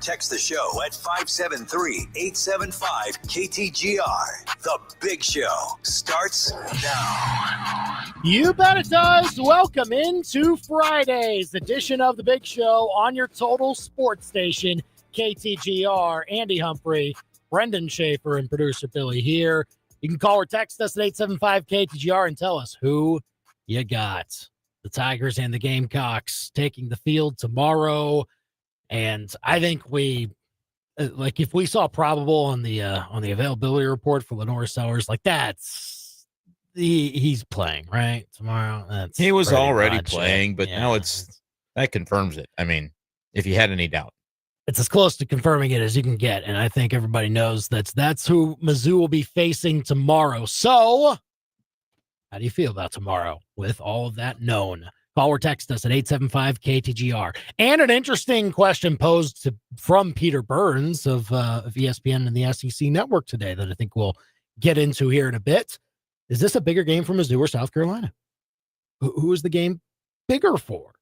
Text the show at 573-875-KTGR. The Big Show starts now. You bet it does. Welcome into Friday's edition of The Big Show on your total sports station, KTGR. Andy Humphrey, Brendan Schaefer, and producer Billy here. You can call or text us at 875-KTGR and tell us who you got. The Tigers and the Gamecocks taking the field tomorrow. And I think if we saw probable on the availability report for Lenore Sellers, he's playing, right? Tomorrow. He was already playing, but now that confirms it. I mean, if you had any doubt. It's as close to confirming it as you can get, and I think everybody knows that's who Mizzou will be facing tomorrow. So, how do you feel about tomorrow with all of that known? Call or text us at 875-KTGR. And an interesting question posed from Peter Burns of ESPN and the SEC Network today that I think we'll get into here in a bit. Is this a bigger game for Mizzou or South Carolina? Who is the game bigger for?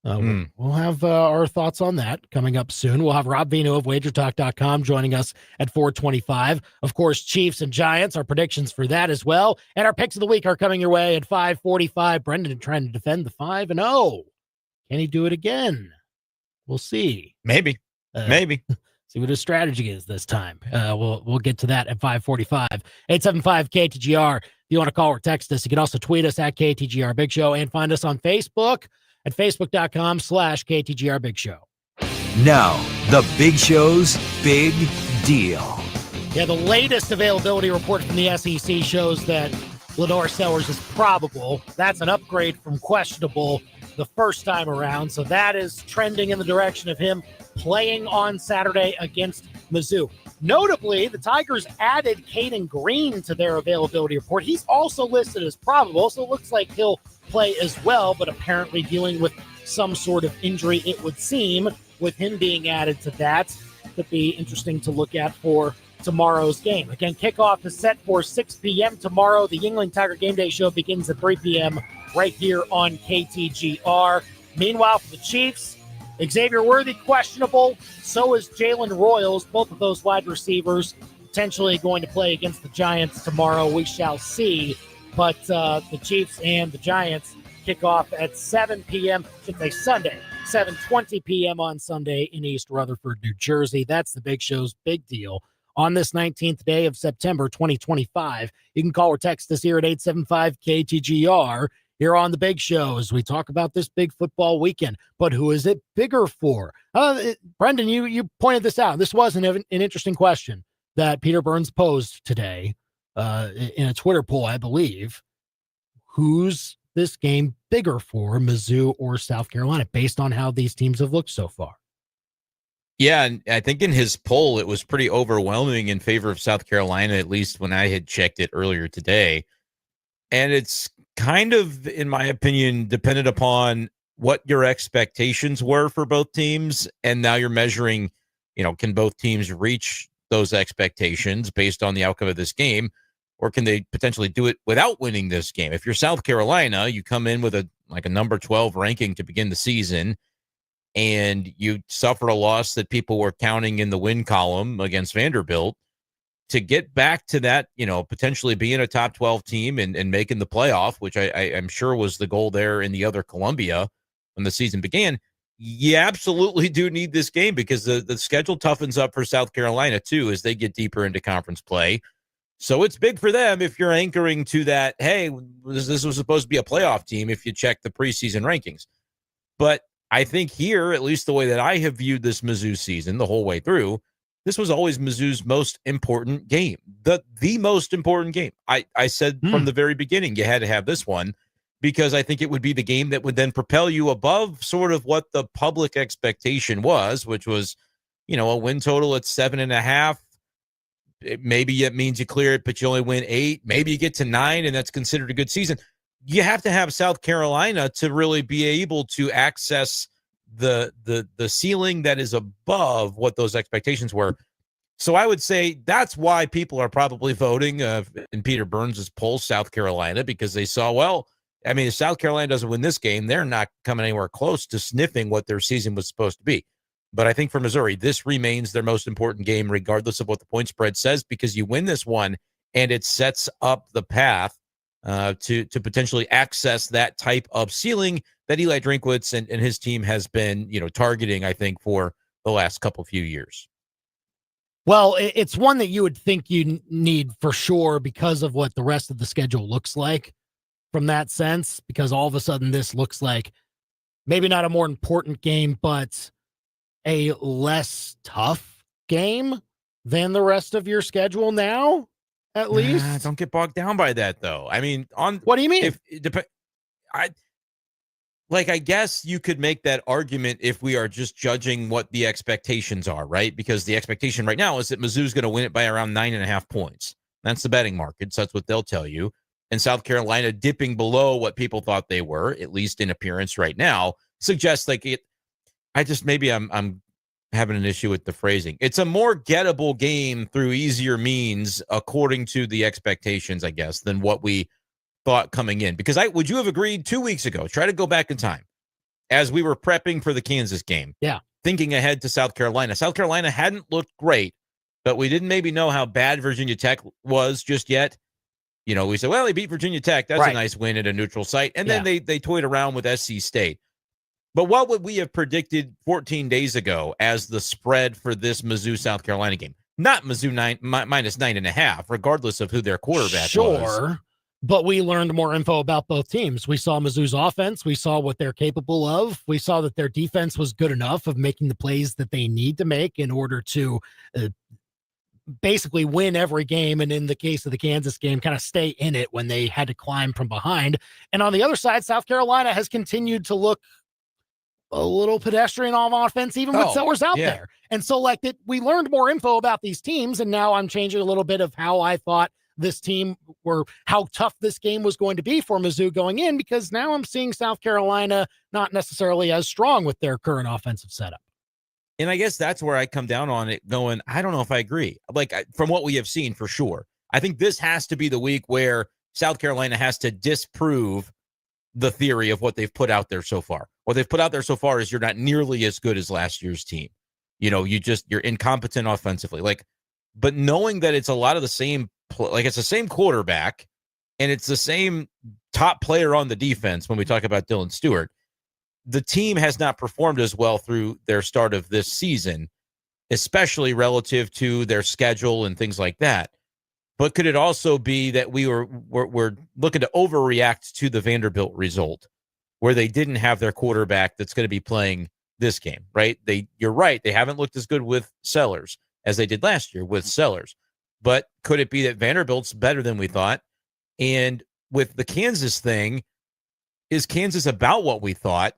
We'll have our thoughts on that coming up soon. We'll have Rob Veno of WagerTalk.com joining us at 425. Of course, Chiefs and Giants, our predictions for that as well. And our picks of the week are coming your way at 545. Brendan trying to defend the 5-0. Can he do it again? We'll see. Maybe. See what his strategy is this time. We'll get to that at 545. 875-KTGR. If you want to call or text us, you can also tweet us at KTGR Big Show and find us on Facebook at facebook.com/KTGR Big Show. Now, the Big Show's Big Deal. Yeah, the latest availability report from the SEC shows that Lenore Sellers is probable. That's an upgrade from questionable the first time around. So that is trending in the direction of him playing on Saturday against Mizzou. Notably, the Tigers added Caden Green to their availability report. He's also listed as probable, so it looks like he'll play as well, but apparently dealing with some sort of injury, it would seem, with him being added to that. Could be interesting to look at for tomorrow's game. Again, kickoff is set for 6 p.m. tomorrow. The Yingling Tiger Game Day Show begins at 3 p.m. right here on KTGR. Meanwhile, for the Chiefs, Xavier Worthy questionable. So is Jalen Royals. Both of those wide receivers potentially going to play against the Giants tomorrow. We shall see. But the Chiefs and the Giants kick off at 7 p.m. Should say Sunday, 7:20 p.m. on Sunday in East Rutherford, New Jersey. That's the Big Show's big deal. On this 19th day of September 2025, you can call or text us here at 875-KTGR. Here on the Big Show as we talk about this big football weekend. But who is it bigger for? Brendan, you pointed this out. This was an interesting question that Peter Burns posed today in a Twitter poll, I believe. Who's this game bigger for, Mizzou or South Carolina, based on how these teams have looked so far? Yeah, and I think in his poll, it was pretty overwhelming in favor of South Carolina, at least when I had checked it earlier today. And it's kind of, in my opinion, dependent upon what your expectations were for both teams. And now you're measuring, can both teams reach those expectations based on the outcome of this game? Or can they potentially do it without winning this game? If you're South Carolina, you come in with a number 12 ranking to begin the season, and you suffer a loss that people were counting in the win column against Vanderbilt. To get back to that, potentially being a top 12 team and making the playoff, which I'm sure was the goal there in the other Columbia when the season began, you absolutely do need this game because the schedule toughens up for South Carolina, too, as they get deeper into conference play. So it's big for them if you're anchoring to that, hey, this was supposed to be a playoff team if you check the preseason rankings. But I think here, at least the way that I have viewed this Mizzou season the whole way through, this was always Mizzou's most important game, the most important game. I said from the very beginning you had to have this one because I think it would be the game that would then propel you above sort of what the public expectation was, which was, a win total at 7.5. Maybe it means you clear it, but you only win 8. Maybe you get to 9, and that's considered a good season. You have to have South Carolina to really be able to access the ceiling that is above what those expectations were. So I would say that's why people are probably voting in Peter Burns' poll, South Carolina, because they saw, if South Carolina doesn't win this game, they're not coming anywhere close to sniffing what their season was supposed to be. But I think for Missouri, this remains their most important game, regardless of what the point spread says, because you win this one and it sets up the path to potentially access that type of ceiling that Eli Drinkwitz and his team has been, targeting, I think, for the last few years. Well, it's one that you would think you need for sure because of what the rest of the schedule looks like from that sense, because all of a sudden this looks like maybe not a more important game, but a less tough game than the rest of your schedule now, at least. Don't get bogged down by that, though. I mean, what do you mean? I guess you could make that argument if we are just judging what the expectations are, right? Because the expectation right now is that Mizzou's going to win it by around 9.5 points. That's the betting market. So that's what they'll tell you. And South Carolina dipping below what people thought they were, at least in appearance right now, suggests I'm having an issue with the phrasing. It's a more gettable game through easier means, according to the expectations, I guess, than what we thought coming in. Because would you have agreed 2 weeks ago? Try to go back in time as we were prepping for the Kansas game. Yeah. Thinking ahead to South Carolina. South Carolina hadn't looked great, but we didn't maybe know how bad Virginia Tech was just yet. We said, well, they beat Virginia Tech. That's a nice win at a neutral site. And then they toyed around with SC State. But what would we have predicted 14 days ago as the spread for this Mizzou-South Carolina game? Not Mizzou minus 9.5, regardless of who their quarterback was. Sure, but we learned more info about both teams. We saw Mizzou's offense. We saw what they're capable of. We saw that their defense was good enough of making the plays that they need to make in order to basically win every game. And in the case of the Kansas game, kind of stay in it when they had to climb from behind. And on the other side, South Carolina has continued to look a little pedestrian on offense, even with Sellers out there. And so we learned more info about these teams. And now I'm changing a little bit of how I thought this team or how tough this game was going to be for Mizzou going in, because now I'm seeing South Carolina not necessarily as strong with their current offensive setup. And I guess that's where I come down on it going, I don't know if I agree. From what we have seen, for sure. I think this has to be the week where South Carolina has to disprove the theory of what they've put out there so far. What they've put out there so far is you're not nearly as good as last year's team. You're incompetent offensively. But knowing that it's a lot of the same, it's the same quarterback and it's the same top player on the defense when we talk about Dylan Stewart, the team has not performed as well through their start of this season, especially relative to their schedule and things like that. But could it also be that we're looking to overreact to the Vanderbilt result, where they didn't have their quarterback that's going to be playing this game, right? You're right. They haven't looked as good with Sellers as they did last year with Sellers. But could it be that Vanderbilt's better than we thought? And with the Kansas thing, is Kansas about what we thought,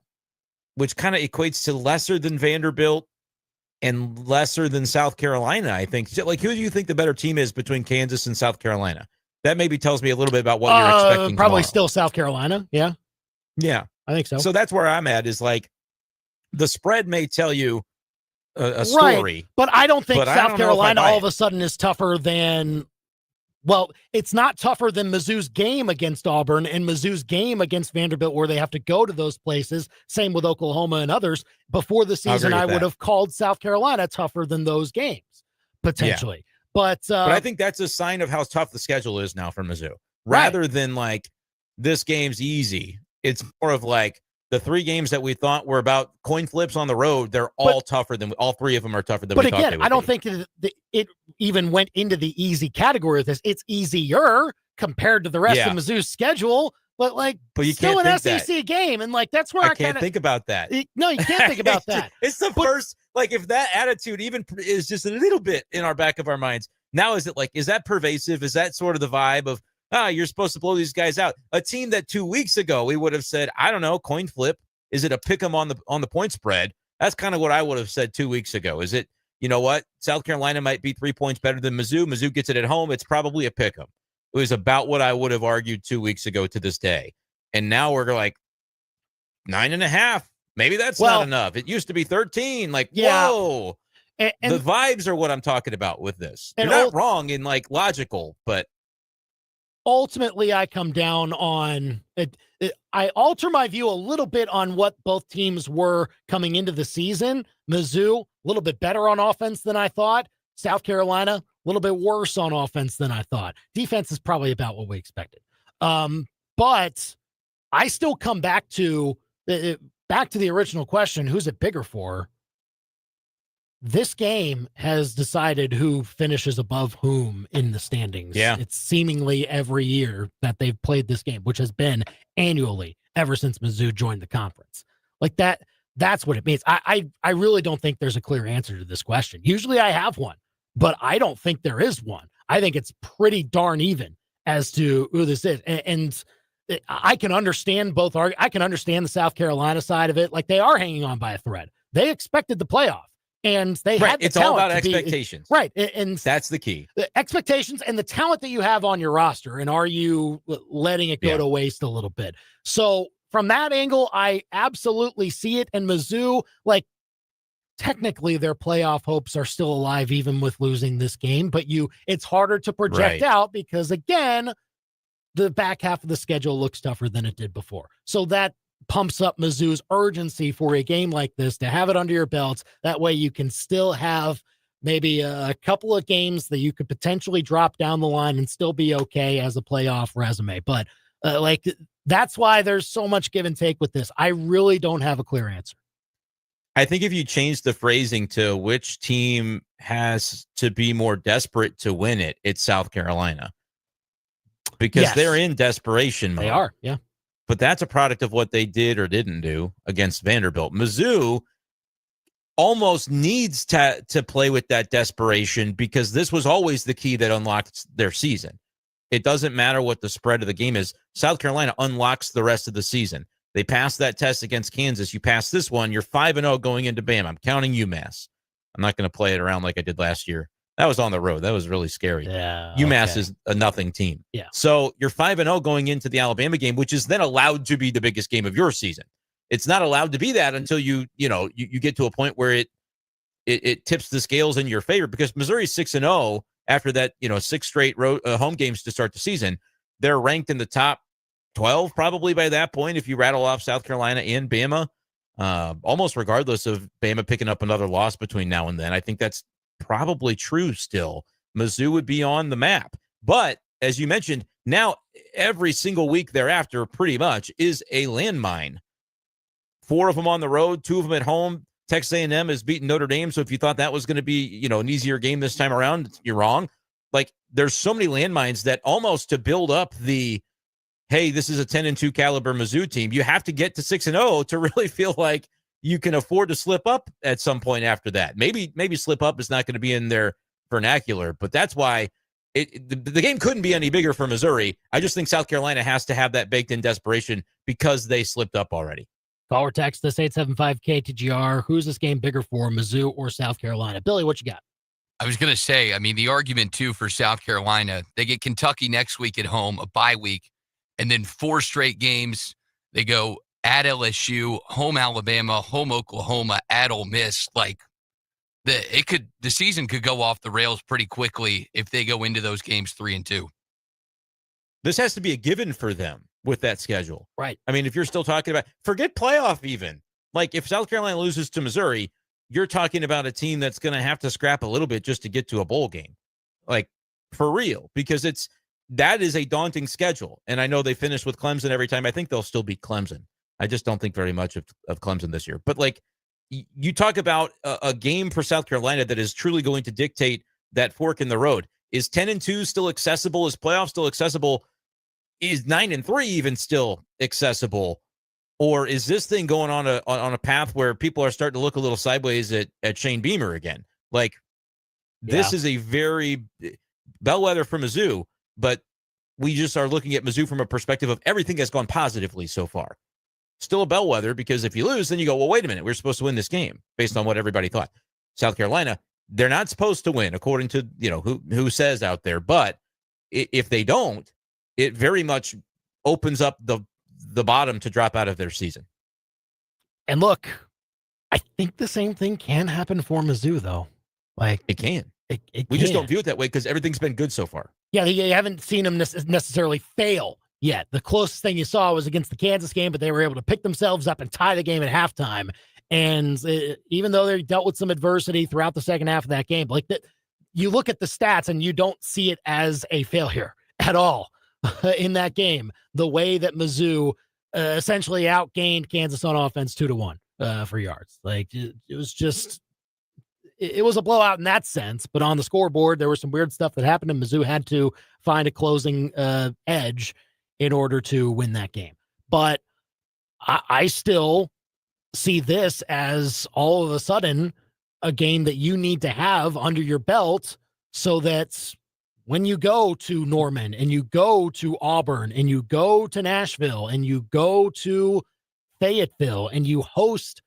which kind of equates to lesser than Vanderbilt and lesser than South Carolina, I think. Who do you think the better team is between Kansas and South Carolina? That maybe tells me a little bit about what you're expecting. Probably tomorrow. Still South Carolina. Yeah. Yeah. I think so. So that's where I'm at, is the spread may tell you a story. Right. But I don't think South Carolina all of a sudden is tougher than, it's not tougher than Mizzou's game against Auburn and Mizzou's game against Vanderbilt, where they have to go to those places. Same with Oklahoma and others. Before the season, I would have called South Carolina tougher than those games, potentially. Yeah. But I think that's a sign of how tough the schedule is now for Mizzou. Rather than this game's easy, it's more of the three games that we thought were about coin flips on the road. They're all tougher than all three of them are tougher than we thought they would be. But again, I don't think it even went into the easy category of this. It's easier compared to the rest of Mizzou's schedule, but you still can't an SEC game. And that's where I can't think about that. No, you can't think about that. It's the first, if that attitude even is just a little bit in our back of our minds. Now, is that pervasive? Is that sort of the vibe of, you're supposed to blow these guys out? A team that 2 weeks ago we would have said, I don't know, coin flip. Is it a pick 'em on the point spread? That's kind of what I would have said 2 weeks ago. Is it, you know what? South Carolina might be 3 points better than Mizzou. Mizzou gets it at home. It's probably a pick 'em. It was about what I would have argued 2 weeks ago to this day. And now we're 9.5. Maybe that's not enough. It used to be 13. Whoa. And the vibes are what I'm talking about with this. You're not wrong in logical, but ultimately I come down on it. I alter my view a little bit on what both teams were coming into the season, Mizzou, a little bit better on offense than I thought. South Carolina, a little bit worse on offense than I thought. Defense is probably about what we expected. But I still come back to the original question, who's it bigger for? This game has decided who finishes above whom in the standings. Yeah. It's seemingly every year that they've played this game, which has been annually ever since Mizzou joined the conference. Like that's what it means. I really don't think there's a clear answer to this question. Usually I have one, but I don't think there is one. I think it's pretty darn even as to who this is. And I can understand both. I can understand the South Carolina side of it. Like, they are hanging on by a thread. They expected the playoff. And they had the it's all about talent expectations. Right. And that's the key. The expectations and the talent that you have on your roster. And are you letting it go to waste a little bit? So from that angle, I absolutely see it. And Mizzou, like, technically their playoff hopes are still alive even with losing this game. But it's harder to project out because, again, the back half of the schedule looks tougher than it did before. So that pumps up Mizzou's urgency for a game like this to have it under your belts. That way you can still have maybe a couple of games that you could potentially drop down the line and still be okay as a playoff resume. But that's why there's so much give and take with this. I really don't have a clear answer. I think if you change the phrasing to which team has to be more desperate to win it, it's South Carolina. Because they're in desperation mode. They are, yeah. But that's a product of what they did or didn't do against Vanderbilt. Mizzou almost needs to play with that desperation because this was always the key that unlocked their season. It doesn't matter what the spread of the game is. South Carolina unlocks the rest of the season. They passed that test against Kansas. You pass this one, you're 5-0 going into Bama. I'm counting UMass. I'm not going to play it around like I did last year. That was on the road. That was really scary. Yeah, UMass is a nothing team. Yeah. So you're 5-0 going into the Alabama game, which is then allowed to be the biggest game of your season. It's not allowed to be that until you get to a point where it tips the scales in your favor, because Missouri's 6-0 after that, 6 straight home games to start the season. They're ranked in the top 12 probably by that point if you rattle off South Carolina and Bama, almost regardless of Bama picking up another loss between now and then. I think that's probably true still. Mizzou would be on the map. But as you mentioned, now every single week thereafter pretty much is a landmine. 4 of them on the road, 2 of them at home. Texas A&M has beaten Notre Dame, so if you thought that was going to be, an easier game this time around, you're wrong. Like, there's so many landmines that almost to build up the, hey, this is a 10-2 caliber Mizzou team, you have to get to 6-0 to really feel like you can afford to slip up at some point after that. Maybe slip up is not going to be in their vernacular, but that's why the game couldn't be any bigger for Missouri. I just think South Carolina has to have that baked in desperation because they slipped up already. Call or text us 875-KTGR. Who's this game bigger for, Mizzou or South Carolina? Billy, what you got? I was going to say, the argument, too, for South Carolina, they get Kentucky next week at home, a bye week, and then 4 straight games. They go at LSU, home Alabama, home Oklahoma, at Ole Miss. Like, the season could go off the rails pretty quickly if they go into those games 3-2. This has to be a given for them with that schedule. Right. If you're still talking about, forget playoff even. Like, if South Carolina loses to Missouri, you're talking about a team that's going to have to scrap a little bit just to get to a bowl game. Like, for real, because that is a daunting schedule. And I know they finished with Clemson every time. I think they'll still beat Clemson. I just don't think very much of Clemson this year. But, like, you talk about a game for South Carolina that is truly going to dictate that fork in the road. Is 10-2 still accessible? Is playoff still accessible? Is 9-3 even still accessible? Or is this thing going on a path where people are starting to look a little sideways at Shane Beamer again? Like, this is a very bellwether for Mizzou, but we just are looking at Mizzou from a perspective of everything that's gone positively so far. Still a bellwether, because if you lose, then you go, well, wait a minute, we're supposed to win this game based on what everybody thought. South Carolina, they're not supposed to win, according to who says out there. But if they don't, it very much opens up the bottom to drop out of their season. And look, I think the same thing can happen for Mizzou, though. Like, it can. We just don't view it that way because everything's been good so far. Yeah, you haven't seen them necessarily fail yet. The closest thing you saw was against the Kansas game, but they were able to pick themselves up and tie the game at halftime. And even though they dealt with some adversity throughout the second half of that game, like that, you look at the stats and you don't see it as a failure at all in that game. The way that Mizzou essentially outgained Kansas on offense 2-1 for yards. Like it was just, it was a blowout in that sense, but on the scoreboard, there was some weird stuff that happened, and Mizzou had to find a closing edge in order to win that game. But I still see this as all of a sudden a game that you need to have under your belt so that when you go to Norman and you go to Auburn and you go to Nashville and you go to Fayetteville and you host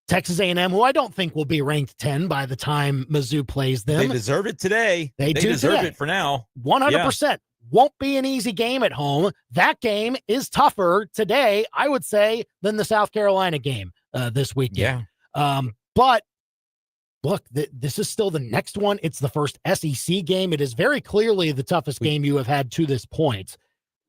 Texas A&M, who I don't think will be ranked 10 by the time Mizzou plays them. They deserve it today. They deserve it for now. 100%. Yeah. Won't be an easy game at home. That game is tougher today, I would say, than the South Carolina game this weekend. Yeah. But look, this is still the next one. It's the first SEC game. It is very clearly the toughest game you have had to this point.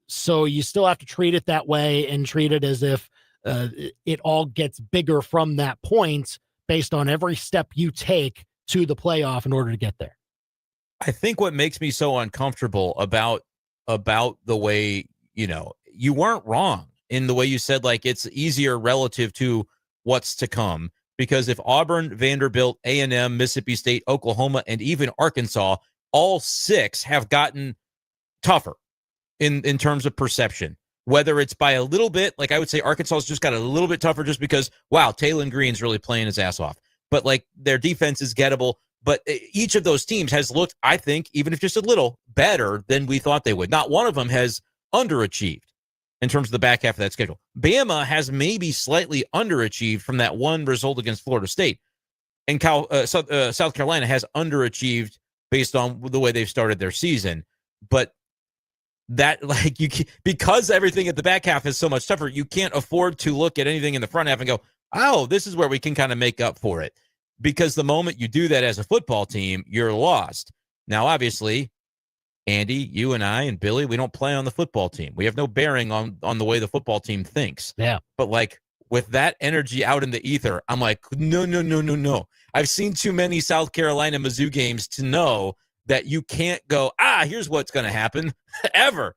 So you still have to treat it that way and treat it as if it all gets bigger from that point based on every step you take to the playoff in order to get there. I think what makes me so uncomfortable about the way, you weren't wrong in the way you said, like, it's easier relative to what's to come, because if Auburn, Vanderbilt, A&M, Mississippi State, Oklahoma, and even Arkansas, all 6 have gotten tougher in terms of perception, whether it's by a little bit, like I would say Arkansas's just got a little bit tougher just because, wow, Taylon Green's really playing his ass off. But like their defense is gettable. But each of those teams has looked, I think, even if just a little better than we thought they would. Not one of them has underachieved in terms of the back half of that schedule. Bama has maybe slightly underachieved from that one result against Florida State. And South Carolina has underachieved based on the way they've started their season. But that, like, because everything at the back half is so much tougher, you can't afford to look at anything in the front half and go, oh, this is where we can kind of make up for it. Because the moment you do that as a football team, you're lost. Now, obviously, Andy, you and I and Billy, we don't play on the football team. We have no bearing on the way the football team thinks. Yeah. But like with that energy out in the ether, I'm like, no. I've seen too many South Carolina Mizzou games to know that you can't go, here's what's going to happen ever.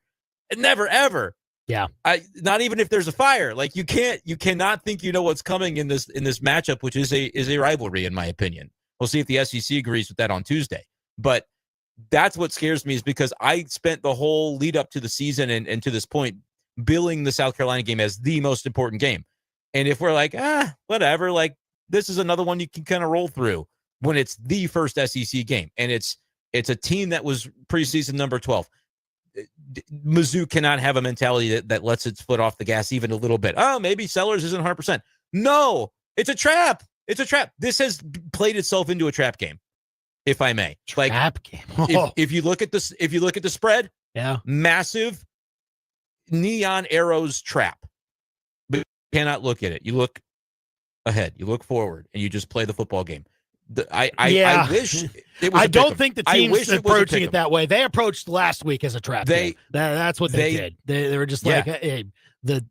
Never, ever. Yeah. Not even if there's a fire. Like you cannot think you know what's coming in this matchup, which is a rivalry, in my opinion. We'll see if the SEC agrees with that on Tuesday. But that's what scares me, is because I spent the whole lead up to the season and to this point billing the South Carolina game as the most important game. And if we're like, whatever, like this is another one you can kind of roll through when it's the first SEC game. And it's a team that was preseason number 12. Mizzou cannot have a mentality that lets its foot off the gas even a little bit. Oh, maybe Sellers isn't 100%. No, it's a trap. It's a trap. This has played itself into a trap game, if I may. Trap game. If you look at this, if you look at the spread, yeah, massive neon arrows trap. But you cannot look at it. You look ahead. You look forward, and you just play the football game. I wish it was. I don't think the team's approaching it that way. They approached last week as a trap game. That's what they did. They were just like, hey, the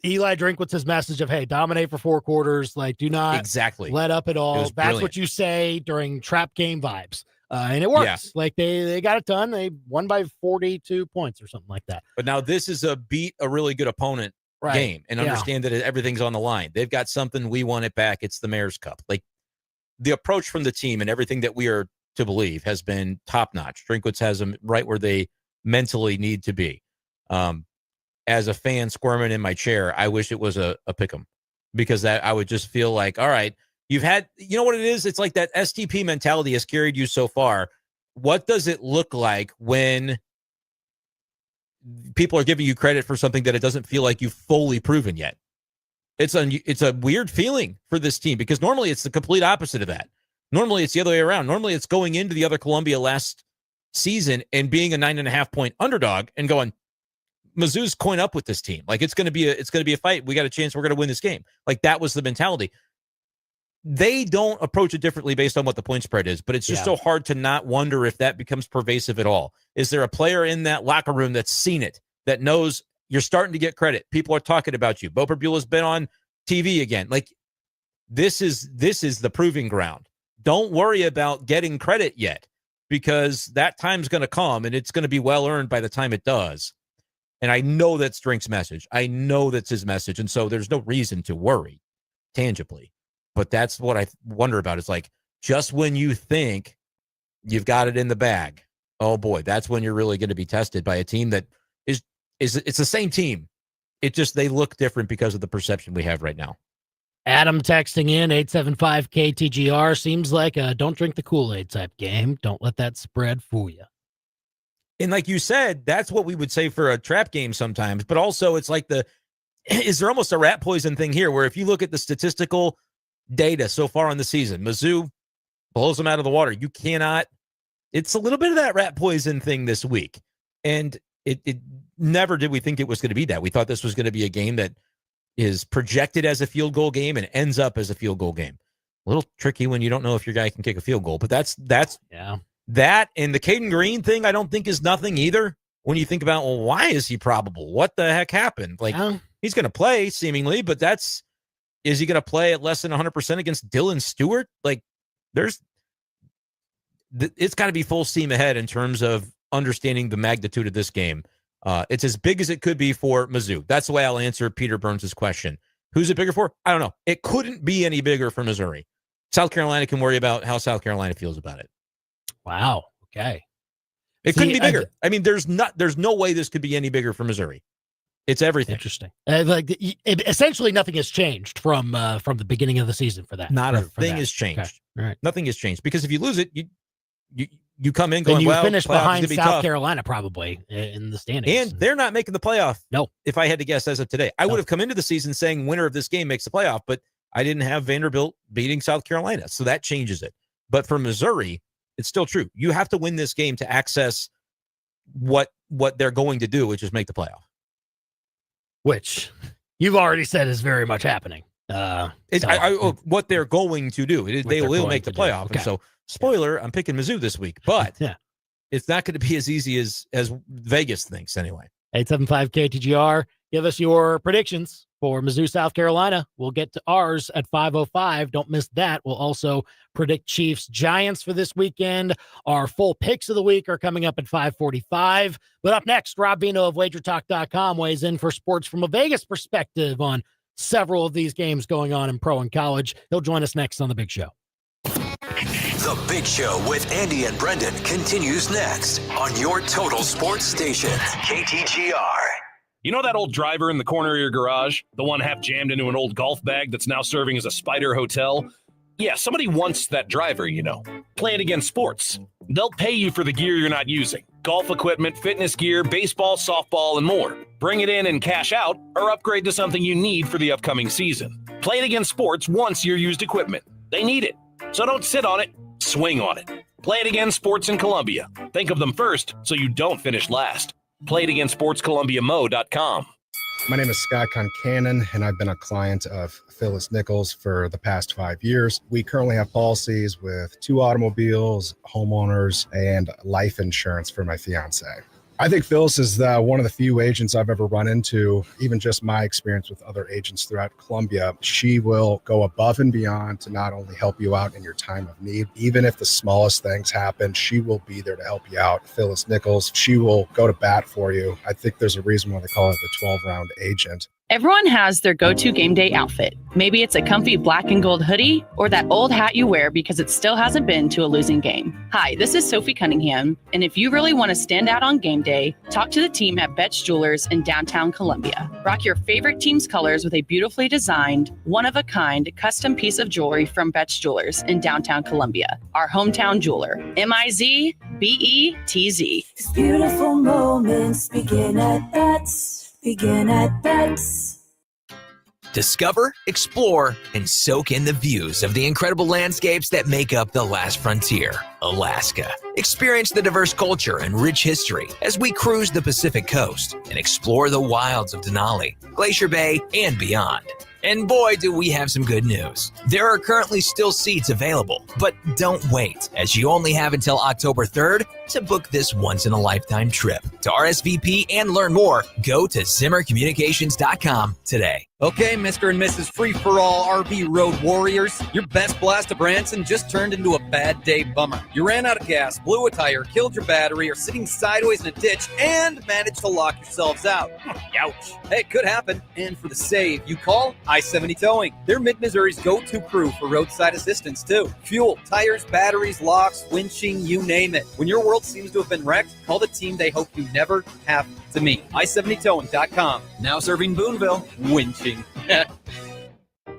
Eli Drinkwitz's message of, hey, dominate for 4 quarters. Like, do not let up at all. That's what you say during trap game vibes. And it works. Yeah. Like they got it done. They won by 42 points or something like that. But now this is a beat a really good opponent game and understand that everything's on the line. They've got something. We want it back. It's the Mayor's Cup. Like, the approach from the team and everything that we are to believe has been top notch. Drinkwitz has them right where they mentally need to be. As a fan squirming in my chair, I wish it was a pick 'em, because that I would just feel like, all right, you've had, you know what it is? It's like that STP mentality has carried you so far. What does it look like when people are giving you credit for something that it doesn't feel like you've fully proven yet? It's a weird feeling for this team, because normally it's the complete opposite of that. Normally it's the other way around. Normally it's going into the other Columbia last season and being a 9.5 point underdog and going, Mizzou's coin up with this team. Like it's going to be a fight. We got a chance. We're going to win this game. Like that was the mentality. They don't approach it differently based on what the point spread is, but it's just so hard to not wonder if that becomes pervasive at all. Is there a player in that locker room that's seen it, that knows you're starting to get credit? People are talking about you. Bo Perbula's been on TV again. Like, this is the proving ground. Don't worry about getting credit yet, because that time's going to come, and it's going to be well earned by the time it does. And I know that's Drink's message. I know that's his message. And so there's no reason to worry tangibly. But that's what I wonder about. It's like, just when you think you've got it in the bag, oh boy, that's when you're really going to be tested by a team that is it's the same team. It just, they look different because of the perception we have right now. Adam texting in 875-KTGR. Seems like a don't drink the Kool-Aid type game. Don't let that spread fool you. And like you said, that's what we would say for a trap game sometimes. But also it's like is there almost a rat poison thing here where if you look at the statistical data so far in the season, Mizzou blows them out of the water. You cannot, it's a little bit of that rat poison thing this week. And it never did we think it was going to be that. We thought this was going to be a game that is projected as a field goal game and ends up as a field goal game. A little tricky when you don't know if your guy can kick a field goal, but that's yeah. That and the Caden Green thing, I don't think is nothing either. When you think about, well, why is he probable? What the heck happened? Like, he's going to play seemingly, but is he going to play at less than 100% against Dylan Stewart? Like, it's got to be full steam ahead in terms of understanding the magnitude of this game. It's as big as it could be for Mizzou. That's the way I'll answer Peter Burns' question. Who's it bigger for? I don't know. It couldn't be any bigger for Missouri. South Carolina can worry about how South Carolina feels about it. Wow. Okay. It couldn't be bigger. I mean, there's no way this could be any bigger for Missouri. It's everything. Interesting. Essentially, nothing has changed from the beginning of the season for that. Not a thing has changed. Okay. All right. Nothing has changed, because if you lose it, you come in going, and you well, finish behind South tough. Carolina probably in the standings. And they're not making the playoff. No. If I had to guess as of today, I would have come into the season saying winner of this game makes the playoff, but I didn't have Vanderbilt beating South Carolina. So that changes it. But for Missouri, it's still true. You have to win this game to access what they're going to do, which is make the playoff. Which you've already said is very much happening. What they're going to do. They will make the playoff. Okay. And so, spoiler, I'm picking Mizzou this week. But it's not going to be as easy as Vegas thinks anyway. 875-KTGR. Give us your predictions for Mizzou, South Carolina. We'll get to ours at 5:05. Don't miss that. We'll also predict Chiefs Giants for this weekend. Our full picks of the week are coming up at 5:45. But up next, Rob Veno of WagerTalk.com weighs in for sports from a Vegas perspective on several of these games going on in pro and college. He'll join us next on The Big Show. The Big Show with Andy and Brendan continues next on your total sports station, KTGR. You know that old driver in the corner of your garage? The one half jammed into an old golf bag that's now serving as a spider hotel? Yeah, somebody wants that driver, you know. Play It Again Sports. They'll pay you for the gear you're not using. Golf equipment, fitness gear, baseball, softball, and more. Bring it in and cash out, or upgrade to something you need for the upcoming season. Play It Again Sports wants your used equipment. They need it. So don't sit on it, swing on it. Play It Again Sports in Columbia. Think of them first so you don't finish last. PlayItAgainSportsColumbiaMo.com. My name is Scott Concannon, and I've been a client of Phyllis Nichols for the past 5 years. We currently have policies with 2 automobiles, homeowners, and life insurance for my fiance. I think Phyllis is one of the few agents I've ever run into, even just my experience with other agents throughout Columbia. She will go above and beyond to not only help you out in your time of need, even if the smallest things happen, she will be there to help you out. Phyllis Nichols, she will go to bat for you. I think there's a reason why they call it the 12-round agent. Everyone has their go-to game day outfit. Maybe it's a comfy black and gold hoodie or that old hat you wear because it still hasn't been to a losing game. Hi, this is Sophie Cunningham, and if you really want to stand out on game day, talk to the team at Betts Jewelers in downtown Columbia. Rock your favorite team's colors with a beautifully designed, one-of-a-kind custom piece of jewelry from Betts Jewelers in downtown Columbia, our hometown jeweler. MIZBETZ. These beautiful moments begin at Betts. Begin at Betts. Discover, explore, and soak in the views of the incredible landscapes that make up the last frontier, Alaska. Experience the diverse culture and rich history as we cruise the Pacific coast and explore the wilds of Denali, Glacier Bay, and beyond. And boy, do we have some good news. There are currently still seats available, but don't wait, as you only have until October 3rd to book this once-in-a-lifetime trip. To RSVP and learn more, go to ZimmerCommunications.com today. Okay, Mr. and Mrs. Free-for-all RV Road Warriors, your best blast of Branson just turned into a bad day bummer. You ran out of gas, blew a tire, killed your battery, or sitting sideways in a ditch, and managed to lock yourselves out. Ouch. Hey, it could happen. And for the save, you call I-70 Towing. They're Mid-Missouri's go-to crew for roadside assistance, too. Fuel, tires, batteries, locks, winching, you name it. When your world seems to have been wrecked, call the team they hope you never have to meet. I-70towing.com. Now serving Boonville. Winching.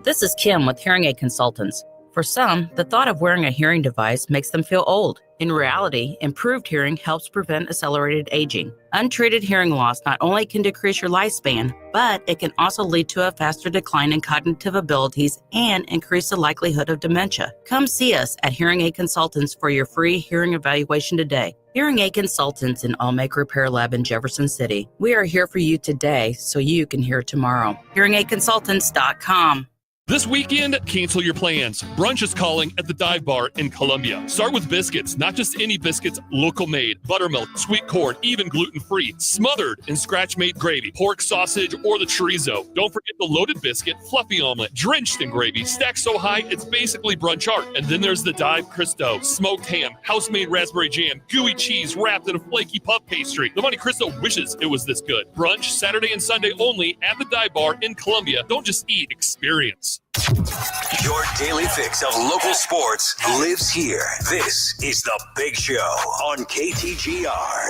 This is Kim with Hearing Aid Consultants. For some, the thought of wearing a hearing device makes them feel old. In reality, improved hearing helps prevent accelerated aging. Untreated hearing loss not only can decrease your lifespan, but it can also lead to a faster decline in cognitive abilities and increase the likelihood of dementia. Come see us at Hearing Aid Consultants for your free hearing evaluation today. Hearing Aid Consultants in Allmake Repair Lab in Jefferson City. We are here for you today so you can hear tomorrow. HearingAidConsultants.com. This weekend, cancel your plans. Brunch is calling at the Dive Bar in Columbia. Start with biscuits, not just any biscuits, local made, buttermilk, sweet corn, even gluten-free, smothered in scratch-made gravy, pork sausage, or the chorizo. Don't forget the loaded biscuit, fluffy omelet, drenched in gravy, stacked so high it's basically brunch art. And then there's the Dive Cristo, smoked ham, house-made raspberry jam, gooey cheese wrapped in a flaky puff pastry. The Monte Cristo wishes it was this good. Brunch Saturday and Sunday only at the Dive Bar in Columbia. Don't just eat, experience. Your daily fix of local sports lives here. This is The Big Show on KTGR.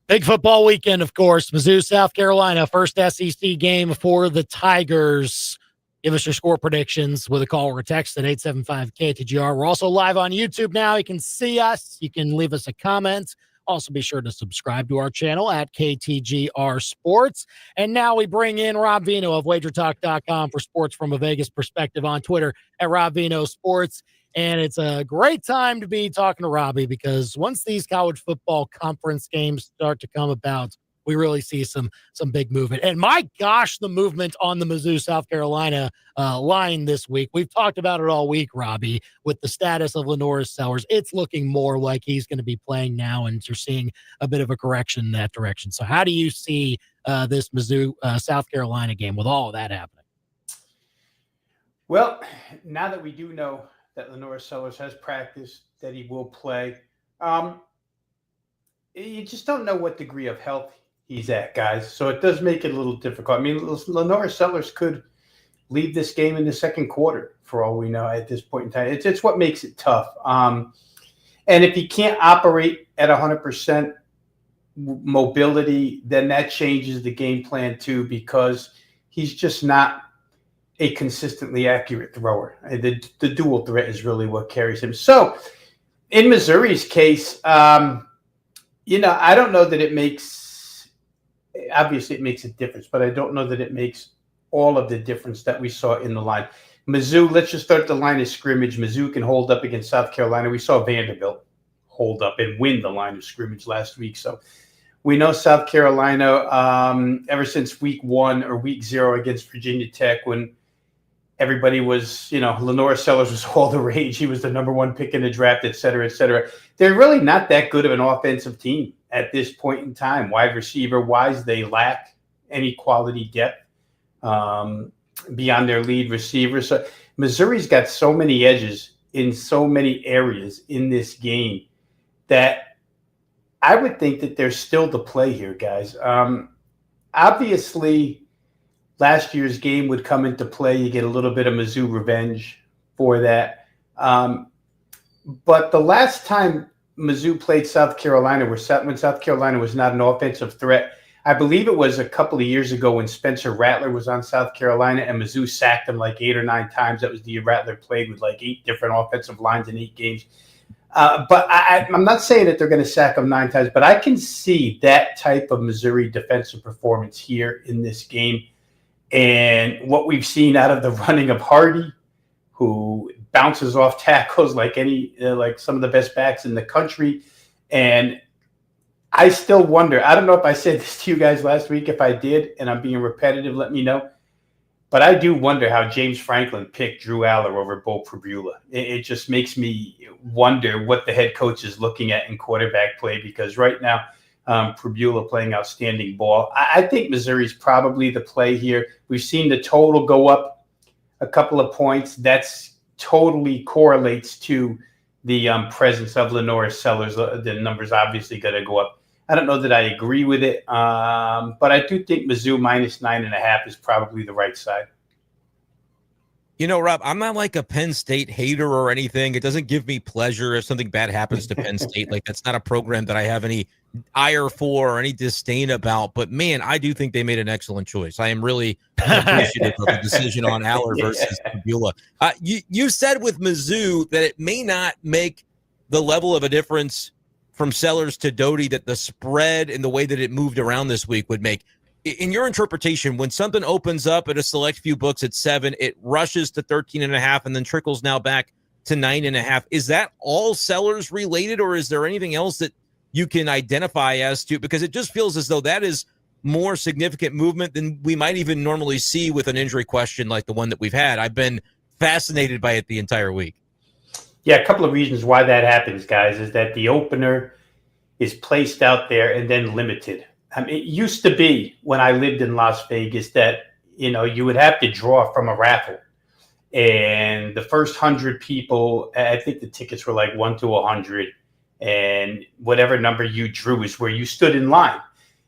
Big football weekend, of course. Mizzou, South Carolina, first SEC game for the Tigers. Give us your score predictions with a call or a text at 875-KTGR. We're also live on YouTube now. You can see us. You can leave us a comment. Also, be sure to subscribe to our channel at KTGR Sports. And now we bring in Rob Veno of WagerTalk.com for sports from a Vegas perspective, on Twitter at Rob Veno Sports. And it's a great time to be talking to Robbie, because once these college football conference games start to come about, we really see some big movement. And my gosh, the movement on the Mizzou, South Carolina line this week. We've talked about it all week, Robbie, with the status of Lenoris Sellers. It's looking more like he's going to be playing now, and you're seeing a bit of a correction in that direction. So how do you see this Mizzou, South Carolina game with all of that happening? Well, now that we do know that Lenoris Sellers has practiced, that he will play, you just don't know what degree of health he's at, guys. So it does make it a little difficult. I mean, Lenoris Sellers could leave this game in the second quarter, for all we know at this point in time. It's what makes it tough. And if he can't operate at 100% mobility, then that changes the game plan too, because he's just not a consistently accurate thrower. The dual threat is really what carries him. So in Missouri's case, I don't know that it makes – obviously it makes a difference, but I don't know that it makes all of the difference that we saw in the line. Mizzou, let's just start the line of scrimmage. Mizzou can hold up against South Carolina. We saw Vanderbilt hold up and win the line of scrimmage last week. So we know South Carolina, ever since week 1 or week 0 against Virginia Tech, when everybody was, Lenoris Sellers was all the rage. He was the number 1 pick in the draft, et cetera, et cetera. They're really not that good of an offensive team at this point in time. Wide receiver wise, they lack any quality depth beyond their lead receiver. So Missouri's got so many edges in so many areas in this game that I would think that there's still the play here, guys. Obviously, last year's game would come into play. You get a little bit of Mizzou revenge for that. But the last time Mizzou played South Carolina, when South Carolina was not an offensive threat, I believe it was a couple of years ago when Spencer Rattler was on South Carolina and Mizzou sacked him like 8 or 9 times. That was the year Rattler played with like 8 different offensive lines in 8 games. But I'm not saying that they're going to sack him 9 times, but I can see that type of Missouri defensive performance here in this game. And what we've seen out of the running of Hardy, who bounces off tackles like some of the best backs in the country. And I still wonder, I don't know if I said this to you guys last week. If I did, and I'm being repetitive, let me know. But I do wonder how James Franklin picked Drew Aller over Bo Pribula. It just makes me wonder what the head coach is looking at in quarterback play, because right now Pribula playing outstanding ball. I think Missouri's probably the play here. We've seen the total go up a couple of points. That's totally correlates to the presence of Lenore Sellers. The number's obviously going to go up. I don't know that I agree with it, but I do think Mizzou minus 9.5 is probably the right side. You know, Rob, I'm not like a Penn State hater or anything. It doesn't give me pleasure if something bad happens to Penn State. Like, that's not a program that I have any ire for or any disdain about. But, man, I do think they made an excellent choice. I am really appreciative of the decision on Aller versus Pribula. You said with Mizzou that it may not make the level of a difference from Sellers to Doty that the spread and the way that it moved around this week would make. In your interpretation, when something opens up at a select few books at 7, it rushes to 13.5 and then trickles now back to 9.5. Is that all Sellers related, or is there anything else that you can identify as to? Because it just feels as though that is more significant movement than we might even normally see with an injury question like the one that we've had. I've been fascinated by it the entire week. Yeah, a couple of reasons why that happens, guys, is that the opener is placed out there and then limited. I mean, it used to be when I lived in Las Vegas that, you would have to draw from a raffle. And the first 100 people, I think the tickets were like 1 to 100. And whatever number you drew is where you stood in line.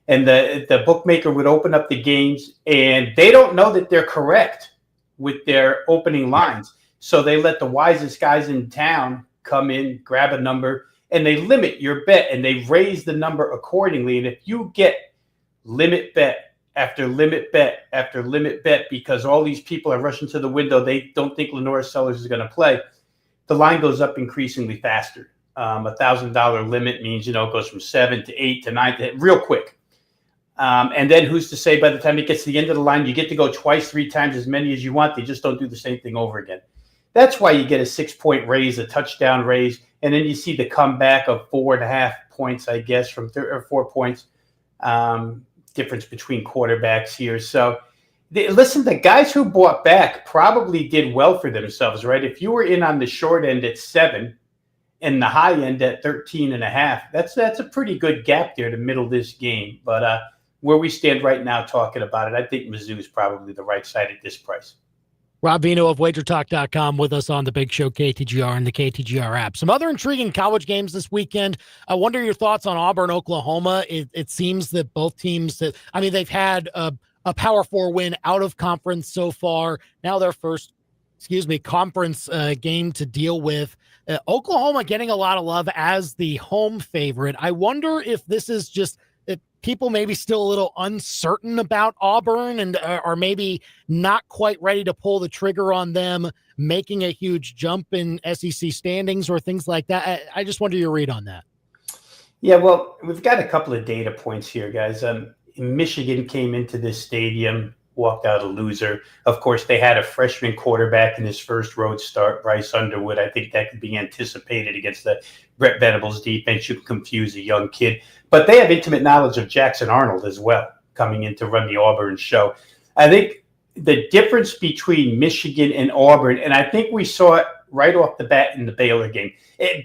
And the bookmaker would open up the games, and they don't know that they're correct with their opening lines. So they let the wisest guys in town come in, grab a number, and they limit your bet, and they raise the number accordingly. And if you get limit bet after limit bet after limit bet because all these people are rushing to the window, they don't think Lenore Sellers is going to play, the line goes up increasingly faster. $1,000 limit means, it goes from 7 to 8 to 9 to real quick. And then who's to say by the time it gets to the end of the line, you get to go twice, 3 times as many as you want. They just don't do the same thing over again. That's why you get a 6-point raise, a touchdown raise, and then you see the comeback of 4.5 points, I guess, from 4 points difference between quarterbacks here. So, listen, the guys who bought back probably did well for themselves, right? If you were in on the short end at 7 and the high end at 13.5, that's a pretty good gap there to middle this game. But where we stand right now talking about it, I think Mizzou is probably the right side at this price. Rob Veno of WagerTalk.com with us on the Big Show KTGR and the KTGR app. Some other intriguing college games this weekend. I wonder your thoughts on Auburn, Oklahoma. It seems that both teams they've had a Power 4 win out of conference so far. Now their first, conference game to deal with. Oklahoma getting a lot of love as the home favorite. I wonder if this is just people maybe still a little uncertain about Auburn and are maybe not quite ready to pull the trigger on them making a huge jump in SEC standings or things like that. I just wonder your read on that. Yeah, well, we've got a couple of data points here, guys. Michigan came into this stadium, walked out a loser. Of course, they had a freshman quarterback in his first road start, Bryce Underwood. I think that could be anticipated against the Brett Venables defense. You can confuse a young kid. But they have intimate knowledge of Jackson Arnold as well, coming in to run the Auburn show. I think the difference between Michigan and Auburn, and I think we saw it right off the bat in the Baylor game.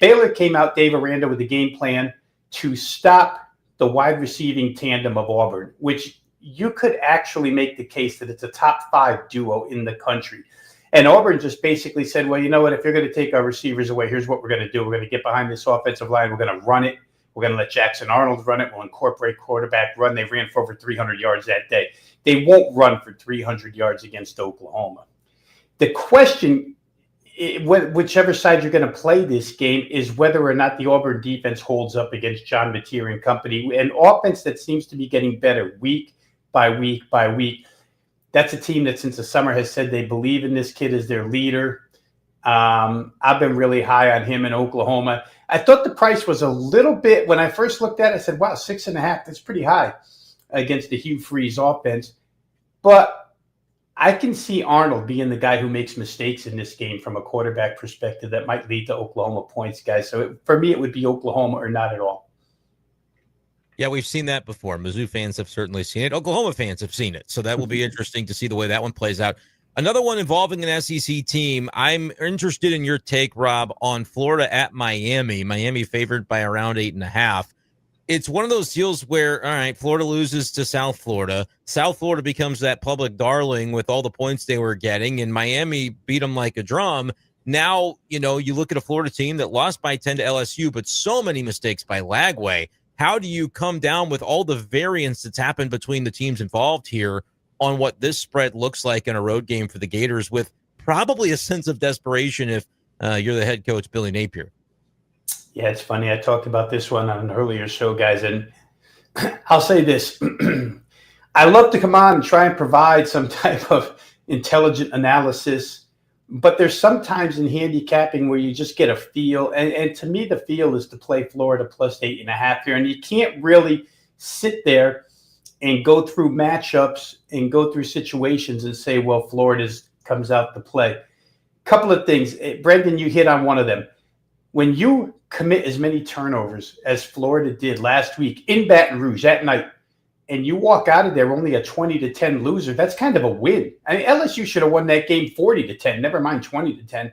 Baylor came out, Dave Aranda, with a game plan to stop the wide receiving tandem of Auburn, which you could actually make the case that it's a top 5 duo in the country. And Auburn just basically said, well, you know what? If you're going to take our receivers away, here's what we're going to do. We're going to get behind this offensive line. We're going to run it. We're going to let Jackson Arnold run it. We'll incorporate quarterback run. They ran for over 300 yards that day. They won't run for 300 yards against Oklahoma. The question, whichever side you're going to play this game, is whether or not the Auburn defense holds up against John Mateer and company. An offense that seems to be getting better week by week by week. That's a team that since the summer has said they believe in this kid as their leader. I've been really high on him in Oklahoma. I thought the price was a little bit, when I first looked at it, I said, wow, 6.5, that's pretty high against the Hugh Freeze offense. But I can see Arnold being the guy who makes mistakes in this game from a quarterback perspective that might lead to Oklahoma points, guys. So for me, it would be Oklahoma or not at all. Yeah, we've seen that before. Mizzou fans have certainly seen it. Oklahoma fans have seen it. So that will be interesting to see the way that one plays out. Another one involving an SEC team. I'm interested in your take, Rob, on Florida at Miami. Miami favored by around 8.5. it's one of those deals where, all right, Florida loses to South Florida. South Florida becomes that public darling with all the points they were getting, and Miami beat them like a drum. Now, you look at a Florida team that lost by 10 to LSU, but so many mistakes by Lagway. How do you come down with all the variance that's happened between the teams involved here on what this spread looks like in a road game for the Gators with probably a sense of desperation if you're the head coach, Billy Napier? Yeah, it's funny. I talked about this one on an earlier show, guys, and I'll say this. I love to come on and try and provide some type of intelligent analysis, but there's sometimes in handicapping where you just get a feel, and to me, the feel is to play Florida plus 8.5 here, and you can't really sit there and go through matchups and go through situations and say, well, Florida comes out to play. Couple of things. Brendan, you hit on one of them. When you commit as many turnovers as Florida did last week in Baton Rouge at night, and you walk out of there only a 20-10 loser, that's kind of a win. I mean, LSU should have won that game 40-10, never mind 20-10.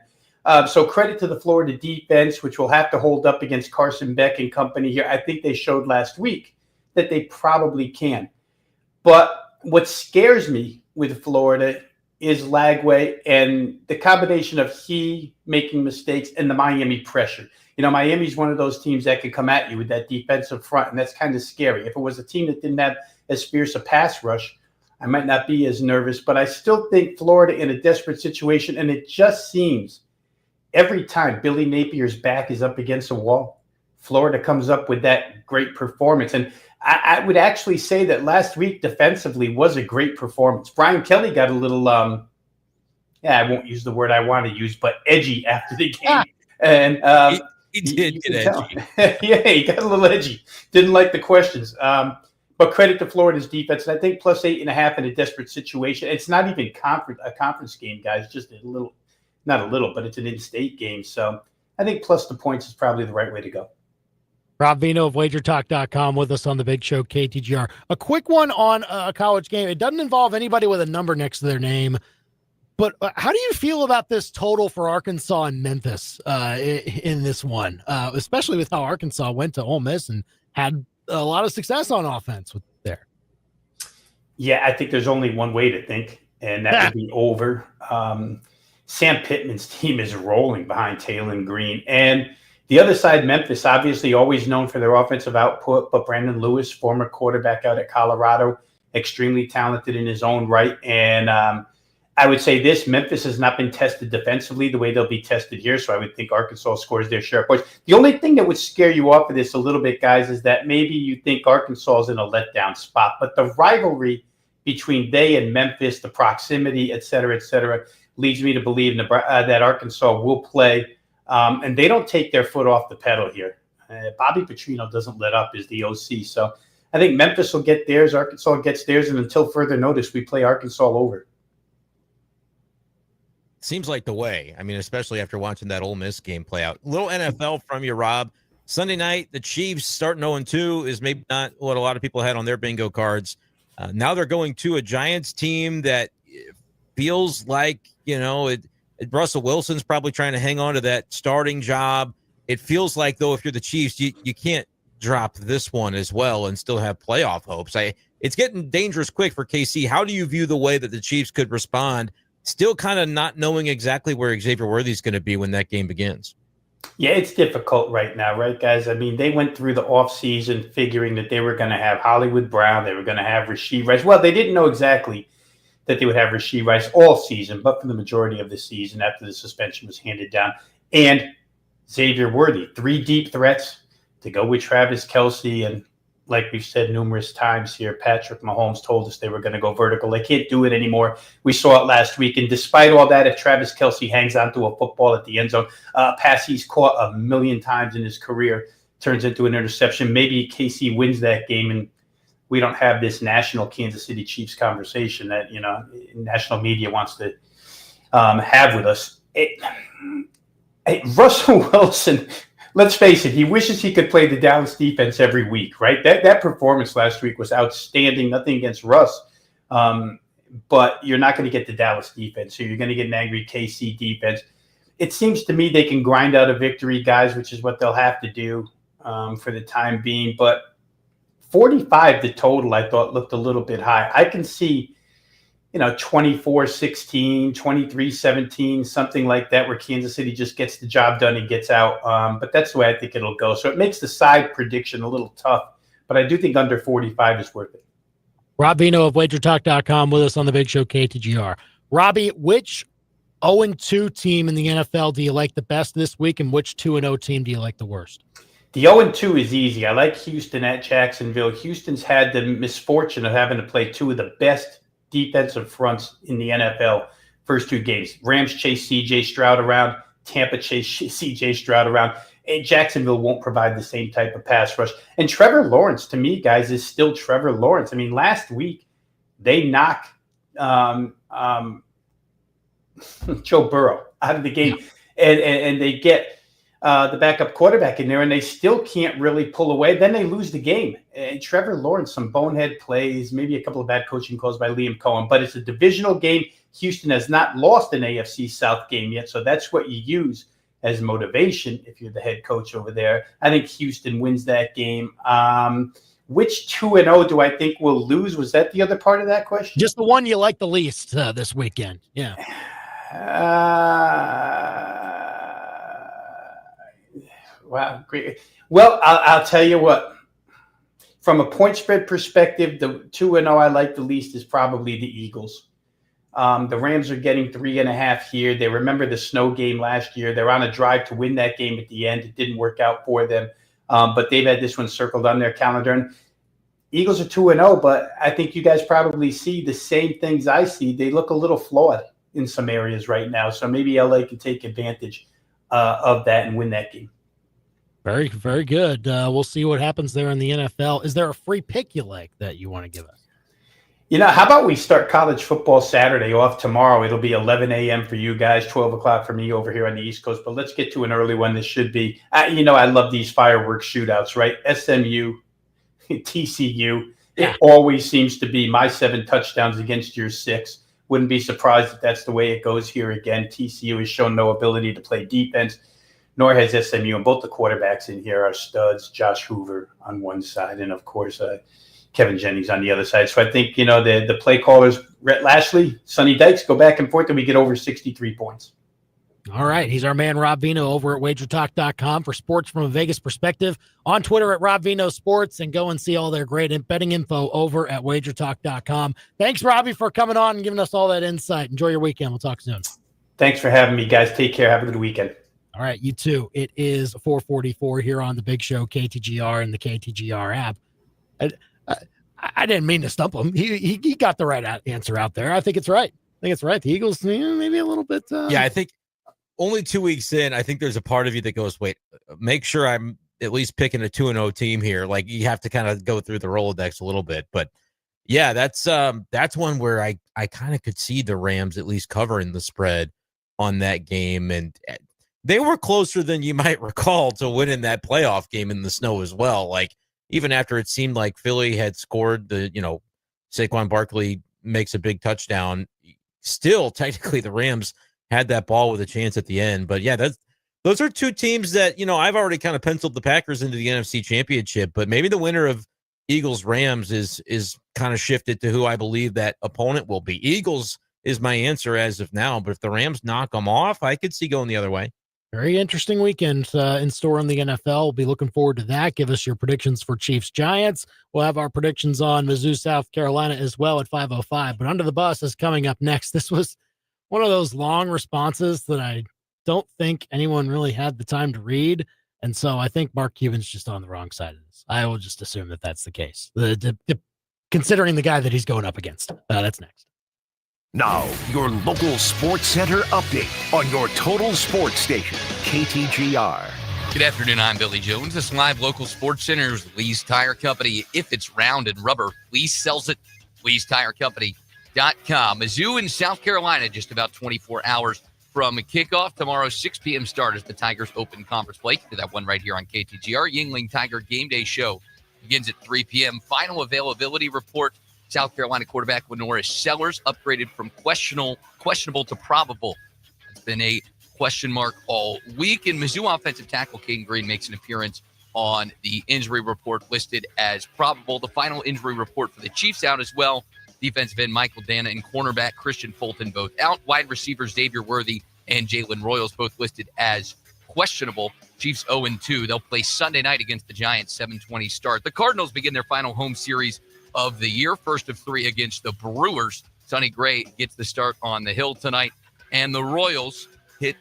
So credit to the Florida defense, which will have to hold up against Carson Beck and company here. I think they showed last week that they probably can. But what scares me with Florida is Lagway and the combination of he making mistakes and the Miami pressure. Miami's one of those teams that can come at you with that defensive front, and that's kind of scary. If it was a team that didn't have as fierce a pass rush, I might not be as nervous, but I still think Florida in a desperate situation, and it just seems every time Billy Napier's back is up against a wall, Florida comes up with that great performance. And I would actually say that last week defensively was a great performance. Brian Kelly got a little, I won't use the word I want to use, but edgy after the game. And he did get edgy. Yeah, he got a little edgy. Didn't like the questions. But credit to Florida's defense. And I think plus 8.5 in a desperate situation. It's not even a conference game, guys. Just not a little, but it's an in-state game. So I think plus the points is probably the right way to go. Rob Veno of wagertalk.com with us on the Big Show KTGR. A quick one on a college game. It doesn't involve anybody with a number next to their name, but how do you feel about this total for Arkansas and Memphis in this one, especially with how Arkansas went to Ole Miss and had a lot of success on offense there? Yeah, I think there's only one way to think, and that would be over. Sam Pittman's team is rolling behind Taylor Green. And the other side, Memphis, obviously always known for their offensive output, but Brandon Lewis, former quarterback out at Colorado, extremely talented in his own right. And I would say this, Memphis has not been tested defensively the way they'll be tested here, so I would think Arkansas scores their share of points. The only thing that would scare you off of this a little bit, guys, is that maybe you think Arkansas is in a letdown spot, but the rivalry between they and Memphis, the proximity, et cetera, leads me to believe that Arkansas will play. And they don't take their foot off the pedal here. Bobby Petrino doesn't let up as the OC. So I think Memphis will get theirs, Arkansas gets theirs, and until further notice, we play Arkansas over. Seems like the way. I mean, especially after watching that Ole Miss game play out. Little NFL from you, Rob. Sunday night, the Chiefs starting 0-2 is maybe not what a lot of people had on their bingo cards. Now they're going to a Giants team that feels like, Russell Wilson's probably trying to hang on to that starting job. It feels like, though, if you're the Chiefs, you can't drop this one as well and still have playoff hopes. It's getting dangerous quick for KC. How do you view the way that the Chiefs could respond, still kind of not knowing exactly where Xavier Worthy's going to be when that game begins? Yeah, it's difficult right now, right, guys? I mean, they went through the offseason figuring that they were going to have Hollywood Brown, they were going to have Rashee Rice. Well, they didn't know exactly that they would have Rashee Rice all season, but for the majority of the season after the suspension was handed down. And Xavier Worthy, 3 deep threats to go with Travis Kelce. And like we've said numerous times here, Patrick Mahomes told us they were going to go vertical. They can't do it anymore. We saw it last week. And despite all that, if Travis Kelce hangs onto a football at the end zone, pass he's caught a million times in his career, turns into an interception, maybe KC wins that game and we don't have this national Kansas City Chiefs conversation that, national media wants to have with us. Russell Wilson, let's face it, he wishes he could play the Dallas defense every week, right? That performance last week was outstanding. Nothing against Russ, but you're not going to get the Dallas defense. So you're going to get an angry KC defense. It seems to me they can grind out a victory, guys, which is what they'll have to do for the time being. But 45, the total, I thought looked a little bit high. I can see, 24-16, 23-17, something like that, where Kansas City just gets the job done and gets out. But that's the way I think it'll go. So it makes the side prediction a little tough, but I do think under 45 is worth it. Rob Veno of WagerTalk.com with us on the Big Show KTGR. Robbie, which 0-2 team in the NFL do you like the best this week, and which 2-0 team do you like the worst? The 0-2 is easy. I like Houston at Jacksonville. Houston's had the misfortune of having to play two of the best defensive fronts in the NFL first two games. Rams chase C.J. Stroud around. Tampa chase C.J. Stroud around. And Jacksonville won't provide the same type of pass rush. And Trevor Lawrence, to me, guys, is still Trevor Lawrence. I mean, last week they knock Joe Burrow out of the game, and they get the backup quarterback in there, and they still can't really pull away. Then they lose the game. And Trevor Lawrence, some bonehead plays, maybe a couple of bad coaching calls by Liam Cohen, but it's a divisional game. Houston has not lost an AFC South game yet, so that's what you use as motivation if you're the head coach over there. I think Houston wins that game. Which 2-0 do I think will lose? Was that the other part of that question? Just the one you like the least this weekend. Yeah. Wow, great. Well, I'll tell you what. From a point spread perspective, the 2-0 I like the least is probably the Eagles. The Rams are getting 3.5 here. They remember the snow game last year. They're on a drive to win that game at the end. It didn't work out for them, but they've had this one circled on their calendar. And Eagles are 2-0, but I think you guys probably see the same things I see. They look a little flawed in some areas right now, so maybe LA can take advantage of that and win that game. Very, very good. We'll see what happens there in the NFL. Is there a free pick you like that you want to give us? How about we start college football Saturday off tomorrow? It'll be 11 a.m. for you guys, 12 o'clock for me over here on the East Coast. But let's get to an early one. This should be, I love these fireworks shootouts, right? SMU, TCU. Yeah. It always seems to be my 7 touchdowns against your 6. Wouldn't be surprised if that's the way it goes here again. TCU has shown no ability to play defense, nor has SMU. And both the quarterbacks in here are studs. Josh Hoover on one side, and of course, Kevin Jennings on the other side. So I think, the play callers, Rhett Lashley, Sonny Dykes, go back and forth, and we get over 63 points. All right. He's our man, Rob Veno, over at WagerTalk.com for sports from a Vegas perspective. On Twitter at Rob Veno Sports, and go and see all their great betting info over at WagerTalk.com. Thanks, Robbie, for coming on and giving us all that insight. Enjoy your weekend. We'll talk soon. Thanks for having me, guys. Take care. Have a good weekend. All right. You too. It is 4:44 here on the Big Show, KTGR, and the KTGR app. I didn't mean to stump him. He got the right answer out there. I think it's right. The Eagles, maybe a little bit. Yeah, I think only 2 weeks in, I think there's a part of you that goes, wait, make sure I'm at least picking a 2-0 team here. Like, you have to kind of go through the Rolodex a little bit. But yeah, that's one where I kind of could see the Rams at least covering the spread on that game. And they were closer than you might recall to winning that playoff game in the snow as well. Like, even after it seemed like Philly had scored Saquon Barkley makes a big touchdown, still technically the Rams had that ball with a chance at the end. But yeah, those are two teams that, I've already kind of penciled the Packers into the NFC Championship, but maybe the winner of Eagles Rams is kind of shifted to who I believe that opponent will be. Eagles is my answer as of now, but if the Rams knock them off, I could see going the other way. Very interesting weekend in store in the NFL. We'll be looking forward to that. Give us your predictions for Chiefs Giants. We'll have our predictions on Mizzou, South Carolina as well at 5:05. But Under the Bus is coming up next. This was one of those long responses that I don't think anyone really had the time to read. And so I think Mark Cuban's just on the wrong side of this. I will just assume that that's the case, considering the guy that he's going up against. That's next. Now, your local sports center update on your total sports station, KTGR. Good afternoon, I'm Billy Jones. This live local sports center is Lee's Tire Company. If it's round and rubber, Lee sells it. Lee'sTireCompany.com. Mizzou in South Carolina, just about 24 hours from kickoff. Tomorrow, 6 p.m. start as the Tigers open conference play. Do that one right here on KTGR. Yuengling Tiger Game Day Show begins at 3 p.m. Final availability report. South Carolina quarterback Lenoris Sellers upgraded from questionable to probable. It's been a question mark all week. And Mizzou offensive tackle Caden Green makes an appearance on the injury report listed as probable. The final injury report for the Chiefs out as well. Defensive end Michael Dana and cornerback Christian Fulton both out. Wide receivers Xavier Worthy and Jalen Royals both listed as questionable. Chiefs 0-2. They'll play Sunday night against the Giants, 7:20 start. The Cardinals begin their final home series of the year, first of 3 against the Brewers. Sonny Gray gets the start on the hill tonight, and the Royals hit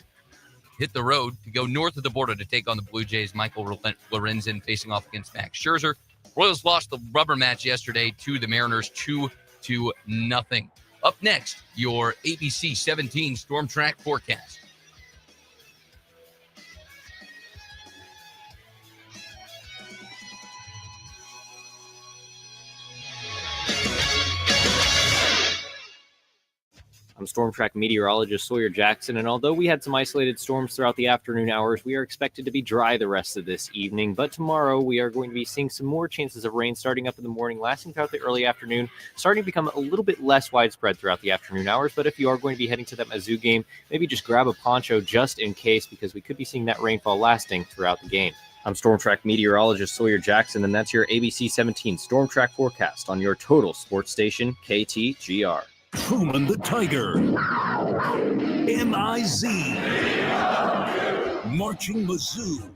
the road to go north of the border to take on the Blue Jays. Michael Lorenzen facing off against Max Scherzer. Royals lost the rubber match yesterday to the Mariners 2-0. Up next, your ABC 17 Storm Track forecast. I'm Storm Track meteorologist Sawyer Jackson, and although we had some isolated storms throughout the afternoon hours, we are expected to be dry the rest of this evening. But tomorrow, we are going to be seeing some more chances of rain starting up in the morning, lasting throughout the early afternoon, starting to become a little bit less widespread throughout the afternoon hours. But if you are going to be heading to that Mizzou game, maybe just grab a poncho just in case, because we could be seeing that rainfall lasting throughout the game. I'm Storm Track meteorologist Sawyer Jackson, and that's your ABC 17 Storm Track forecast on your total sports station, KTGR. Truman the Tiger. M-I-Z. Marching Mizzou.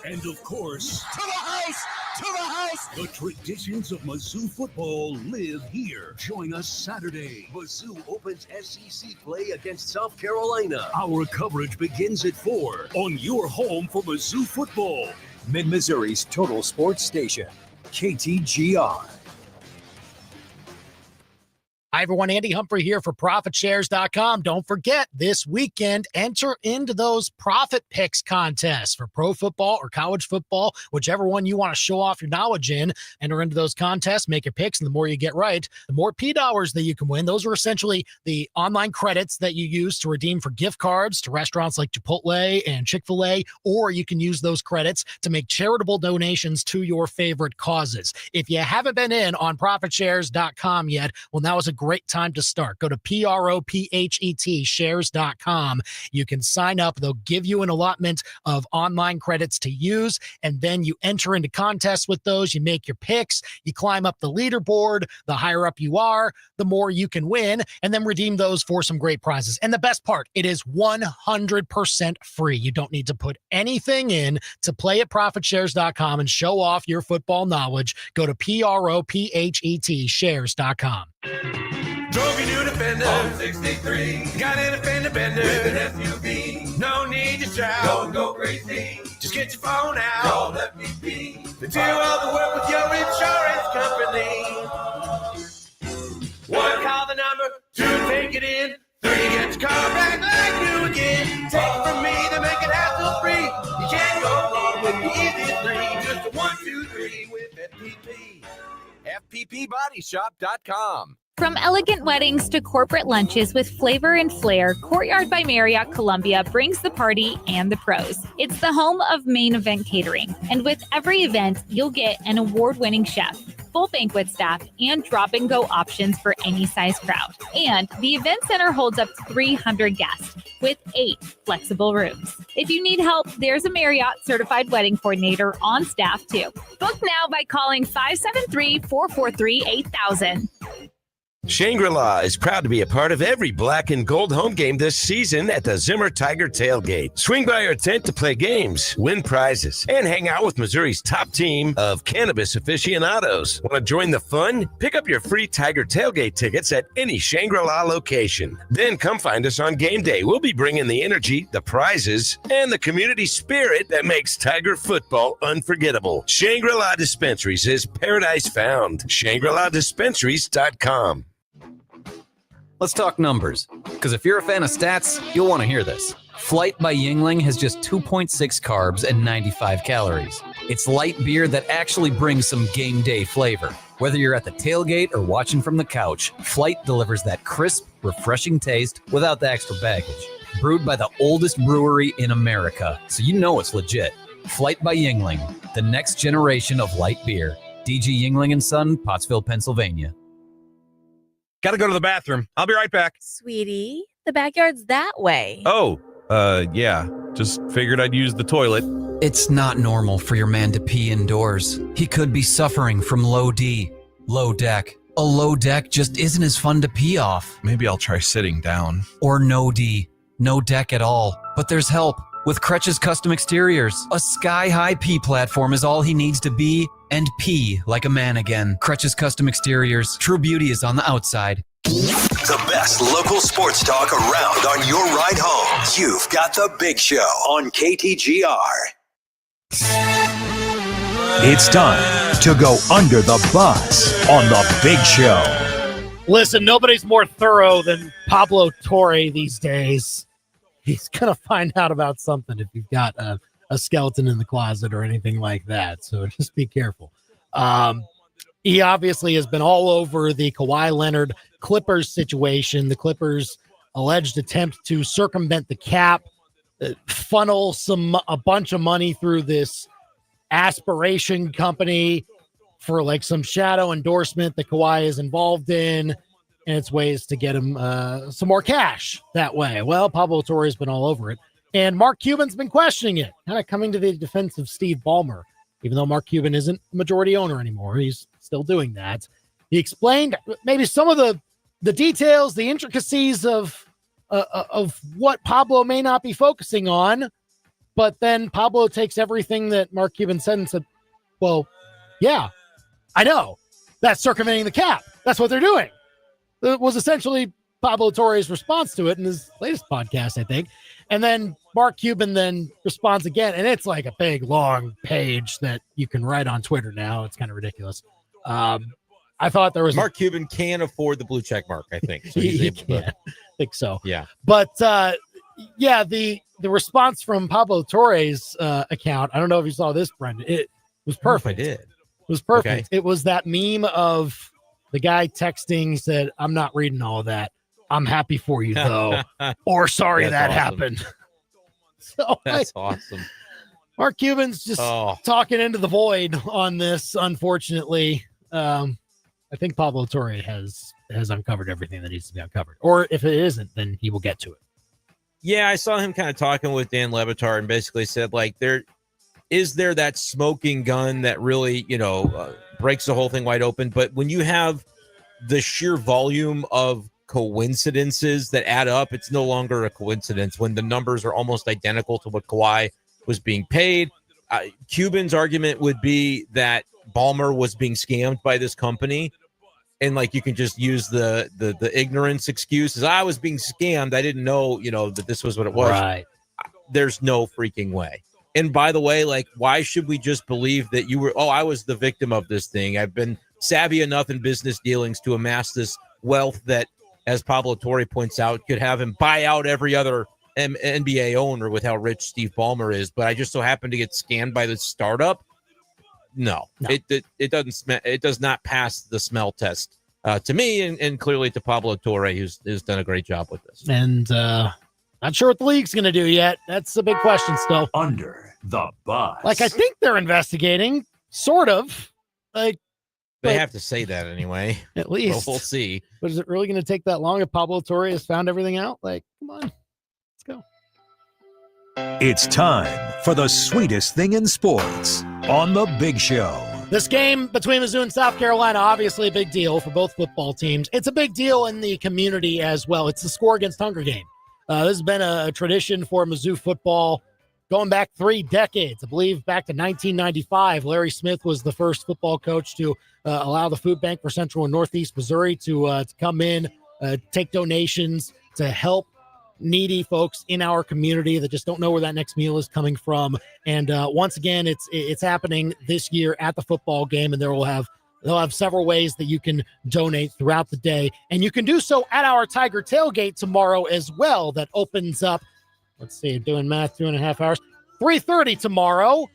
And of course, to the house! To the house! The traditions of Mizzou football live here. Join us Saturday. Mizzou opens SEC play against South Carolina. Our coverage begins at 4 on your home for Mizzou football. Mid-Missouri's total sports station, KTGR. Hi, everyone. Andy Humphrey here for ProfitShares.com. Don't forget, this weekend, enter into those profit picks contests for pro football or college football, whichever one you want to show off your knowledge in. Enter into those contests, make your picks, and the more you get right, the more P dollars that you can win. Those are essentially the online credits that you use to redeem for gift cards to restaurants like Chipotle and Chick-fil-A, or you can use those credits to make charitable donations to your favorite causes. If you haven't been in on ProfitShares.com yet, well, now is a great time to start. Go to PROPHET shares.com. You can sign up. They'll give you an allotment of online credits to use, and then you enter into contests with those. You make your picks. You climb up the leaderboard. The higher up you are, the more you can win, and then redeem those for some great prizes. And the best part, it is 100% free. You don't need to put anything in to play at ProfitShares.com and show off your football knowledge. Go to PROPHET shares.com. Drove your new Defender on 63. Got in a fender bender with an SUV. No need to shout. Don't go crazy. Just get your phone out. Call FPP. They do all the work with your insurance company. 1, call the number. 2, take it in. 3, get your car back like new again. Take it from me, they make it hassle-free. You can't go wrong with the easy 3. Just a 1, 2, 3 with FPP. FPPBodyShop.com. From elegant weddings to corporate lunches with flavor and flair, Courtyard by Marriott Columbia brings the party and the pros. It's the home of Main Event Catering, and with every event, you'll get an award-winning chef, full banquet staff, and drop-and-go options for any size crowd. And the event center holds up to 300 guests with 8 flexible rooms. If you need help, there's a Marriott certified wedding coordinator on staff too. Book now by calling 573-443-8000. Shangri-La is proud to be a part of every black and gold home game this season at the Zimmer Tiger Tailgate. Swing by our tent to play games, win prizes, and hang out with Missouri's top team of cannabis aficionados. Want to join the fun? Pick up your free Tiger Tailgate tickets at any Shangri-La location. Then come find us on game day. We'll be bringing the energy, the prizes, and the community spirit that makes Tiger football unforgettable. Shangri-La Dispensaries is paradise found. ShangriLaDispensaries.com. Let's talk numbers, because if you're a fan of stats, you'll want to hear this. Flight by Yuengling has just 2.6 carbs and 95 calories. It's light beer that actually brings some game day flavor. Whether you're at the tailgate or watching from the couch, Flight delivers that crisp, refreshing taste without the extra baggage. Brewed by the oldest brewery in America, so you know it's legit. Flight by Yuengling, the next generation of light beer. DG Yuengling & Son, Pottsville, Pennsylvania. Got to go to the bathroom. I'll be right back. Sweetie, the backyard's that way. Oh, yeah. Just figured I'd use the toilet. It's not normal for your man to pee indoors. He could be suffering from low D, low deck. A low deck just isn't as fun to pee off. Maybe I'll try sitting down. Or no D, no deck at all. But there's help. With Crutch's Custom Exteriors, a sky-high pee platform is all he needs to be and pee like a man again. Crutch's Custom Exteriors, true beauty is on the outside. The best local sports talk around on your ride home. You've got The Big Show on KTGR. It's time to go under the bus on The Big Show. Listen, nobody's more thorough than Pablo Torre these days. He's going to find out about something if you've got a skeleton in the closet or anything like that. So just be careful. He obviously has been all over the Kawhi Leonard Clippers situation. The Clippers' alleged attempt to circumvent the cap, funnel a bunch of money through this aspiration company for like some shadow endorsement that Kawhi is involved in, and it's ways to get him some more cash that way. Well, Pablo Torre has been all over it, and Mark Cuban's been questioning it, kind of coming to the defense of Steve Ballmer, even though Mark Cuban isn't majority owner anymore. He's still doing that. He explained maybe some of the details, the intricacies of what Pablo may not be focusing on. But then Pablo takes everything that Mark Cuban said and said, well, yeah, I know. That's circumventing the cap. That's what they're doing. It was essentially Pablo Torre's response to it in his latest podcast, I think. And then Mark Cuban then responds again, and it's like a big, long page that you can write on Twitter now. It's kind of ridiculous. I thought there was Mark Cuban can afford the blue check mark, I think. So he's able to. I think so. Yeah. But yeah, the response from Pablo Torre's account, I don't know if you saw this, Brendan. It was perfect. I did. It was perfect. Okay. It was that meme of the guy texting, said, I'm not reading all of that. I'm happy for you, though. Or sorry that awesome. happened. So That's awesome. Mark Cuban's just talking into the void on this, unfortunately. I think Pablo Torre has uncovered everything that needs to be uncovered. Or if it isn't, then he will get to it. Yeah, I saw him kind of talking with Dan Le Batard and basically said, like, is there that smoking gun that really, breaks the whole thing wide open? But when you have the sheer volume of coincidences that add up, it's no longer a coincidence when the numbers are almost identical to what Kawhi was being paid. Cuban's argument would be that Ballmer was being scammed by this company. And like, you can just use the ignorance excuses. I was being scammed. I didn't know, that this was what it was. Right. There's no freaking way. And by the way, like, why should we just believe that you were, I was the victim of this thing? I've been savvy enough in business dealings to amass this wealth that, as Pablo Torre points out, could have him buy out every other NBA owner with how rich Steve Ballmer is. But I just so happened to get scammed by this startup. No. It does not pass the smell test to me, and clearly to Pablo Torre, who's done a great job with this. And not sure what the league's going to do yet. That's a big question still. Under the bus. Like, I think they're investigating, sort of. Like, they have to say that anyway. At least. We'll see. But is it really going to take that long if Pablo Torre has found everything out? Like, come on. Let's go. It's time for the sweetest thing in sports on The Big Show. This game between Mizzou and South Carolina, obviously a big deal for both football teams. It's a big deal in the community as well. It's the Score Against Hunger game. This has been a tradition for Mizzou football going back 3 decades. I believe back to 1995, Larry Smith was the first football coach to allow the food bank for Central and Northeast Missouri to come in, take donations to help needy folks in our community that just don't know where that next meal is coming from. And once again, it's happening this year at the football game, and they'll have several ways that you can donate throughout the day. And you can do so at our Tiger Tailgate tomorrow as well. That opens up, let's see, doing math, 2.5 hours, 3:30 tomorrow.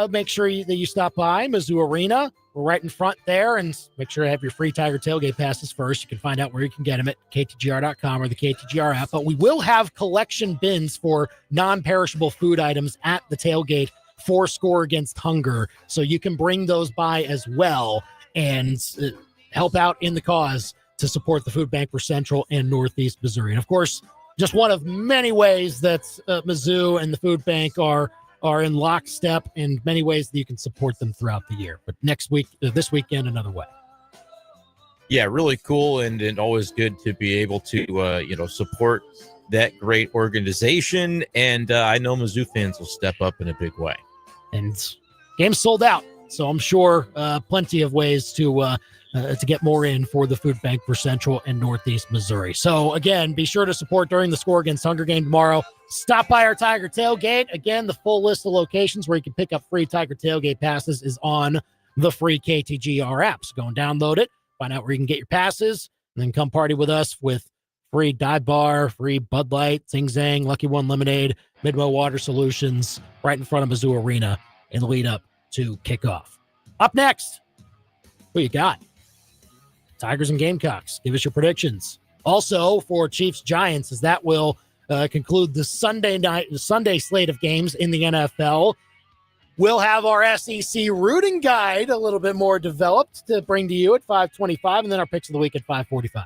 Make sure that you stop by Mizzou Arena. We're right in front there, and make sure to have your free Tiger Tailgate passes first. You can find out where you can get them at ktgr.com or the KTGR app. But we will have collection bins for non-perishable food items at the tailgate for Score Against Hunger. So you can bring those by as well and help out in the cause to support the food bank for Central and Northeast Missouri. And of course, just one of many ways that Mizzou and the food bank are are in lockstep in many ways that you can support them throughout the year. But this weekend, another way. Yeah, really cool, and always good to be able to support that great organization. And I know Mizzou fans will step up in a big way. And game's sold out, so I'm sure plenty of ways to get more in for the food bank for Central and Northeast Missouri. So again, be sure to support during the Score against Hunger game tomorrow. Stop by our Tiger Tailgate. Again, the full list of locations where you can pick up free Tiger Tailgate passes is on the free KTGR app. So go and download it, find out where you can get your passes, and then come party with us with free dive bar, free Bud Light, Zing Zang, Lucky One Lemonade, Midwell Water Solutions, right in front of Mizzou Arena in the lead up to kickoff. Up next, who you got? Tigers and Gamecocks. Give us your predictions. Also for Chiefs Giants, as that will conclude the Sunday slate of games in the NFL. We'll have our SEC rooting guide a little bit more developed to bring to you at 5:25, and then our picks of the week at 5:45.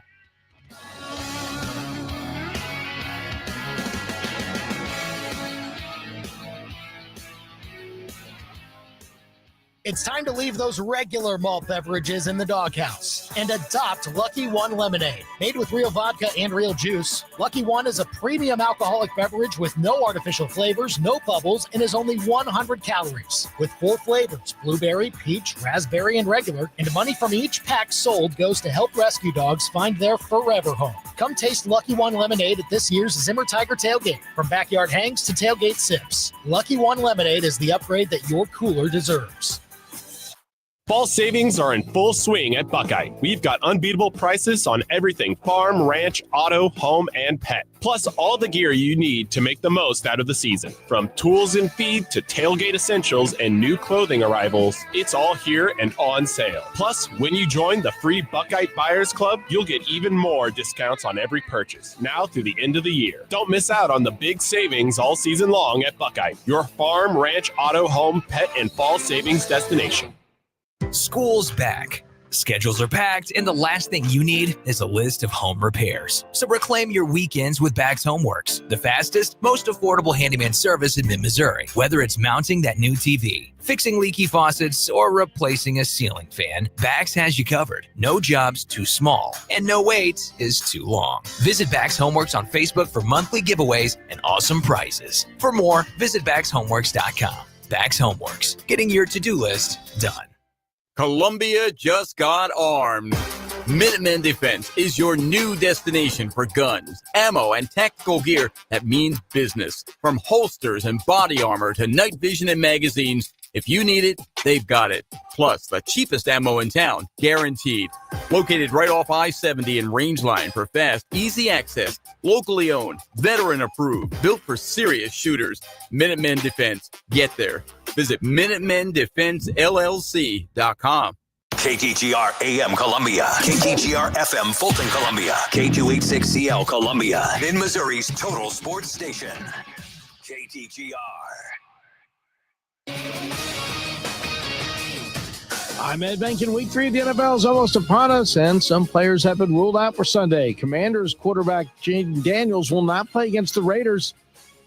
It's time to leave those regular malt beverages in the doghouse and adopt Lucky One Lemonade. Made with real vodka and real juice, Lucky One is a premium alcoholic beverage with no artificial flavors, no bubbles, and is only 100 calories. With 4 flavors, blueberry, peach, raspberry, and regular, and money from each pack sold goes to help rescue dogs find their forever home. Come taste Lucky One Lemonade at this year's Zimmer Tiger Tailgate. From backyard hangs to tailgate sips, Lucky One Lemonade is the upgrade that your cooler deserves. Fall savings are in full swing at Buckeye. We've got unbeatable prices on everything farm, ranch, auto, home, and pet. Plus all the gear you need to make the most out of the season. From tools and feed to tailgate essentials and new clothing arrivals, it's all here and on sale. Plus, when you join the free Buckeye Buyers Club, you'll get even more discounts on every purchase, now through the end of the year. Don't miss out on the big savings all season long at Buckeye, your farm, ranch, auto, home, pet, and fall savings destination. School's back. Schedules are packed, and the last thing you need is a list of home repairs. So reclaim your weekends with Bags Homeworks, the fastest, most affordable handyman service in mid-Missouri. Whether it's mounting that new TV, fixing leaky faucets, or replacing a ceiling fan, Bags has you covered. No job's too small, and no wait is too long. Visit Bags Homeworks on Facebook for monthly giveaways and awesome prizes. For more, visit bagshomeworks.com. Bags Homeworks, getting your to-do list done. Columbia just got armed. Minutemen Defense is your new destination for guns, ammo, and tactical gear that means business. From holsters and body armor to night vision and magazines, if you need it, they've got it. Plus, the cheapest ammo in town, guaranteed. Located right off I-70 and Rangeline for fast, easy access, locally owned, veteran approved, built for serious shooters. Minutemen Defense. Get there. Visit MinutemenDefenseLLC.com. KTGR AM Columbia, KTGR FM Fulton Columbia, K286CL Columbia, in Missouri's total sports station. KTGR. I'm Ed Benkin. Week 3 of the NFL is almost upon us, and some players have been ruled out for Sunday. Commanders quarterback Jaden Daniels will not play against the Raiders,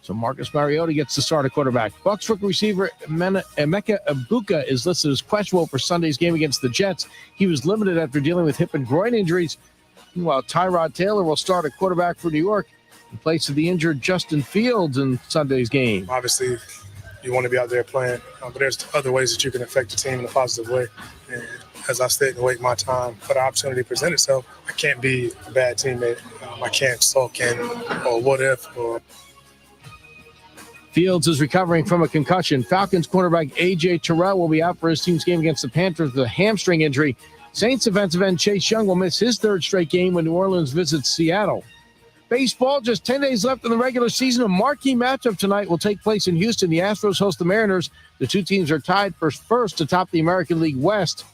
so Marcus Mariota gets to start at quarterback. Bucs rookie receiver Emeka Egbuka is listed as questionable for Sunday's game against the Jets. He was limited after dealing with hip and groin injuries. Meanwhile, Tyrod Taylor will start at quarterback for New York in place of the injured Justin Fields in Sunday's game. Obviously, you want to be out there playing, but there's other ways that you can affect the team in a positive way. And as I stayed and wait my time for the opportunity to present itself, I can't be a bad teammate. I can't sulk in or what if or. Fields is recovering from a concussion. Falcons quarterback A.J. Terrell will be out for his team's game against the Panthers with a hamstring injury. Saints defensive end Chase Young will miss his third straight game when New Orleans visits Seattle. Baseball, just 10 days left in the regular season. A marquee matchup tonight will take place in Houston. The Astros host the Mariners. The two teams are tied for first to top the American League West.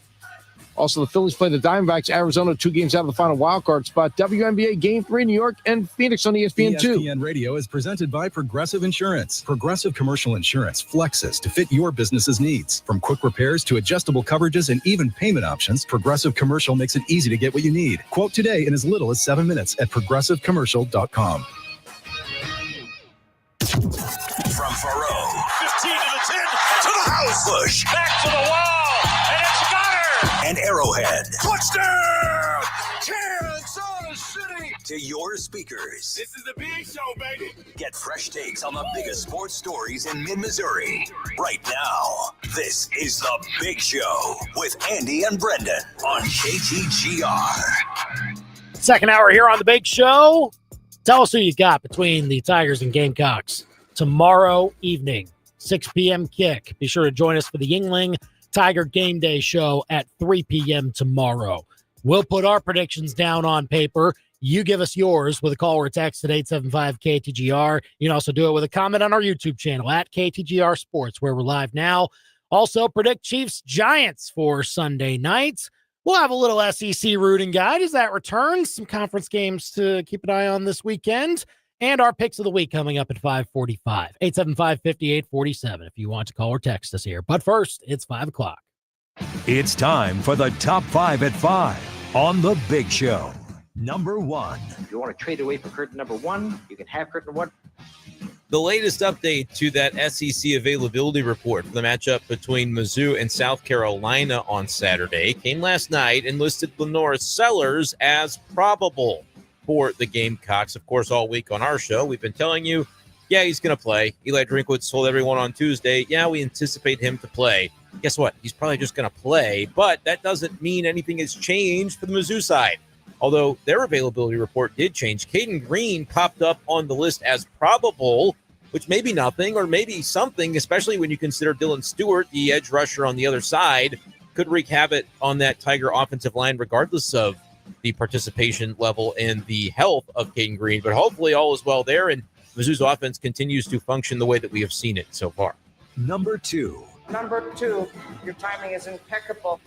Also, the Phillies play the Diamondbacks. Arizona, 2 games out of the final wildcard spot. WNBA Game 3, New York and Phoenix on ESPN2. ESPN Radio is presented by Progressive Insurance. Progressive Commercial Insurance flexes to fit your business's needs. From quick repairs to adjustable coverages and even payment options, Progressive Commercial makes it easy to get what you need. Quote today in as little as 7 minutes at progressivecommercial.com. From Faroe 15 to the 10 to the house. Bush. Back to the wall. And it's got her. And Arrowhead. Touchdown. Kansas City. To your speakers. This is the big show, baby. Get fresh takes on the biggest sports stories in mid-Missouri. Right now, this is The Big Show with Andy and Brendan on KTGR. Second hour here on The Big Show. Tell us who you got between the Tigers and Gamecocks tomorrow evening, 6 p.m. kick. Be sure to join us for the Yingling Tiger Game Day show at 3 p.m. tomorrow. We'll put our predictions down on paper. You give us yours with a call or a text at 875-KTGR. You can also do it with a comment on our YouTube channel at KTGR Sports, where we're live now. Also, predict Chiefs-Giants for Sunday night. We'll have a little SEC rooting guide as that returns. Some conference games to keep an eye on this weekend. And our picks of the week coming up at 5:45. 875-5847 if you want to call or text us here. But first, it's 5 o'clock. It's time for the Top 5 at 5 on The Big Show. Number 1. If you want to trade away for curtain number 1, you can have curtain 1. The latest update to that SEC availability report for the matchup between Mizzou and South Carolina on Saturday came last night and listed Lenore Sellers as probable for the Gamecocks. Of course, all week on our show, we've been telling you, yeah, he's going to play. Eli Drinkwitz told everyone on Tuesday, yeah, we anticipate him to play. Guess what? He's probably just going to play, but that doesn't mean anything has changed for the Mizzou side. Although their availability report did change. Caden Green popped up on the list as probable, which may be nothing or maybe something, especially when you consider Dylan Stewart, the edge rusher on the other side, could wreak havoc on that Tiger offensive line regardless of the participation level and the health of Caden Green. But hopefully all is well there, and Mizzou's offense continues to function the way that we have seen it so far. Number 2. Number 2, your timing is impeccable.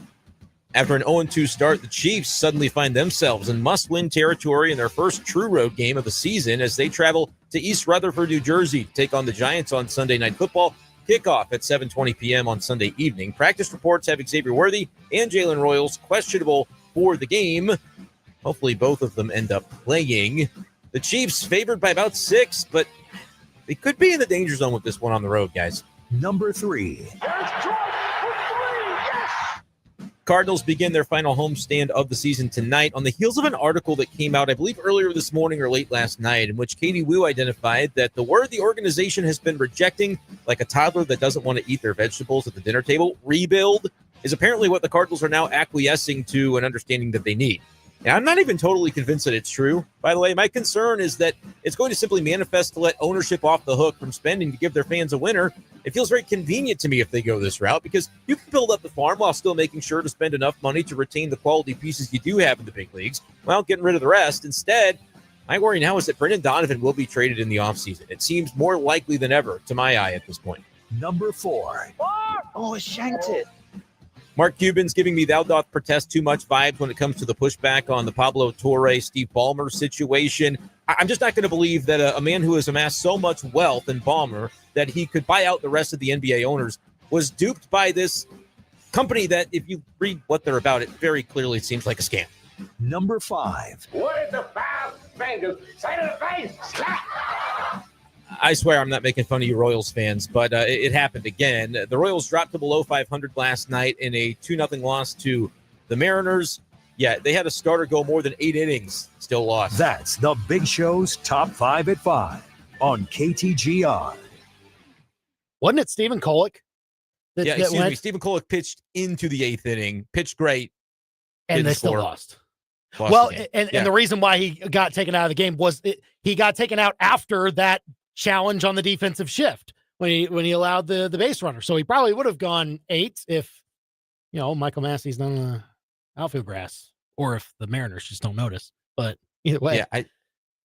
After an 0-2 start, the Chiefs suddenly find themselves in must-win territory in their first true road game of the season as they travel to East Rutherford, New Jersey to take on the Giants on Sunday Night Football. Kickoff at 7:20 p.m. on Sunday evening. Practice reports have Xavier Worthy and Jalen Royals questionable for the game. Hopefully both of them end up playing. The Chiefs favored by about 6, but they could be in the danger zone with this one on the road, guys. Number 3. Cardinals begin their final homestand of the season tonight on the heels of an article that came out, I believe, earlier this morning or late last night, in which Katie Wu identified that the word the organization has been rejecting, like a toddler that doesn't want to eat their vegetables at the dinner table, rebuild, is apparently what the Cardinals are now acquiescing to and understanding that they need. And I'm not even totally convinced that it's true. By the way, my concern is that it's going to simply manifest to let ownership off the hook from spending to give their fans a winner. It feels very convenient to me if they go this route because you can build up the farm while still making sure to spend enough money to retain the quality pieces you do have in the big leagues while getting rid of the rest. Instead, my worry now is that Brendan Donovan will be traded in the offseason. It seems more likely than ever to my eye at this point. Number 4. Oh, shanked it. Mark Cuban's giving me thou doth protest too much vibes when it comes to the pushback on the Pablo Torre, Steve Ballmer situation. I'm just not going to believe that a man who has amassed so much wealth in Ballmer that he could buy out the rest of the NBA owners was duped by this company that, if you read what they're about, it very clearly seems like a scam. Number 5. What is the 5 fingers? Say to the face. Slap. I swear I'm not making fun of you Royals fans, but it happened again. The Royals dropped to below 500 last night in a 2-0 loss to the Mariners. Yeah, they had a starter go more than 8 innings, still lost. That's the Big Show's Top 5 at 5 on KTGR. Wasn't it Stephen Kolek? Stephen Kolek pitched into the 8th inning, pitched great, and they still lost. Well, and the reason why he got taken out of the game was he got taken out after that challenge on the defensive shift when he allowed the base runner. So he probably would have gone 8 if, Michael Massey's done the outfield grass, or if the Mariners just don't notice. But either way. Yeah,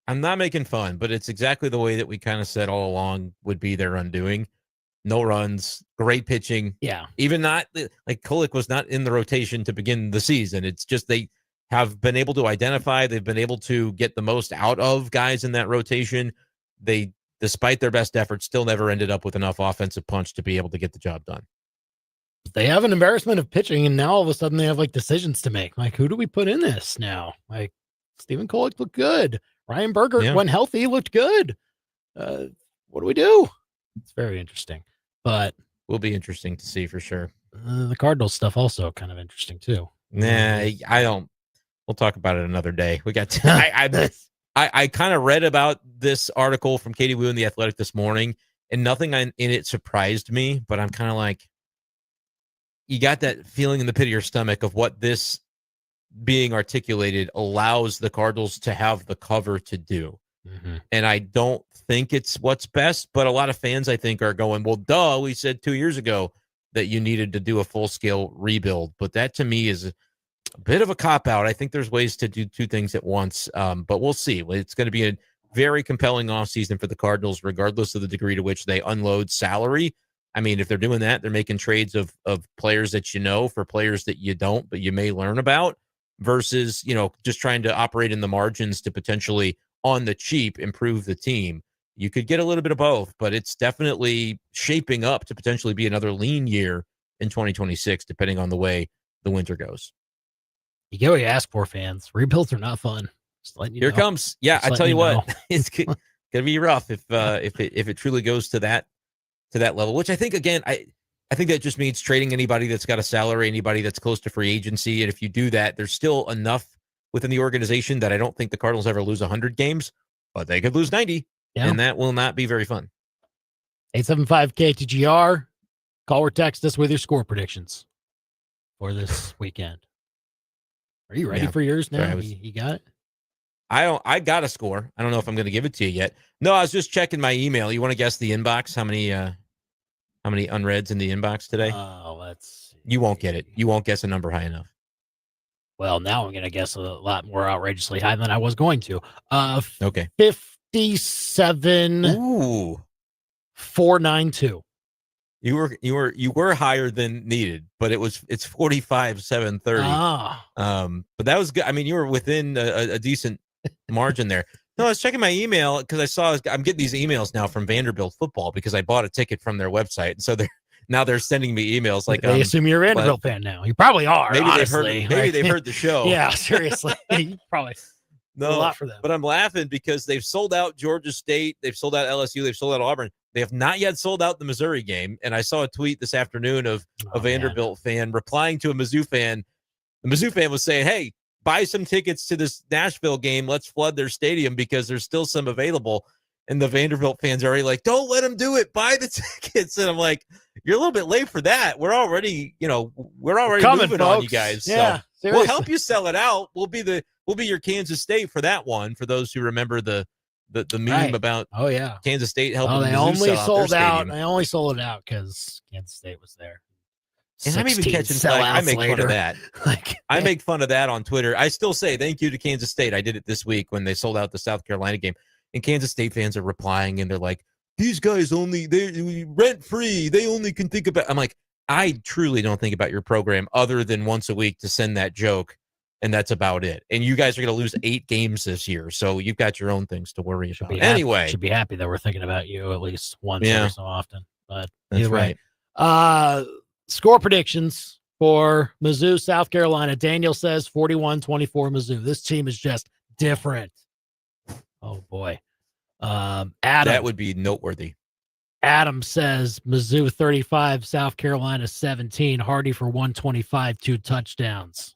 I'm not making fun, but it's exactly the way that we kind of said all along would be their undoing. No runs, great pitching. Yeah. Even not like Kolek was not in the rotation to begin the season. It's just they have been able to identify, they've been able to get the most out of guys in that rotation. They, despite their best efforts, still never ended up with enough offensive punch to be able to get the job done. They have an embarrassment of pitching, and now all of a sudden they have decisions to make. Who do we put in this now? Stephen Kolek looked good. Ryan Berger, when healthy, looked good. What do we do? It's very interesting. but will be interesting to see for sure. The Cardinals stuff also kind of interesting too. Nah, I don't. We'll talk about it another day. We got. I kind of read about this article from Katie Wu in The Athletic this morning, and nothing in it surprised me. But I'm kind of like, you got that feeling in the pit of your stomach of what this being articulated allows the Cardinals to have the cover to do. Mm-hmm. And I don't think it's what's best, but a lot of fans, I think, are going, well, duh, we said 2 years ago that you needed to do a full-scale rebuild. But that, to me, is a bit of a cop-out. I think there's ways to do two things at once, but we'll see. It's going to be a very compelling offseason for the Cardinals, regardless of the degree to which they unload salary. I mean, if they're doing that, they're making trades of players that you know for players that you don't, but you may learn about, versus, just trying to operate in the margins to potentially, on the cheap, improve the team. You could get a little bit of both, but it's definitely shaping up to potentially be another lean year in 2026, depending on the way the winter goes. You get what you ask for, fans. Rebuilds are not fun. Just letting you Here know. it comes. Yeah, Just I tell you letting what, it's gonna be rough if it truly goes to that level. Which I think, again, I think that just means trading anybody that's got a salary, anybody that's close to free agency, and if you do that, there's still enough within the organization that I don't think the Cardinals ever lose 100 games, but they could lose 90. Yeah. And that will not be very fun. 875-KTGR. Call or text us with your score predictions for this weekend. Are you ready for yours now? Sorry, you got it? I got a score. I don't know if I'm going to give it to you yet. No, I was just checking my email. You want to guess the inbox? How many unreads in the inbox today? Let's see. You won't get it. You won't guess a number high enough. Well, now I'm going to guess a lot more outrageously high than I was going to. Okay. 57. Ooh. 492. You were higher than needed, but it's 45,730. But that was good. I mean, you were within a decent margin there. No, I was checking my email because I'm getting these emails now from Vanderbilt football because I bought a ticket from their website, and so they're sending me emails like they assume you're a Vanderbilt fan now. You probably are. Maybe honestly. they've heard the show. Yeah, seriously, you probably. No, a lot for them. But I'm laughing because they've sold out Georgia State, they've sold out LSU, they've sold out Auburn. They have not yet sold out the Missouri game. And I saw a tweet this afternoon of a Vanderbilt fan replying to a Mizzou fan. The Mizzou fan was saying, hey, buy some tickets to this Nashville game. Let's flood their stadium because there's still some available. And the Vanderbilt fans are already like, don't let them do it. Buy the tickets. And I'm like, you're a little bit late for that. We're already coming, moving on you guys. Yeah, so we'll help you sell it out. We'll be your Kansas State for that one. For those who remember the meme about Kansas State helping. They only sold out. They only sold it out because Kansas State was there. And I'm even catching flack. I make fun of that. I make fun of that on Twitter. I still say thank you to Kansas State. I did it this week when they sold out the South Carolina game. And Kansas State fans are replying, and they're like, these guys they rent free. They only can think about. I'm like, I truly don't think about your program other than once a week to send that joke, and that's about it. And you guys are going to lose 8 games this year, so you've got your own things to worry about. Anyway, should be happy that we're thinking about you at least once every so often. But that's right. Score predictions for Mizzou, South Carolina. Daniel says 41-24 Mizzou. This team is just different. Oh boy. Adam, that would be noteworthy. Adam says Mizzou 35, South Carolina 17. Hardy for 125, 2 touchdowns.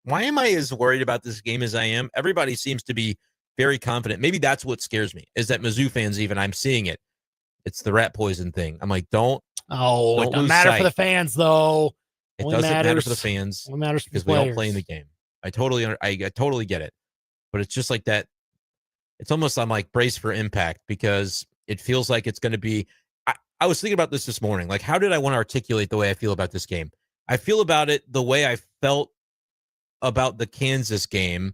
Why am I as worried about this game as I am? Everybody seems to be very confident. Maybe that's what scares me, is that Mizzou fans, even I'm seeing it. It's the rat poison thing. I'm like, don't it doesn't matter for the fans, though. It doesn't matter for the fans. It matters because we don't play in the game. I totally get it. But it's just like that. It's almost, I'm like, brace for impact, because it feels like it's going to be. I was thinking about this morning. Like, how did I want to articulate the way I feel about this game? I feel about it the way I felt about the Kansas game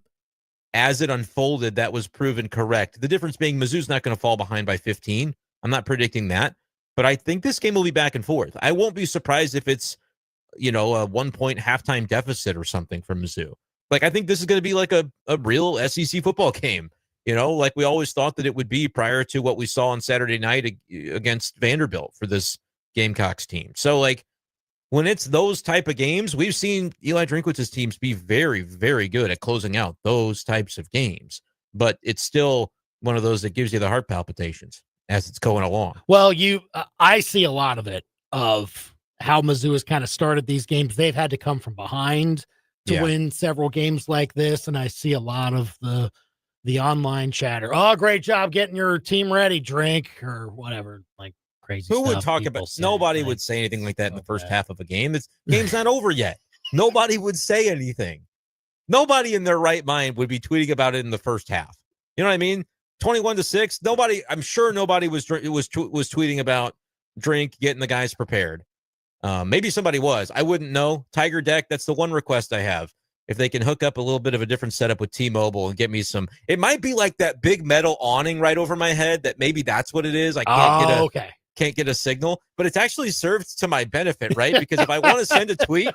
as it unfolded. That was proven correct. The difference being Mizzou's not going to fall behind by 15. I'm not predicting that. But I think this game will be back and forth. I won't be surprised if it's, a 1-point halftime deficit or something from Mizzou. Like, I think this is going to be like a real SEC football game. Like we always thought that it would be prior to what we saw on Saturday night against Vanderbilt for this Gamecocks team. So, like, when it's those type of games, we've seen Eli Drinkwitz's teams be very, very good at closing out those types of games. But it's still one of those that gives you the heart palpitations. as it's going along. Well, I see a lot of it, of how Mizzou has kind of started these games. They've had to come from behind to win several games like this, and I see a lot of the online chatter. Oh, great job getting your team ready, Drink, or whatever, like crazy Who stuff would talk people about? say. Nobody Like, would say anything like that in the first half of a game. This game's not over yet. Nobody would say anything. Nobody in their right mind would be tweeting about it in the first half. You know what I mean? 21-6. Nobody. I'm sure nobody was tweeting about Drink getting the guys prepared. Maybe somebody was. I wouldn't know. Tiger Deck. That's the one request I have. If they can hook up a little bit of a different setup with T-Mobile and get me some, it might be like that big metal awning right over my head. That maybe that's what it is. I can't get a signal, but it's actually served to my benefit, right? Because if I want to send a tweet,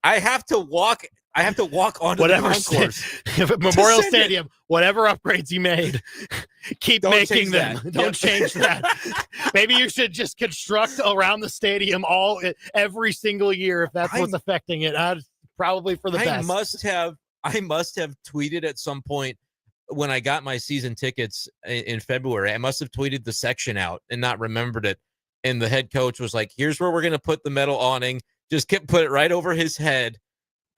I have to walk onto the concourse. Memorial Stadium, whatever upgrades you made, keep making them. Don't change that. Maybe you should just construct around the stadium every single year if that's what's affecting it. Probably for the best. I must have tweeted at some point when I got my season tickets in February. I must have tweeted the section out and not remembered it. And the head coach was like, "Here's where we're going to put the metal awning. Just put it right over his head,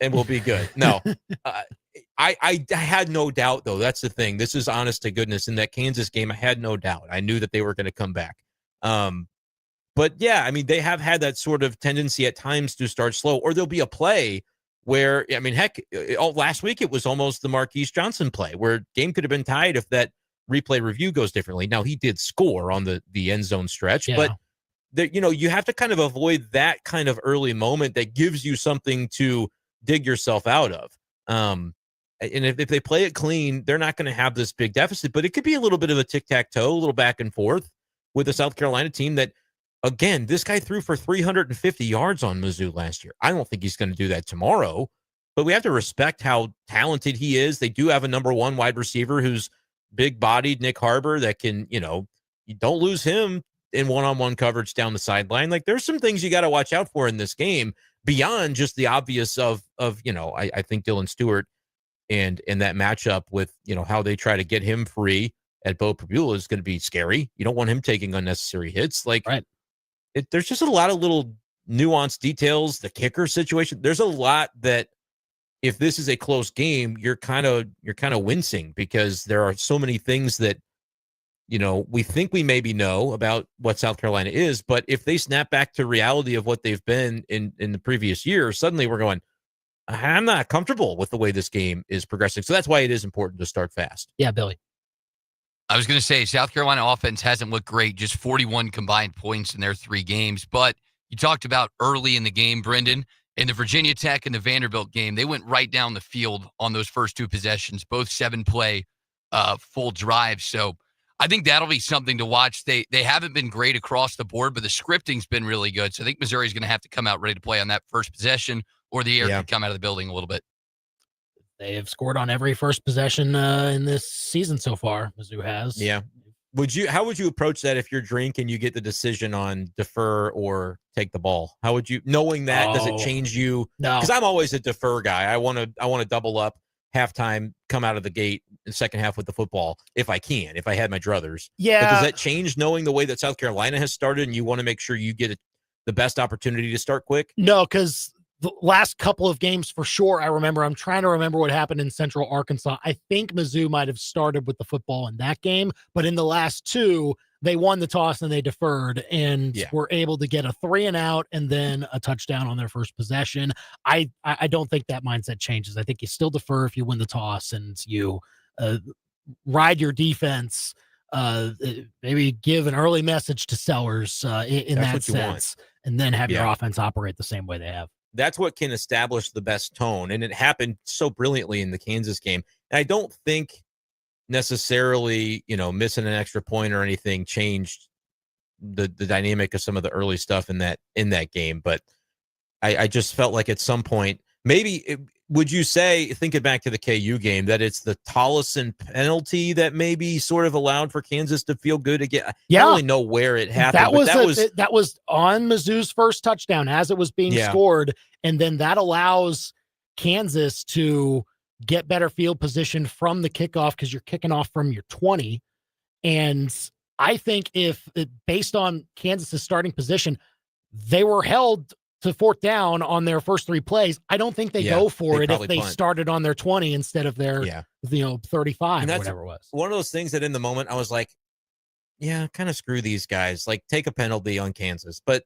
and we'll be good." No, I had no doubt though. That's the thing. This is honest to goodness. In that Kansas game, I had no doubt. I knew that they were going to come back. But yeah, I mean, they have had that sort of tendency at times to start slow, or there'll be a play where, I mean, heck, last week it was almost the Marquise Johnson play where game could have been tied if that replay review goes differently. Now, he did score on the end zone stretch, but you have to kind of avoid that kind of early moment that gives you something to dig yourself out of. And if they play it clean, they're not going to have this big deficit, but it could be a little bit of a tic-tac-toe, a little back and forth with the South Carolina team that, again, this guy threw for 350 yards on Mizzou last year. I don't think he's going to do that tomorrow, but we have to respect how talented he is. They do have a number one wide receiver who's big-bodied, Nick Harbor, that can, you don't lose him in one-on-one coverage down the sideline. Like, there's some things you got to watch out for in this game beyond just the obvious of I think Dylan Stewart and that matchup with, how they try to get him free at Bo Prabula is going to be scary. You don't want him taking unnecessary hits. Like, right. There's just a lot of little nuanced details. The kicker situation. There's a lot that, if this is a close game, you're kind of wincing because there are so many things that, we think we maybe know about what South Carolina is, but if they snap back to reality of what they've been in the previous year, suddenly we're going, I'm not comfortable with the way this game is progressing. So that's why it is important to start fast. Yeah, Billy. I was going to say, South Carolina offense hasn't looked great, just 41 combined points in their 3 games. But you talked about early in the game, Brendan, in the Virginia Tech and the Vanderbilt game, they went right down the field on those first 2 possessions, both 7-play full drives. So I think that'll be something to watch. They haven't been great across the board, but the scripting's been really good. So I think Missouri's going to have to come out ready to play on that first possession, or the air could come out of the building a little bit. They have scored on every first possession in this season so far. Mizzou has. Yeah. How would you approach that if you're Drink and you get the decision on defer or take the ball? How would you, knowing that, does it change you? No. Because I'm always a defer guy. I want to double up halftime, come out of the gate in the second half with the football if I can, if I had my druthers. Yeah. But does that change knowing the way that South Carolina has started and you want to make sure you get the best opportunity to start quick? No, because the last couple of games for sure, I'm trying to remember what happened in Central Arkansas. I think Mizzou might have started with the football in that game, but in the last 2, they won the toss and they deferred and were able to get a 3-and-out and then a touchdown on their first possession. I don't think that mindset changes. I think you still defer if you win the toss and you ride your defense, maybe give an early message to Sellers in that sense, and then have your offense operate the same way they have. That's what can establish the best tone. And it happened so brilliantly in the Kansas game. And I don't think necessarily, missing an extra point or anything changed the dynamic of some of the early stuff in that game. But I just felt like at some point, would you say, thinking back to the KU game, that it's the Tollison penalty that maybe sort of allowed for Kansas to feel good again? I don't really know where it happened. That was on Mizzou's first touchdown as it was being scored, and then that allows Kansas to get better field position from the kickoff because you're kicking off from your 20. And I think based on Kansas's starting position, they were held to fourth down on their first 3 plays. I don't think they go for it if they started on their 20 instead of their 35 or whatever it was. One of those things that in the moment I was like, yeah, kind of screw these guys. Like, take a penalty on Kansas, but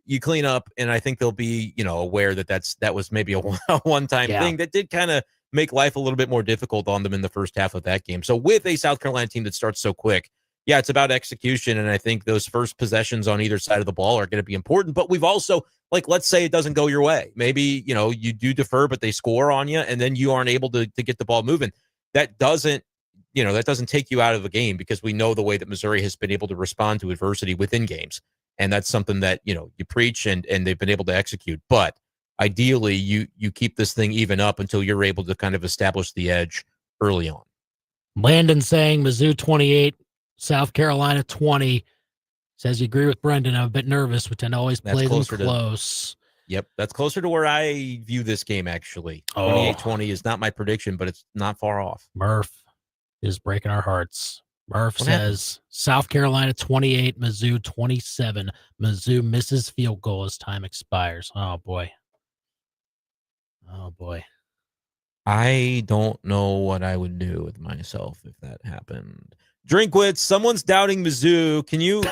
you clean up, and I think they'll be, aware that was maybe a one-time thing that did kind of make life a little bit more difficult on them in the first half of that game. So with a South Carolina team that starts so quick, it's about execution, and I think those first possessions on either side of the ball are going to be important. But we've also, let's say it doesn't go your way. Maybe, you do defer, but they score on you, and then you aren't able to get the ball moving. That doesn't take you out of the game, because we know the way that Missouri has been able to respond to adversity within games. And that's something that, you preach and they've been able to execute. But ideally, you keep this thing even up until you're able to kind of establish the edge early on. Landon saying Mizzou 28, South Carolina 20. Says you agree with Brendan. I'm a bit nervous. We tend to always play them close. Yep, that's closer to where I view this game, actually. 28-20 is not my prediction, but it's not far off. Murph is breaking our hearts. Murph says South Carolina 28, Mizzou 27. Mizzou misses field goal as time expires. Oh, boy. I don't know what I would do with myself if that happened. Drinkwitz, someone's doubting Mizzou. Can you,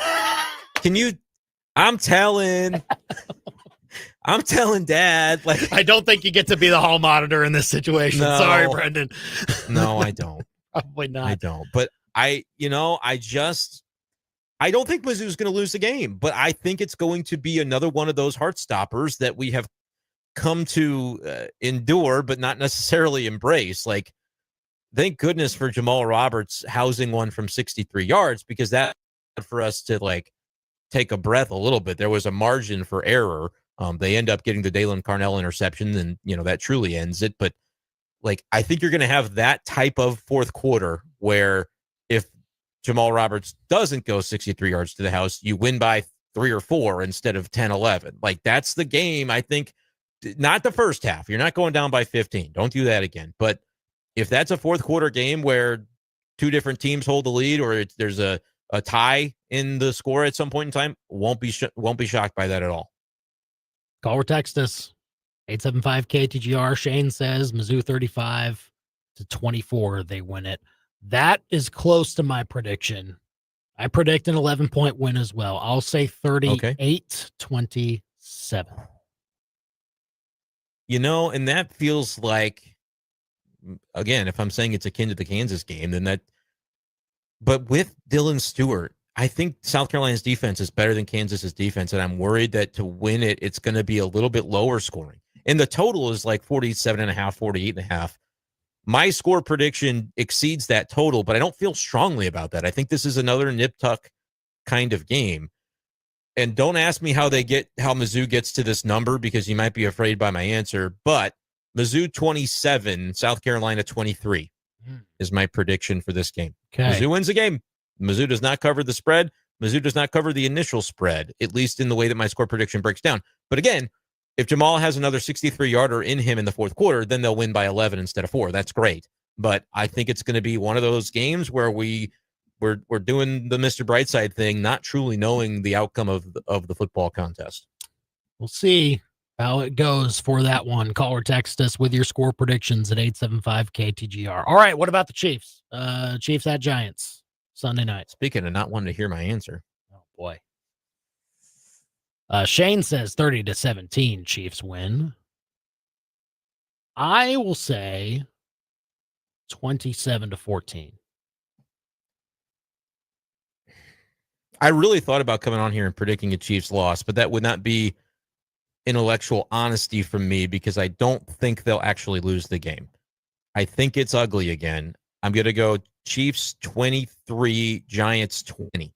I'm telling Dad. I don't think you get to be the hall monitor in this situation. No. Sorry, Brendan. No, I don't. Probably not. I don't. But I don't think Mizzou's going to lose the game, but I think it's going to be another one of those heart stoppers that we have come to endure, but not necessarily embrace. Thank goodness for Jamal Roberts housing one from 63 yards, because that for us to take a breath a little bit. There was a margin for error. They end up getting the Dalen Carnell interception, and that truly ends it. But I think you're going to have that type of fourth quarter where if Jamal Roberts doesn't go 63 yards to the house, you win by 3 or 4 instead of 10-11. That's the game. I think not the first half. You're not going down by 15. Don't do that again. But if that's a fourth quarter game where 2 different teams hold the lead, or there's a tie in the score at some point in time, won't be shocked by that at all. Call or text us. 875-KTGR. Shane says Mizzou 35-24. They win it. That is close to my prediction. I predict an 11-point win as well. I'll say 38-27. And that feels like, again, if I'm saying it's akin to the Kansas game, then that. But with Dylan Stewart, I think South Carolina's defense is better than Kansas's defense, and I'm worried that to win it, it's going to be a little bit lower scoring. And the total is 47.5, 48.5. My score prediction exceeds that total, but I don't feel strongly about that. I think this is another nip-tuck kind of game. And don't ask me how Mizzou gets to this number, because you might be afraid by my answer. But Mizzou 27, South Carolina 23 is my prediction for this game. Okay. Mizzou wins the game. Mizzou does not cover the spread. Mizzou does not cover the initial spread, at least in the way that my score prediction breaks down. But again, if Jamal has another 63-yarder in him in the fourth quarter, then they'll win by 11 instead of 4. That's great. But I think it's going to be one of those games where we're doing the Mr. Brightside thing, not truly knowing the outcome of the football contest. We'll see how it goes for that one. Call or text us with your score predictions at 875-KTGR. All right, what about the Chiefs? Chiefs at Giants, Sunday night. Speaking of not wanting to hear my answer. Oh, boy. Shane says 30-17 Chiefs win. I will say 27-14. I really thought about coming on here and predicting a Chiefs loss, but that would not be intellectual honesty from me, because I don't think they'll actually lose the game. I think it's ugly again. I'm going to go Chiefs 23, Giants 20.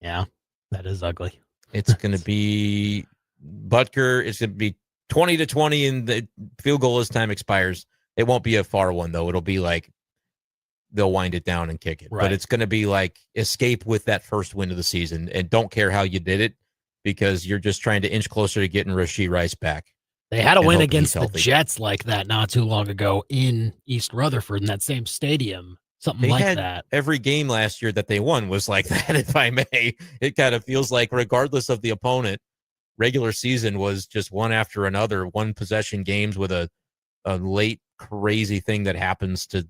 Yeah. That is ugly. It's going to be Butker. It's going to be 20-20, and the field goal as time expires. It won't be a far one, though. It'll be they'll wind it down and kick it. Right. But it's going to be escape with that first win of the season, and don't care how you did it, because you're just trying to inch closer to getting Rashee Rice back. They had a win against the Jets like that not too long ago in East Rutherford in that same stadium. something They like had that. every game last year that they won was like that, if I may. It kind of feels like, regardless of the opponent, regular season was just one after another, one possession games with a late crazy thing that happens to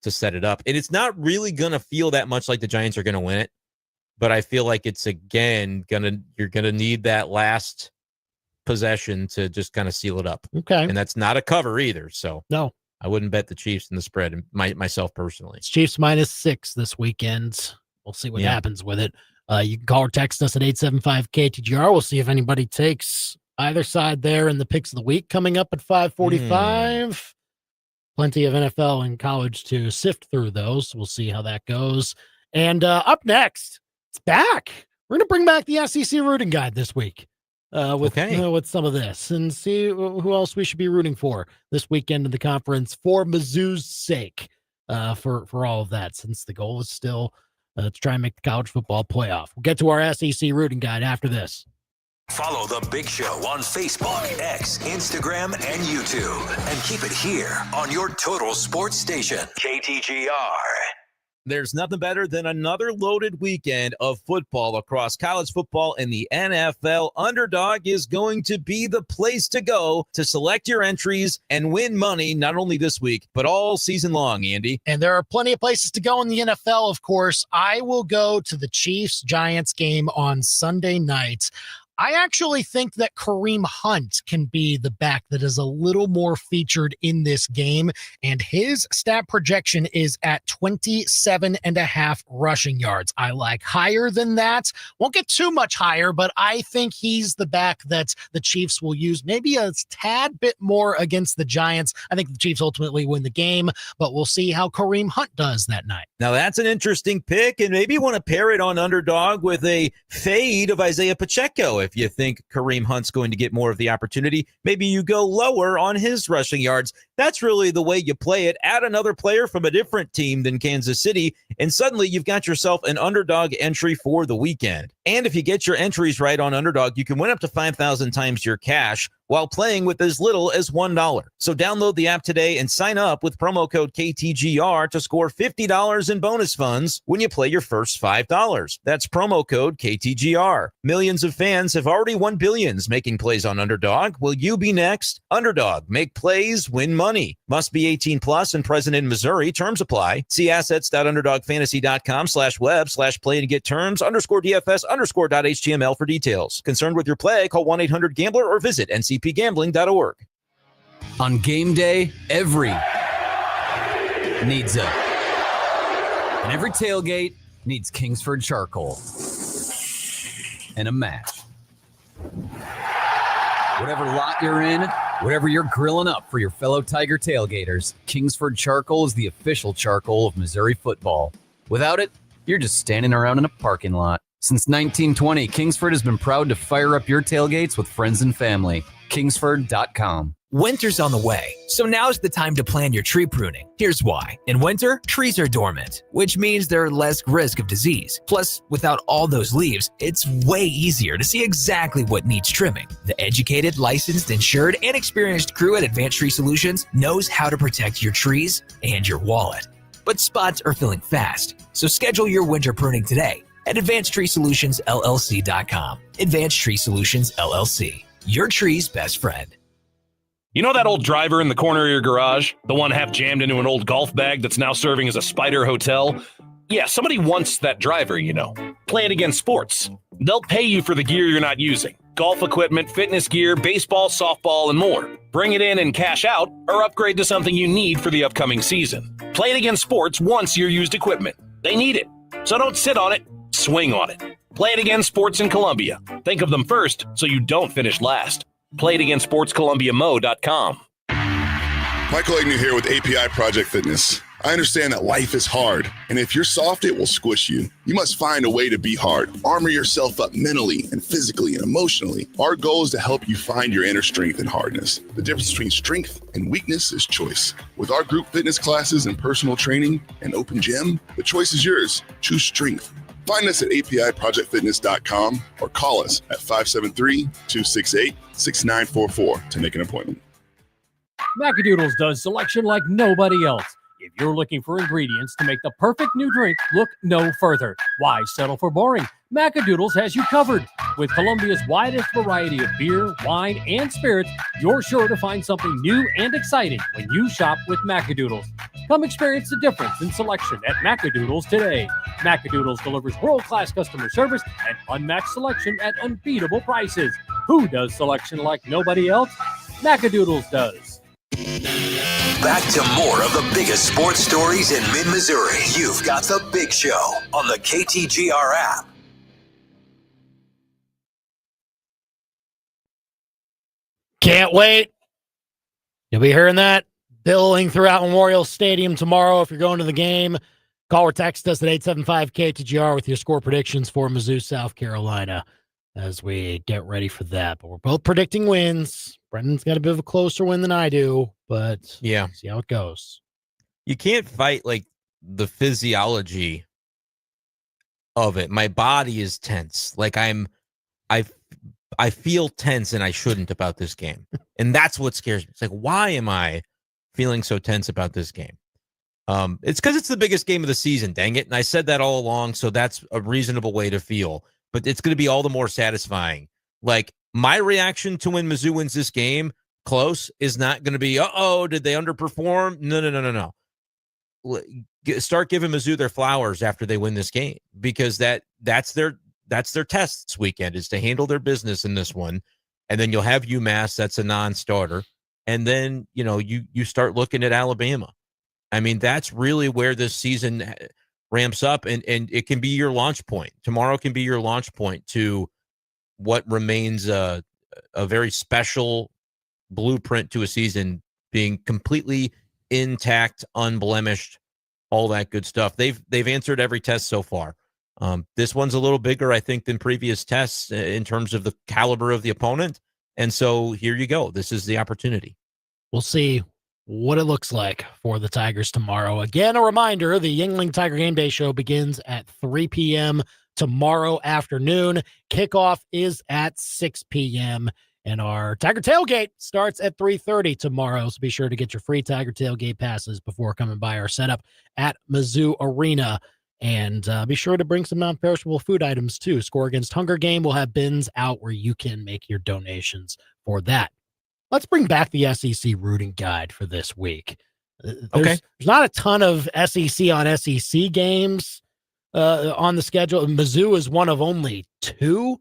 set it up. And it's not really going to feel that much like the Giants are going to win it, but I feel like it's again you're going to need that last possession to just kind of seal it up. Okay. And that's not a cover either. So no, I wouldn't bet the Chiefs in the spread myself personally. It's Chiefs -6 this weekend. We'll see what happens with it. You can call or text us at 875-KTGR. We'll see if anybody takes either side there in the picks of the week coming up at 5:45. Plenty of NFL and college to sift through those. We'll see how that goes. And up next, it's back. We're going to bring back the SEC rooting guide this week with some of this and see who else we should be rooting for this weekend in the conference for Mizzou's sake, for all of that, since the goal is still to try and make the college football playoff. We'll get to our SEC rooting guide after this. Follow The Big Show on Facebook, X, Instagram, and YouTube. And keep it here on your total sports station, KTGR. There's nothing better than another loaded weekend of football across college football and the NFL. Underdog is going to be the place to go to select your entries and win money, not only this week, but all season long, Andy. And there are plenty of places to go in the NFL, of course. I will go to the Chiefs-Giants game on Sunday night. I actually think that Kareem Hunt can be the back that is a little more featured in this game, and his stat projection is at 27.5 rushing yards. I like higher than that. Won't get too much higher, but I think he's the back that the Chiefs will use maybe a tad bit more against the Giants. I think the Chiefs ultimately win the game, but we'll see how Kareem Hunt does that night. Now that's an interesting pick, and maybe you want to pair it on Underdog with a fade of Isaiah Pacheco. If you think Kareem Hunt's going to get more of the opportunity, maybe you go lower on his rushing yards. That's really the way you play it. Add another player from a different team than Kansas City, and suddenly you've got yourself an Underdog entry for the weekend. And if you get your entries right on Underdog, you can win up to 5,000 times your cash while playing with as little as $1. So download the app today and sign up with promo code KTGR to score $50 in bonus funds when you play your first $5. That's promo code KTGR. Millions of fans have already won billions making plays on Underdog. Will you be next? Underdog. Make plays, win money. Must be 18 plus and present in Missouri. Terms apply. See assets.underdogfantasy.com/web/play to get terms _DFS_.html for details. Concerned with your play? Call 1-800-GAMBLER or visit ncpgambling.org. On game day, every needs a. And every tailgate needs Kingsford charcoal. And a match. Whatever lot you're in, whatever you're grilling up for your fellow Tiger tailgaters, Kingsford charcoal is the official charcoal of Missouri football. Without it, you're just standing around in a parking lot. Since 1920, Kingsford has been proud to fire up your tailgates with friends and family. Kingsford.com. Winter's on the way, so now's the time to plan your tree pruning. Here's why. In winter, trees are dormant, which means there's less risk of disease. Plus, without all those leaves, it's way easier to see exactly what needs trimming. The educated, licensed, insured, and experienced crew at Advanced Tree Solutions knows how to protect your trees and your wallet. But spots are filling fast, so schedule your winter pruning today at AdvancedTreeSolutionsLLC.com. Advanced Tree Solutions, LLC. Your tree's best friend. You know that old driver in the corner of your garage? The one half jammed into an old golf bag that's now serving as a spider hotel? Yeah, somebody wants that driver, you know. Play it against sports. They'll pay you for the gear you're not using. Golf equipment, fitness gear, baseball, softball, and more. Bring it in and cash out, or upgrade to something you need for the upcoming season. Play it against sports wants your used equipment. They need it. So don't sit on it, swing on it. Play it against sports in Columbia. Think of them first so you don't finish last. Play it against sportscolumbiamo.com. Michael Agnew here with API Project Fitness. I understand that life is hard, and if you're soft, it will squish you. You must find a way to be hard. Armor yourself up mentally and physically and emotionally. Our goal is to help you find your inner strength and hardness. The difference between strength and weakness is choice. With our group fitness classes and personal training and open gym, the choice is yours. Choose strength. Find us at APIProjectFitness.com or call us at 573-268-6944 to make an appointment. Mackadoodles does selection like nobody else. If you're looking for ingredients to make the perfect new drink, look no further. Why settle for boring? Macadoodles has you covered. With Columbia's widest variety of beer, wine, and spirits, you're sure to find something new and exciting when you shop with Macadoodles. Come experience the difference in selection at Macadoodles today. Macadoodles delivers world-class customer service and unmatched selection at unbeatable prices. Who does selection like nobody else? Macadoodles does. Back to more of the biggest sports stories in mid-Missouri. You've got The Big Show on the KTGR app. Can't wait. You'll be hearing that billing throughout Memorial Stadium tomorrow if you're going to the game. Call or text us at 875-KTGR with your score predictions for Mizzou, South Carolina, as we get ready for that. But we're both predicting wins. Brendan's got a bit of a closer win than I do, but yeah, see how it goes. You can't fight like the physiology of it. My body is tense. Like I feel tense and I shouldn't about this game. And that's what scares me. It's like, why am I feeling so tense about this game? It's because it's the biggest game of the season, dang it. And I said that all along, so that's a reasonable way to feel. But it's going to be all the more satisfying. Like, my reaction to when Mizzou wins this game close is not going to be, did they underperform? No. Start giving Mizzou their flowers after they win this game, because that's their test this weekend, is to handle their business in this one. And then you'll have UMass, that's a non-starter. And then, you start looking at Alabama. I mean, that's really where this season ramps up, and it can be your launch point. Tomorrow can be your launch point to what remains a very special blueprint to a season, being completely intact, unblemished, all that good stuff. They've answered every test so far. This one's a little bigger, I think, than previous tests in terms of the caliber of the opponent. And so here you go. This is the opportunity. We'll see what it looks like for the Tigers tomorrow. Again, a reminder, the Yuengling Tiger Game Day show begins at 3 p.m. tomorrow afternoon. Kickoff is at 6 p.m. And our Tiger Tailgate starts at 3:30 tomorrow. So be sure to get your free Tiger Tailgate passes before coming by our setup at Mizzou Arena. And be sure to bring some non-perishable food items too. Score Against Hunger game will have bins out where you can make your donations for that. Let's bring back the SEC rooting guide for this week. There's not a ton of SEC on SEC games on the schedule. Mizzou is one of only two,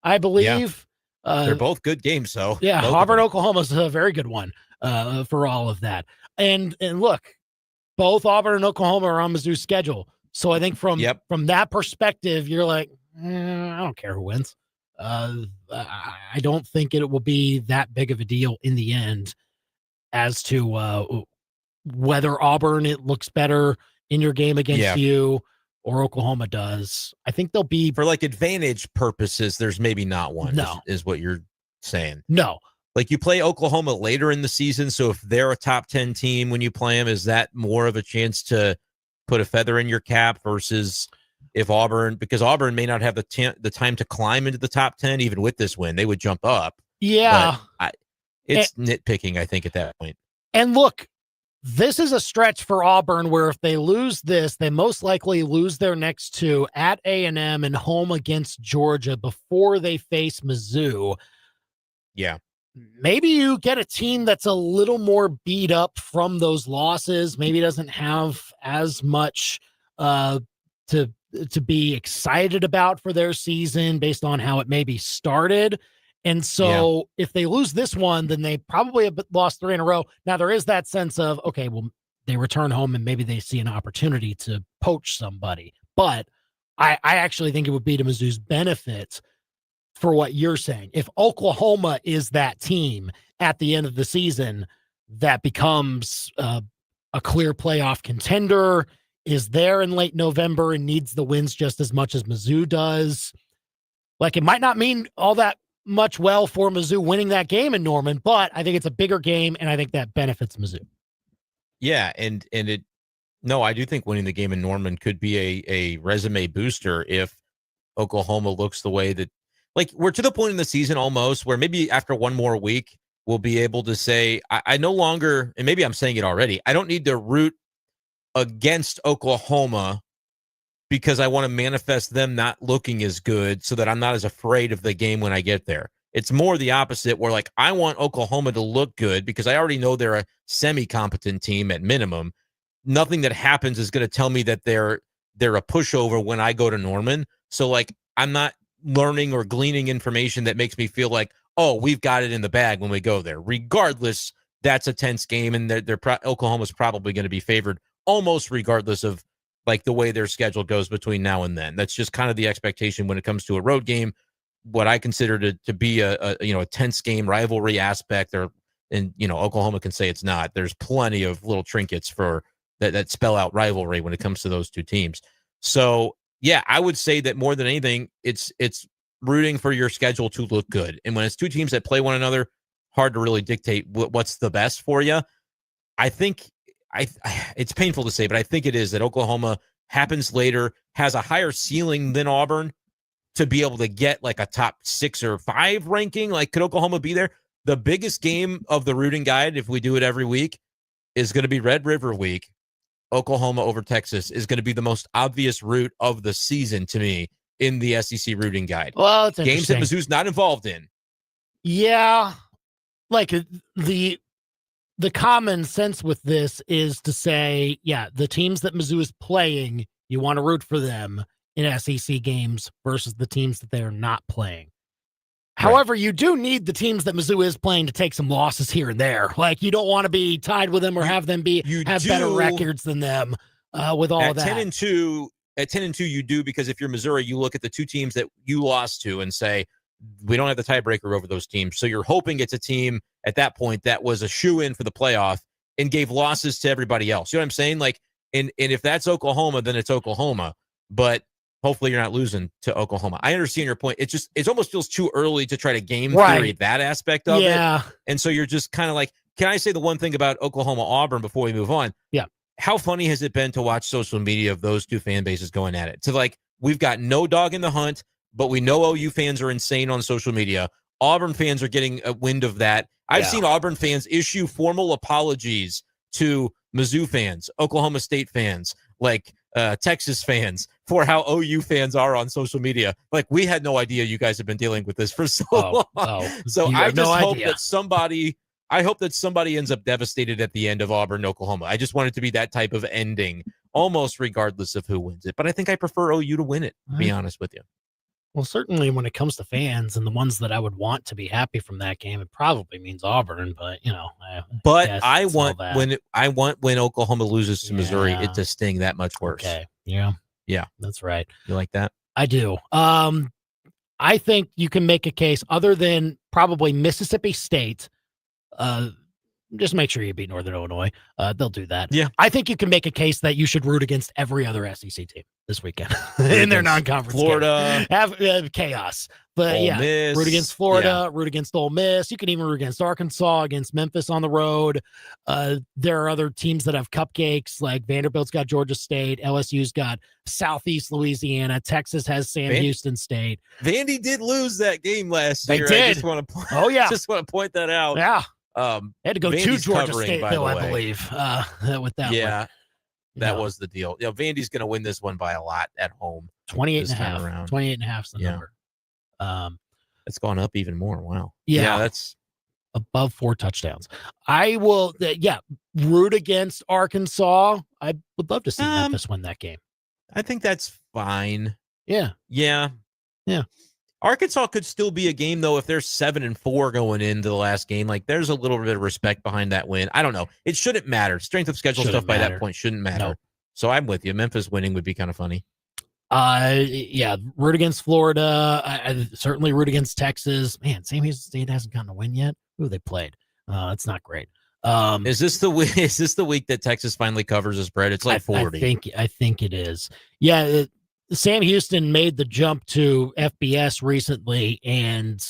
I believe. Yeah. They're both good games, though. Yeah, Auburn, Oklahoma is a very good one for all of that. And look, both Auburn and Oklahoma are on Mizzou's schedule. So I think from that perspective, you're like, I don't care who wins. I don't think it will be that big of a deal in the end as to whether Auburn, it looks better in your game against you, or Oklahoma does. I think they'll be, for like advantage purposes, there's maybe not one. No. Is what you're saying. No. Like, you play Oklahoma later in the season, so if they're a top 10 team when you play them, is that more of a chance to put a feather in your cap versus if Auburn, because Auburn may not have the time to climb into the top 10, even with this win, they would jump up. Yeah. It's nitpicking, I think, at that point. And look, this is a stretch for Auburn where if they lose this, they most likely lose their next two at A&M and home against Georgia before they face Mizzou. Yeah. Maybe you get a team that's a little more beat up from those losses, maybe doesn't have as much to be excited about for their season based on how it maybe started. And so if they lose this one, then they probably have lost three in a row. Now there is that sense of, okay, well, they return home and maybe they see an opportunity to poach somebody. But I actually think it would be to Mizzou's benefit for what you're saying. If Oklahoma is that team at the end of the season that becomes a clear playoff contender, is there in late November and needs the wins just as much as Mizzou does, like, it might not mean all that much well for Mizzou winning that game in Norman, but I think it's a bigger game, and I think that benefits Mizzou. Yeah, and I do think winning the game in Norman could be a resume booster if Oklahoma looks the way that, like, we're to the point in the season almost where maybe after one more week, we'll be able to say, I no longer, and maybe I'm saying it already, I don't need to root against Oklahoma because I want to manifest them not looking as good so that I'm not as afraid of the game when I get there. It's more the opposite where, like, I want Oklahoma to look good because I already know they're a semi-competent team at minimum. Nothing that happens is going to tell me that they're a pushover when I go to Norman. So, like, I'm not learning or gleaning information that makes me feel like, oh, we've got it in the bag when we go there. Regardless, that's a tense game, and Oklahoma's probably going to be favored almost regardless of, like, the way their schedule goes between now and then. That's just kind of the expectation when it comes to a road game. What I consider to be a tense game, rivalry aspect, and Oklahoma can say it's not. There's plenty of little trinkets for that spell out rivalry when it comes to those two teams. So yeah, I would say that more than anything, it's rooting for your schedule to look good. And when it's two teams that play one another, hard to really dictate what's the best for you. I think it's painful to say, but I think it is that Oklahoma happens later, has a higher ceiling than Auburn to be able to get like a top 6 or 5 ranking. Like, could Oklahoma be there? The biggest game of the rooting guide, if we do it every week, is going to be Red River Week. Oklahoma over Texas is going to be the most obvious route of the season to me in the SEC rooting guide. Well, it's games that Mizzou's not involved in. Yeah. Like, the common sense with this is to say, yeah, the teams that Mizzou is playing, you want to root for them in SEC games versus the teams that they are not playing. Right. However, you do need the teams that Mizzou is playing to take some losses here and there. Like, you don't want to be tied with them or have them have better records than them with all at that. 10-2, you do, because if you're Missouri, you look at the two teams that you lost to and say, we don't have the tiebreaker over those teams. So you're hoping it's a team at that point that was a shoe-in for the playoff and gave losses to everybody else. You know what I'm saying? Like, and if that's Oklahoma, then it's Oklahoma. But hopefully you're not losing to Oklahoma. I understand your point. It almost feels too early to try to game theory that aspect of it. And so you're just kind of like, can I say the one thing about Oklahoma-Auburn before we move on? Yeah. How funny has it been to watch social media of those two fan bases going at it? To, like, we've got no dog in the hunt, but we know OU fans are insane on social media. Auburn fans are getting a wind of that. I've seen Auburn fans issue formal apologies to Mizzou fans, Oklahoma State fans, like Texas fans, for how OU fans are on social media. Like, we had no idea you guys have been dealing with this for so long. So I just hope that somebody ends up devastated at the end of Auburn, Oklahoma. I just want it to be that type of ending, almost regardless of who wins it. But I think I prefer OU to win it, to be honest with you. Well, certainly when it comes to fans and the ones that I would want to be happy from that game, it probably means Auburn. But I want when Oklahoma loses to Missouri, it to sting that much worse. Okay. Yeah, that's right. You like that? I do. I think you can make a case other than probably Mississippi State. Just make sure you beat Northern Illinois. They'll do that. Yeah. I think you can make a case that you should root against every other SEC team this weekend in their non-conference Florida. Have chaos. But Ole Miss. Root against Florida, root against Ole Miss. You can even root against Arkansas, against Memphis on the road. There are other teams that have cupcakes, like Vanderbilt's got Georgia State, LSU's got Southeast Louisiana, Texas has Sam Houston State. Vandy did lose that game last year. They did. I just want to point that out. Yeah. They had to go Vandy's to Georgia covering, State, though, I believe, with that one. That was the deal. Vandy's going to win this one by a lot at home. 28.5. 28.5 is the number. It's gone up even more. Wow. Yeah, that's above 4 touchdowns. I will, root against Arkansas. I would love to see Memphis win that game. I think that's fine. Yeah. Arkansas could still be a game, though, if they're 7-4 going into the last game. Like, there's a little bit of respect behind that win. I don't know. It shouldn't matter. Strength of schedule stuff by that point shouldn't matter. No. So I'm with you. Memphis winning would be kind of funny. Root against Florida. I certainly root against Texas. Man, Sam Houston State hasn't gotten a win yet. Who they played? It's not great. Is this the week that Texas finally covers the spread? It's like 40. I think it is. Yeah. Sam Houston made the jump to FBS recently, and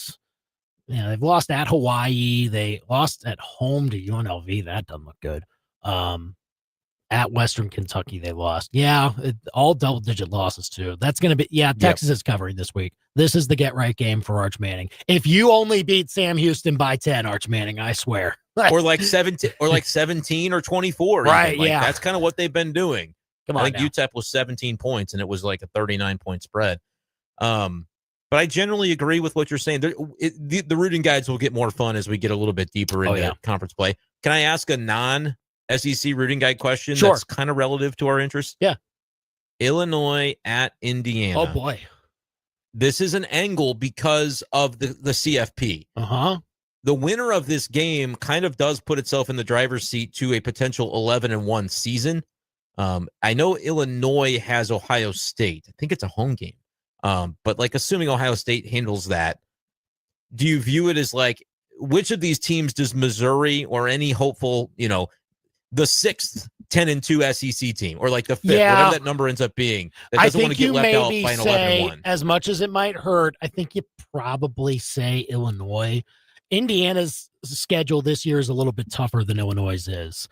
they've lost at Hawaii. They lost at home to UNLV. That doesn't look good. At Western Kentucky, they lost. Yeah, all double-digit losses, too. That's going to be, Texas is covering this week. This is the get-right game for Arch Manning. If you only beat Sam Houston by 10, Arch Manning, I swear, or like 17 or 24. Right, even. Like, yeah. that's kind of what they've been doing. Come I on think now. UTEP was 17 points, and it was like a 39-point spread. But I generally agree with what you're saying. The rooting guides will get more fun as we get a little bit deeper into conference play. Can I ask a non-SEC rooting guide question that's kind of relative to our interest? Yeah. Illinois at Indiana. Oh, boy. This is an angle because of the CFP. Uh-huh. The winner of this game kind of does put itself in the driver's seat to a potential 11-1 season. I know Illinois has Ohio State. I think it's a home game. But like assuming Ohio State handles that, do you view it as like, which of these teams does Missouri or any hopeful, the 6th 10-2 SEC team, or like the 5th, whatever that number ends up being, that doesn't want to get left out by an 11-1? As much as it might hurt, I think you probably say Illinois. Indiana's schedule this year is a little bit tougher than Illinois' is.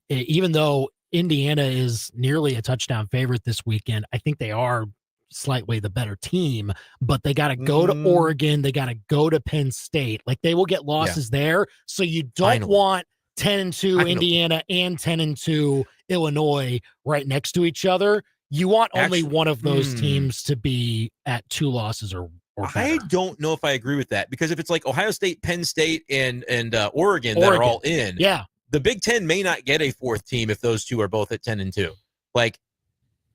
Even though Indiana is nearly a touchdown favorite this weekend, I think they are slightly the better team, but they got to go to Oregon. They got to go to Penn State. Like, they will get losses there. So you don't want 10-2 Indiana and 10-2 Illinois right next to each other. You want only one of those teams to be at 2 losses or better. I don't know if I agree with that, because if it's like Ohio State, Penn State, and Oregon that are all in, the Big Ten may not get a 4th team if those two are both at 10-2. Like,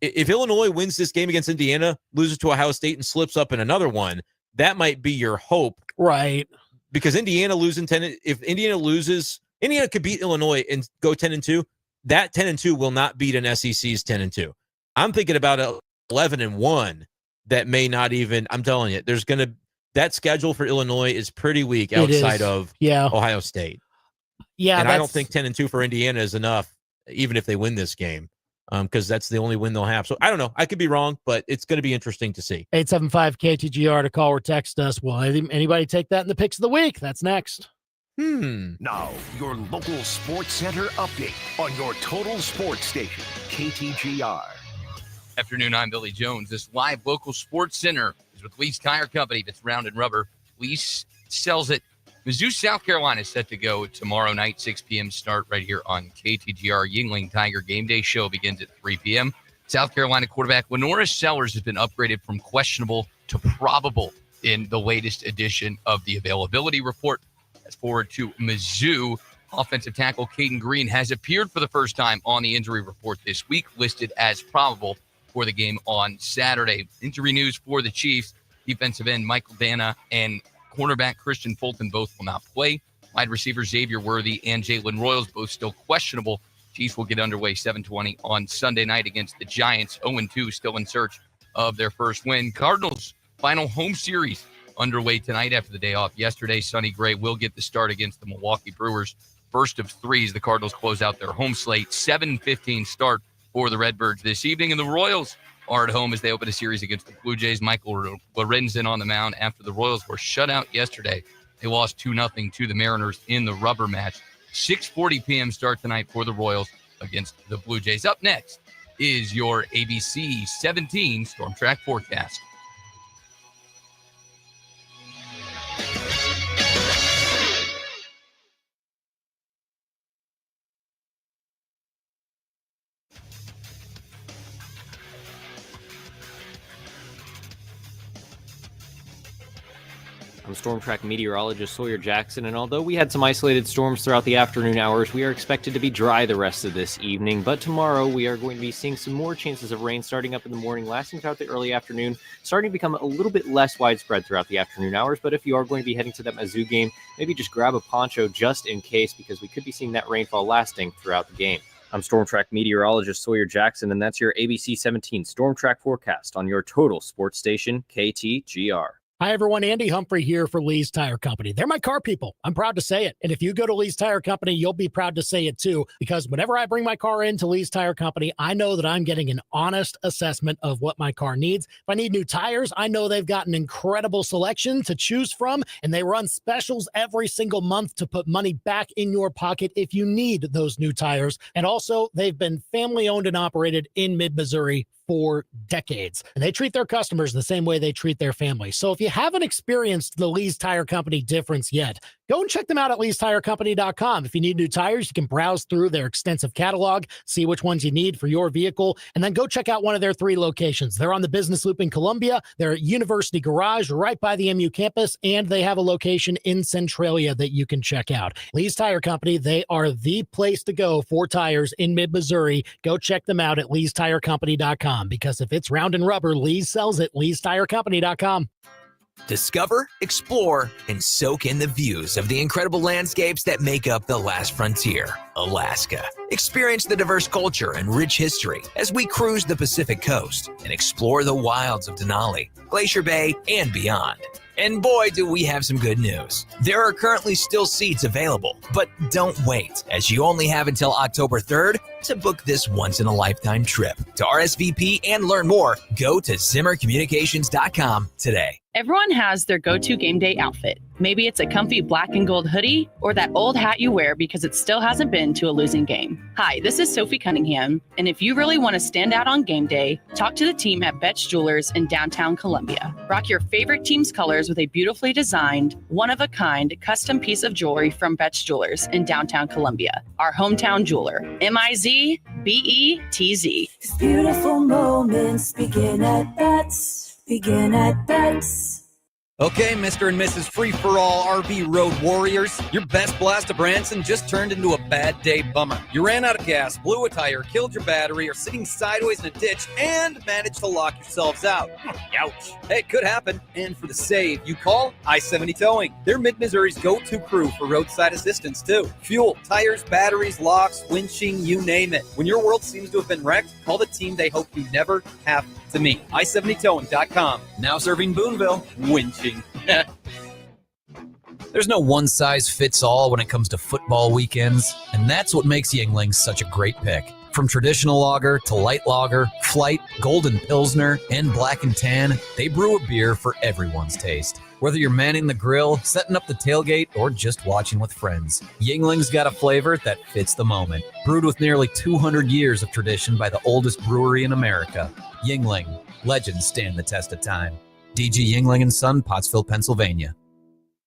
if Illinois wins this game against Indiana, loses to Ohio State, and slips up in another one, that might be your hope. Right. Because Indiana losing 10, if Indiana loses, Indiana could beat Illinois and go 10-2. That 10-2 will not beat an SEC's 10-2. I'm thinking about 11-1 that may not even, I'm telling you, that schedule for Illinois is pretty weak outside of Ohio State. Yeah. And I don't think 10-2 for Indiana is enough, even if they win this game. Because that's the only win they'll have. So I don't know. I could be wrong, but it's going to be interesting to see. 875-KTGR to call or text us. Will anybody take that in the picks of the week? That's next. Now, your local sports center update on your total sports station, KTGR. Afternoon, I'm Billy Jones. This live local sports center is with Lee's Tire Company. That's round and rubber. Lee's sells it. Mizzou, South Carolina is set to go tomorrow night, 6 p.m. start right here on KTGR. Yuengling Tiger Game Day show begins at 3 p.m. South Carolina quarterback Lenora Sellers has been upgraded from questionable to probable in the latest edition of the availability report. As forward to Mizzou, offensive tackle Caden Green has appeared for the first time on the injury report this week, listed as probable for the game on Saturday. Injury news for the Chiefs: defensive end Michael Dana and cornerback Christian Fulton both will not play. Wide receiver Xavier Worthy and Jalen Royals both still questionable. Chiefs will get underway 7:20 on Sunday night against the Giants. 0-2, still in search of their first win. Cardinals' final home series underway tonight after the day off yesterday. Sonny Gray will get the start against the Milwaukee Brewers. First of 3 as the Cardinals close out their home slate. 7:15 start for the Redbirds this evening. And the Royals are at home as they open a series against the Blue Jays. Michael Lorenzen on the mound after the Royals were shut out yesterday. They lost 2-0 to the Mariners in the rubber match. 6:40 p.m. start tonight for the Royals against the Blue Jays. Up next is your ABC 17 Storm Track forecast. I'm Storm Track meteorologist Sawyer Jackson, and although we had some isolated storms throughout the afternoon hours, we are expected to be dry the rest of this evening. But tomorrow, we are going to be seeing some more chances of rain starting up in the morning, lasting throughout the early afternoon, starting to become a little bit less widespread throughout the afternoon hours. But if you are going to be heading to that Mizzou game, maybe just grab a poncho just in case, because we could be seeing that rainfall lasting throughout the game. I'm Storm Track meteorologist Sawyer Jackson, and that's your ABC 17 Storm Track forecast on your total sports station, KTGR. Hi, everyone. Andy Humphrey here for Lee's Tire Company. They're my car people. I'm proud to say it. And if you go to Lee's Tire Company, you'll be proud to say it too, because whenever I bring my car into Lee's Tire Company, I know that I'm getting an honest assessment of what my car needs. If I need new tires, I know they've got an incredible selection to choose from, and they run specials every single month to put money back in your pocket if you need those new tires. And also, they've been family owned and operated in mid-Missouri for decades, and they treat their customers the same way they treat their family. So if you haven't experienced the Lee's Tire Company difference yet, go and check them out at leastirecompany.com. If you need new tires, you can browse through their extensive catalog, see which ones you need for your vehicle, and then go check out one of their 3 locations. They're on the Business Loop in Columbia. They're at University Garage right by the MU campus, and they have a location in Centralia that you can check out. Lee's Tire Company, they are the place to go for tires in mid-Missouri. Go check them out at leastirecompany.com, because if it's round and rubber, Lee's sells it. leastirecompany.com. Discover, explore, and soak in the views of the incredible landscapes that make up the last frontier, Alaska. Experience the diverse culture and rich history as we cruise the Pacific coast and explore the wilds of Denali, Glacier Bay, and beyond. And boy, do we have some good news. There are currently still seats available, but don't wait, as you only have until October 3rd to book this once-in-a-lifetime trip. To RSVP and learn more, go to ZimmerCommunications.com today. Everyone has their go-to game day outfit. Maybe it's a comfy black and gold hoodie or that old hat you wear because it still hasn't been to a losing game. Hi, this is Sophie Cunningham, and if you really want to stand out on game day, talk to the team at Betch Jewelers in downtown Columbia. Rock your favorite team's colors with a beautifully designed, one-of-a-kind custom piece of jewelry from Betch Jewelers in downtown Columbia, our hometown jeweler. MIZBETZ. These beautiful moments begin at Betts. Begin at Betts. Okay, Mr. and Mrs. Free-for-all RV Road Warriors, your best blast of Branson just turned into a bad day bummer. You ran out of gas, blew a tire, killed your battery, or sitting sideways in a ditch, and managed to lock yourselves out. Ouch. Hey, it could happen. And for the save, you call I-70 Towing. They're Mid-Missouri's go-to crew for roadside assistance, too. Fuel, tires, batteries, locks, winching, you name it. When your world seems to have been wrecked, call the team they hope you never have to meet. I-70towing.com. Now serving Boonville. Winching. There's no one-size-fits-all when it comes to football weekends, and that's what makes Yuengling such a great pick. From traditional lager to light lager, flight, golden pilsner, and black and tan, they brew a beer for everyone's taste. Whether you're manning the grill, setting up the tailgate, or just watching with friends, Yuengling's got a flavor that fits the moment. Brewed with nearly 200 years of tradition by the oldest brewery in America, Yuengling. Legends stand the test of time. DG Yuengling & Son, Pottsville, Pennsylvania.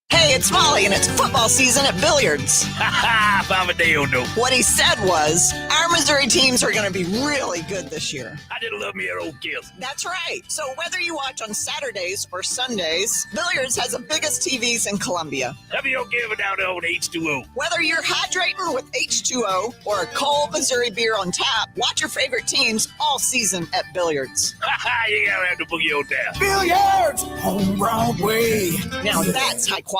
Hey, it's Molly, and it's football season at Billiards. Ha ha, Bombadeo, no. What he said was, our Missouri teams are going to be really good this year. I did love me an old kiss. That's right. So whether you watch on Saturdays or Sundays, Billiards has the biggest TVs in Columbia. Have you given out old H2O? Whether you're hydrating with H2O or a cold Missouri beer on tap, watch your favorite teams all season at Billiards. Ha ha, you gotta have to boogie on down. Billiards! Home Broadway. Now that's high quality.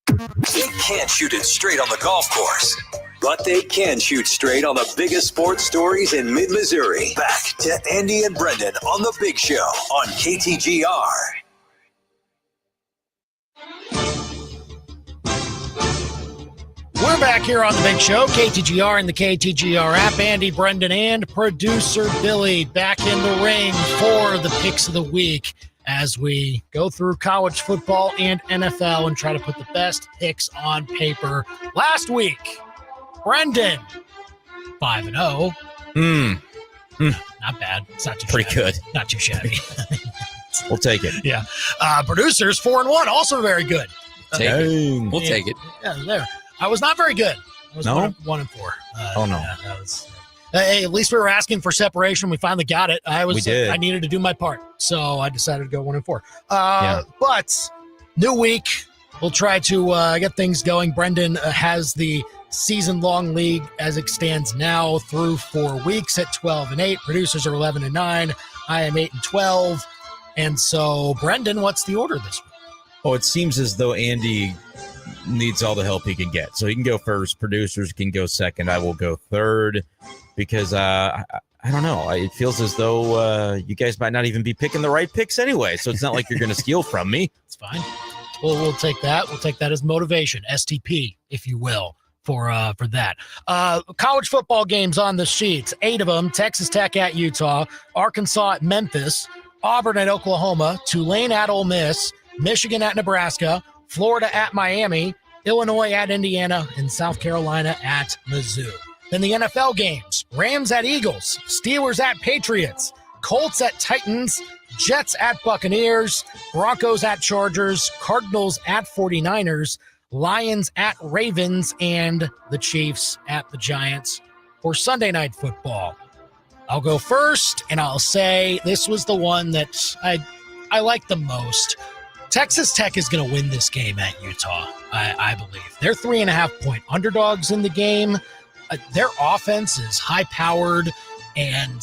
They can't shoot it straight on the golf course, but they can shoot straight on the biggest sports stories in mid-Missouri. Back to Andy and Brendan on The Big Show on KTGR. We're back here on The Big Show, KTGR and the KTGR app. Andy, Brendan, and producer Billy back in the ring for the picks of the week as we go through college football and NFL and try to put the best picks on paper. Last week, Brendan, 5-0. Not bad. It's not too pretty shabby. good. Not too shabby. We'll take it. Yeah. Producers, 4-1, also very good. We'll take it. Yeah, there. I was not very good. I was No? 1-4. Oh, no. Yeah, that was... Hey, at least we were asking for separation. We finally got it. We did. I needed to do my part, so I decided to go 1-4. Yeah. But new week, we'll try to get things going. Brendan has the season-long league as it stands now through 4 weeks at 12-8. Producers are 11-9. I am 8-12. And so, Brendan, what's the order this week? Oh, it seems as though Andy needs all the help he can get. So he can go first. Producers can go second. I will go third because I don't know. It feels as though you guys might not even be picking the right picks anyway. So it's not like you're going to steal from me. It's fine. We'll take that. We'll take that as motivation, STP, if you will, for that. College football games on the sheets. 8 of them. Texas Tech at Utah, Arkansas at Memphis, Auburn at Oklahoma, Tulane at Ole Miss, Michigan at Nebraska, Florida at Miami, Illinois at Indiana, and South Carolina at Mizzou. Then the NFL games, Rams at Eagles, Steelers at Patriots, Colts at Titans, Jets at Buccaneers, Broncos at Chargers, Cardinals at 49ers, Lions at Ravens, and the Chiefs at the Giants for Sunday Night Football. I'll go first, and I'll say this was the one that I like the most. Texas Tech is going to win this game at Utah, I believe. They're 3.5-point underdogs in the game. Their offense is high-powered, and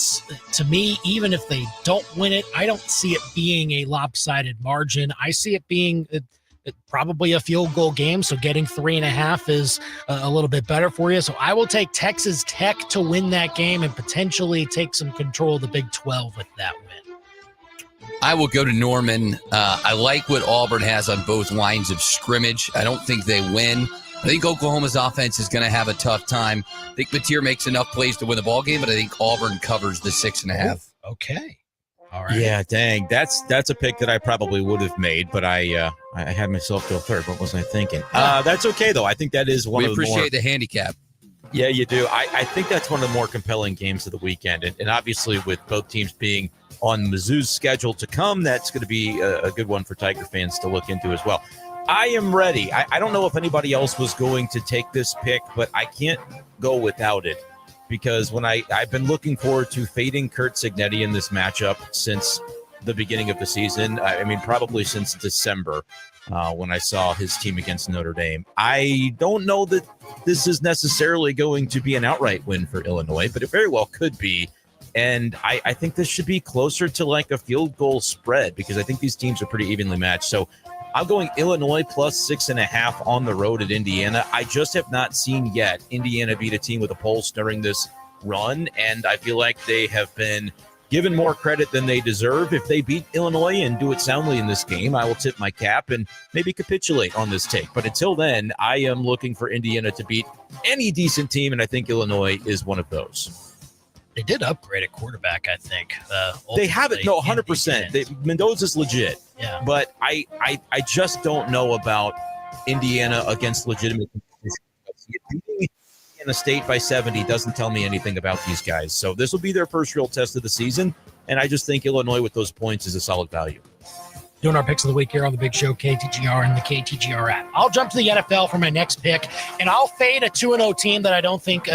to me, even if they don't win it, I don't see it being a lopsided margin. I see it being probably a field goal game, so getting 3.5 is a little bit better for you. So I will take Texas Tech to win that game and potentially take some control of the Big 12 with that win. I will go to Norman. I like what Auburn has on both lines of scrimmage. I don't think they win. I think Oklahoma's offense is going to have a tough time. I think Mateer makes enough plays to win the ball game, but I think Auburn covers the 6.5. Okay. All right. Yeah, dang. That's a pick that I probably would have made, but I had myself go third. What was I thinking? That's okay, though. I think that is one of the more... We appreciate the handicap. Yeah, you do. I think that's one of the more compelling games of the weekend. And obviously with both teams being on Mizzou's schedule to come, that's going to be a good one for Tiger fans to look into as well. I am ready. I don't know if anybody else was going to take this pick, but I can't go without it. Because when I've been looking forward to fading Curt Cignetti in this matchup since the beginning of the season. I mean, probably since December when I saw his team against Notre Dame. I don't know that this is necessarily going to be an outright win for Illinois, but it very well could be. And I think this should be closer to like a field goal spread because I think these teams are pretty evenly matched. So I'm going Illinois plus 6.5 on the road at Indiana. I just have not seen yet Indiana beat a team with a pulse during this run, and I feel like they have been given more credit than they deserve. If they beat Illinois and do it soundly in this game, I will tip my cap and maybe capitulate on this take. But until then, I am looking for Indiana to beat any decent team, and I think Illinois is one of those. They did upgrade at quarterback, I think. They haven't. No, 100%. Mendoza's legit. Yeah. But I just don't know about Indiana against legitimate competition. Beating Indiana State by 70 doesn't tell me anything about these guys. So this will be their first real test of the season. And I just think Illinois with those points is a solid value. Doing our picks of the week here on the Big Show, KTGR and the KTGR app. I'll jump to the NFL for my next pick, and I'll fade a 2-0 team that I don't think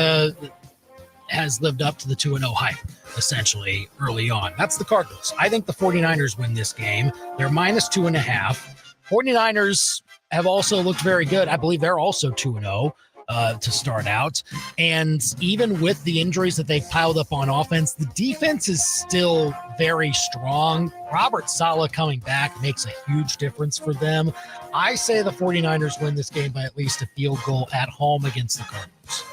has lived up to the 2-0 hype, essentially, early on. That's the Cardinals. I think the 49ers win this game. They're minus 2.5. 49ers have also looked very good. I believe they're also 2-0 to start out. And even with the injuries that they've piled up on offense, the defense is still very strong. Robert Saleh coming back makes a huge difference for them. I say the 49ers win this game by at least a field goal at home against the Cardinals.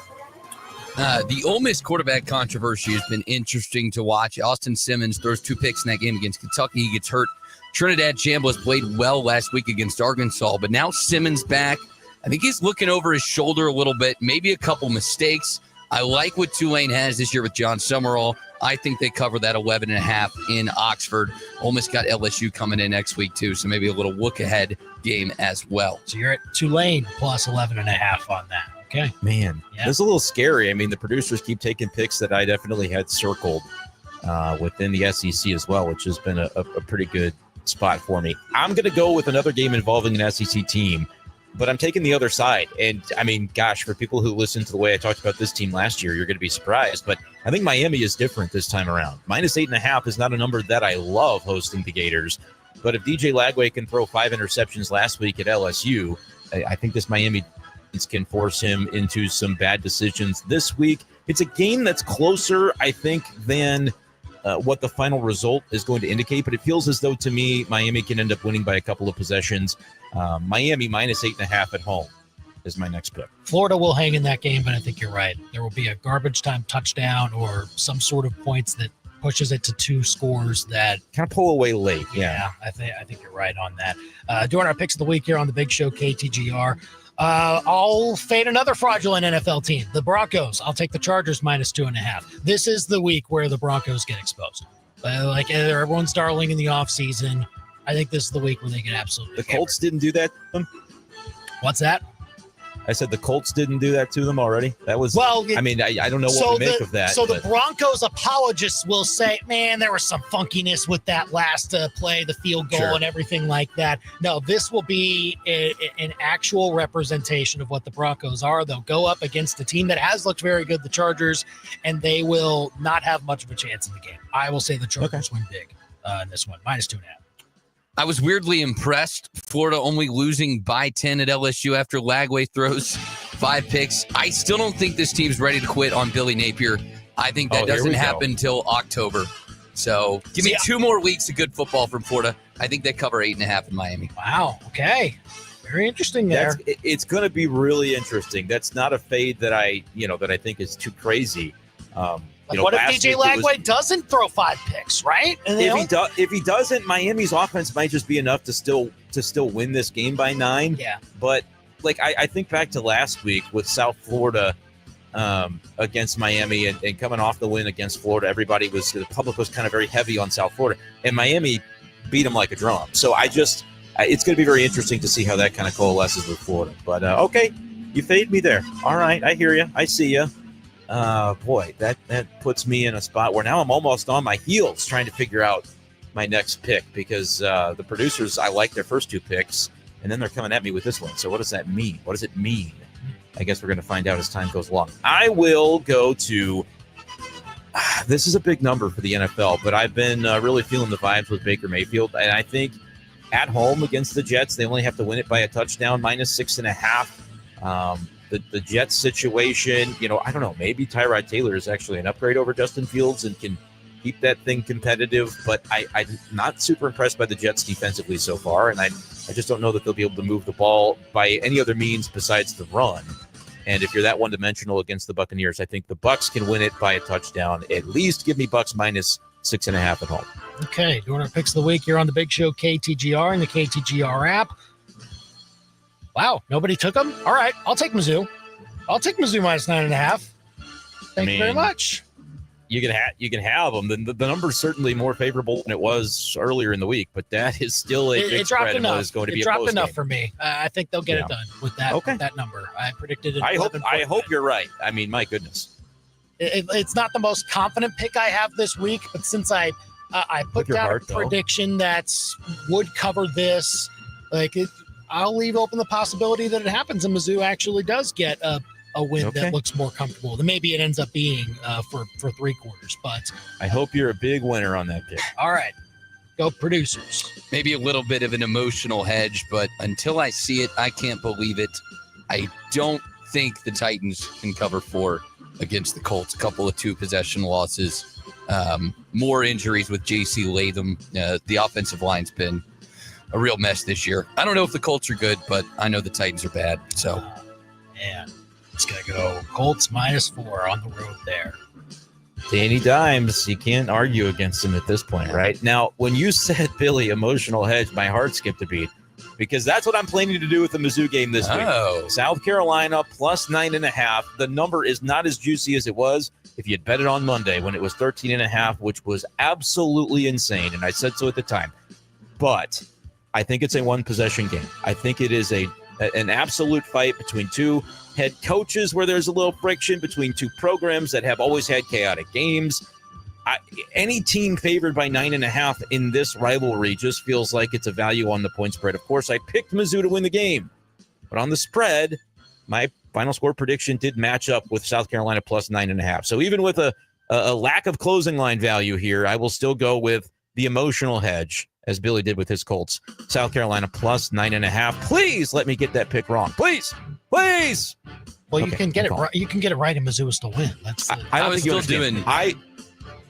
The Ole Miss quarterback controversy has been interesting to watch. Austin Simmons throws 2 picks in that game against Kentucky. He gets hurt. Trinidad Chambliss played well last week against Arkansas, but now Simmons back. I think he's looking over his shoulder a little bit, maybe a couple mistakes. I like what Tulane has this year with John Summerall. I think they cover that 11.5 in Oxford. Ole Miss got LSU coming in next week, too, so maybe a little look-ahead game as well. So you're at Tulane plus 11.5 on that. Okay. Man, That's a little scary. I mean, the producers keep taking picks that I definitely had circled within the SEC as well, which has been a pretty good spot for me. I'm going to go with another game involving an SEC team, but I'm taking the other side. And, I mean, gosh, for people who listened to the way I talked about this team last year, you're going to be surprised. But I think Miami is different this time around. Minus 8.5 is not a number that I love hosting the Gators. But if DJ Lagway can throw 5 interceptions last week at LSU, I think this Miami can force him into some bad decisions this week. It's a game that's closer, I think, than what the final result is going to indicate, but it feels as though, to me, Miami can end up winning by a couple of possessions. Miami minus 8.5 at home is my next pick. Florida will hang in that game, but I think you're right. There will be a garbage time touchdown or some sort of points that pushes it to 2 scores that kind of pull away late. Yeah, I think you're right on that. Doing our picks of the week here on the Big Show, KTGR. I'll fade another fraudulent NFL team, the Broncos. I'll take the Chargers minus 2.5. This is the week where the Broncos get exposed. Like everyone's darling in the offseason. I think this is the week where they get absolutely The Colts didn't do that. What's that? I said the Colts didn't do that to them already. That was I don't know what to make of that. So the Broncos apologists will say, man, there was some funkiness with that last play, the field goal and everything like that. No, this will be an actual representation of what the Broncos are. They'll go up against a team that has looked very good, the Chargers, and they will not have much of a chance in the game. I will say the Chargers win big in this one, -2.5. I was weirdly impressed. Florida only losing by 10 at LSU after Lagway throws 5 picks. I still don't think this team's ready to quit on Billy Napier. I think that doesn't happen until October. So give me 2 more weeks of good football from Florida. I think they cover 8.5 in Miami. Wow. Okay. Very interesting there. It's going to be really interesting. That's not a fade that I think is too crazy. What if DJ Lagway doesn't throw 5 picks, right? And if he doesn't, Miami's offense might just be enough to still win this game by 9. Yeah. But I think back to last week with South Florida against Miami and coming off the win against Florida, the public was kind of very heavy on South Florida, and Miami beat them like a drum. So it's going to be very interesting to see how that kind of coalesces with Florida. But okay, you fade me there. All right, I hear you. I see you. Boy, that puts me in a spot where now I'm almost on my heels trying to figure out my next pick because the producers, I like their first 2 picks, and then they're coming at me with this one. So what does that mean? What does it mean? I guess we're going to find out as time goes along. I will go to this is a big number for the NFL, but I've been really feeling the vibes with Baker Mayfield, and I think at home against the Jets, they only have to win it by a touchdown, -6.5. The Jets situation, I don't know, maybe Tyrod Taylor is actually an upgrade over Justin Fields and can keep that thing competitive, but I'm not super impressed by the Jets defensively so far, and I just don't know that they'll be able to move the ball by any other means besides the run. And if you're that one-dimensional against the Buccaneers, I think the Bucs can win it by a touchdown. At least give me Bucs -6.5 at home. Okay, doing our picks of the week here on the Big Show KTGR and the KTGR app. Wow, nobody took them? All right, I'll take Mizzou. I'll take Mizzou -9.5. Thank you very much. You can have them. The number's certainly more favorable than it was earlier in the week, but that is still a big spread. It dropped enough for me. I think they'll get it done with that number. I predicted it. I hope you're right. I mean, my goodness. It's not the most confident pick I have this week, but since I put down a prediction that would cover this, I'll leave open the possibility that it happens and Mizzou actually does get a win that looks more comfortable than maybe it ends up being for 3 quarters. But I hope you're a big winner on that pick. All right. Go producers. Maybe a little bit of an emotional hedge, but until I see it, I can't believe it. I don't think the Titans can cover 4 against the Colts. A couple of 2-possession losses. More injuries with J.C. Latham. The offensive line's been a real mess this year. I don't know if the Colts are good, but I know the Titans are bad. So, man, it's going to go Colts -4 on the road there. Danny Dimes, you can't argue against him at this point, right? Now, when you said, Billy, emotional hedge, my heart skipped a beat because that's what I'm planning to do with the Mizzou game this week. South Carolina +9.5. The number is not as juicy as it was if you had bet it on Monday when it was 13.5, which was absolutely insane, and I said so at the time. But I think it's a 1-possession game. I think it is an absolute fight between 2 head coaches where there's a little friction between 2 programs that have always had chaotic games. Any team favored by 9.5 in this rivalry just feels like it's a value on the point spread. Of course, I picked Mizzou to win the game, but on the spread, my final score prediction did match up with South Carolina +9.5. So even with a lack of closing line value here, I will still go with the emotional hedge, as Billy did with his Colts. South Carolina +9.5. Please let me get that pick wrong. Please. Well, you can get it right. You can get it right, and Mizzou will still win. I was still doing. I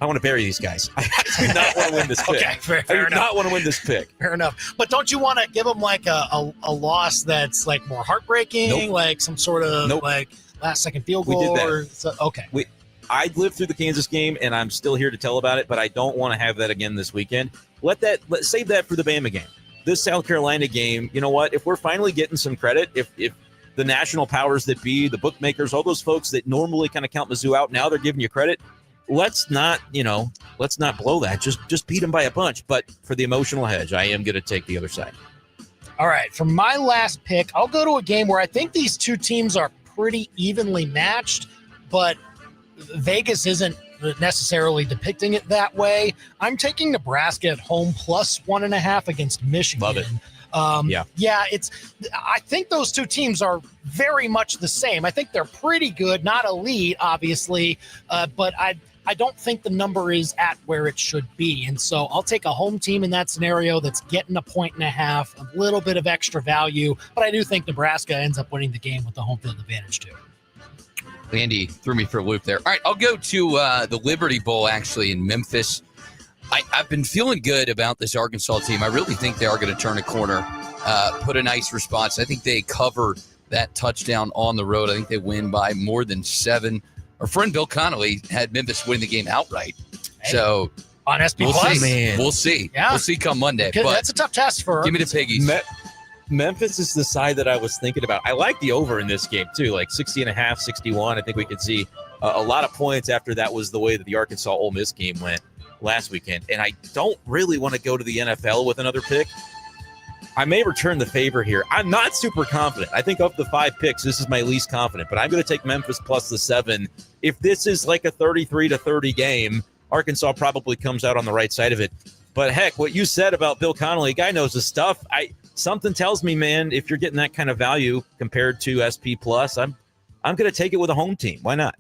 want to bury these guys. I do not want to win this pick. Okay, fair I do enough. not want to win this pick. Fair enough. But don't you want to give them a loss that's more heartbreaking, like some sort of last-second field goal? We did that. Okay. I lived through the Kansas game, and I'm still here to tell about it, but I don't want to have that again this weekend. Let's save that for the Bama game. This South Carolina game, you know what? If we're finally getting some credit, if the national powers that be, the bookmakers, all those folks that normally kind of count Mizzou out, now they're giving you credit. Let's not blow that. Just beat them by a bunch. But for the emotional hedge, I am going to take the other side. All right, for my last pick, I'll go to a game where I think these two teams are pretty evenly matched, but Vegas isn't necessarily depicting it that way. I'm taking Nebraska at home plus 1.5 against Michigan. Love it. I think those two teams are very much the same. I think they're pretty good, not elite, obviously, but I don't think the number is at where it should be. And so I'll take a home team in that scenario that's getting 1.5, a little bit of extra value, but I do think Nebraska ends up winning the game with the home field advantage too. Andy threw me for a loop there. All right, I'll go to the Liberty Bowl, actually, in Memphis. I've been feeling good about this Arkansas team. I really think they are going to turn a corner, put a nice response. I think they cover that touchdown on the road. I think they win by more than 7. Our friend Bill Connolly had Memphis win the game outright. So on SP we'll Plus, see. We'll see. Yeah. We'll see come Monday. But But that's a tough test for give me the Piggies. Memphis is the side that I was thinking about. I like the over in this game too, like 60.5, 61. I think we could see a lot of points after that was the way that the Arkansas Ole Miss game went last weekend. And I don't really want to go to the NFL with another pick. I may return the favor here. I'm not super confident. I think of the 5 picks, this is my least confident, but I'm going to take Memphis plus the 7. If this is like a 33-30 game, Arkansas probably comes out on the right side of it. But heck, what you said about Bill Connolly, guy knows his stuff. Something tells me, man, if you're getting that kind of value compared to SP Plus, I'm going to take it with a home team. Why not?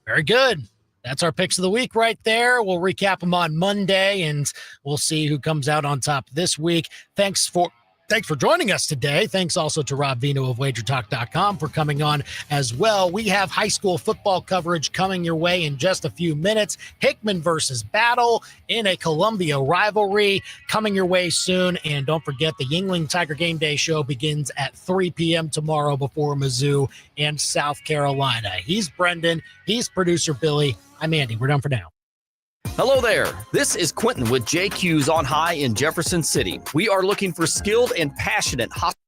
Very good. That's our picks of the week right there. We'll recap them on Monday, and we'll see who comes out on top this week. Thanks for joining us today. Thanks also to Rob Veno of WagerTalk.com for coming on as well. We have high school football coverage coming your way in just a few minutes. Hickman versus Battle in a Columbia rivalry coming your way soon. And don't forget, the Yuengling Tiger Game Day show begins at 3 p.m. tomorrow before Mizzou and South Carolina. He's Brendan. He's producer Billy. I'm Andy. We're done for now. Hello there. This is Quentin with JQ's on High in Jefferson City. We are looking for skilled and passionate hospitality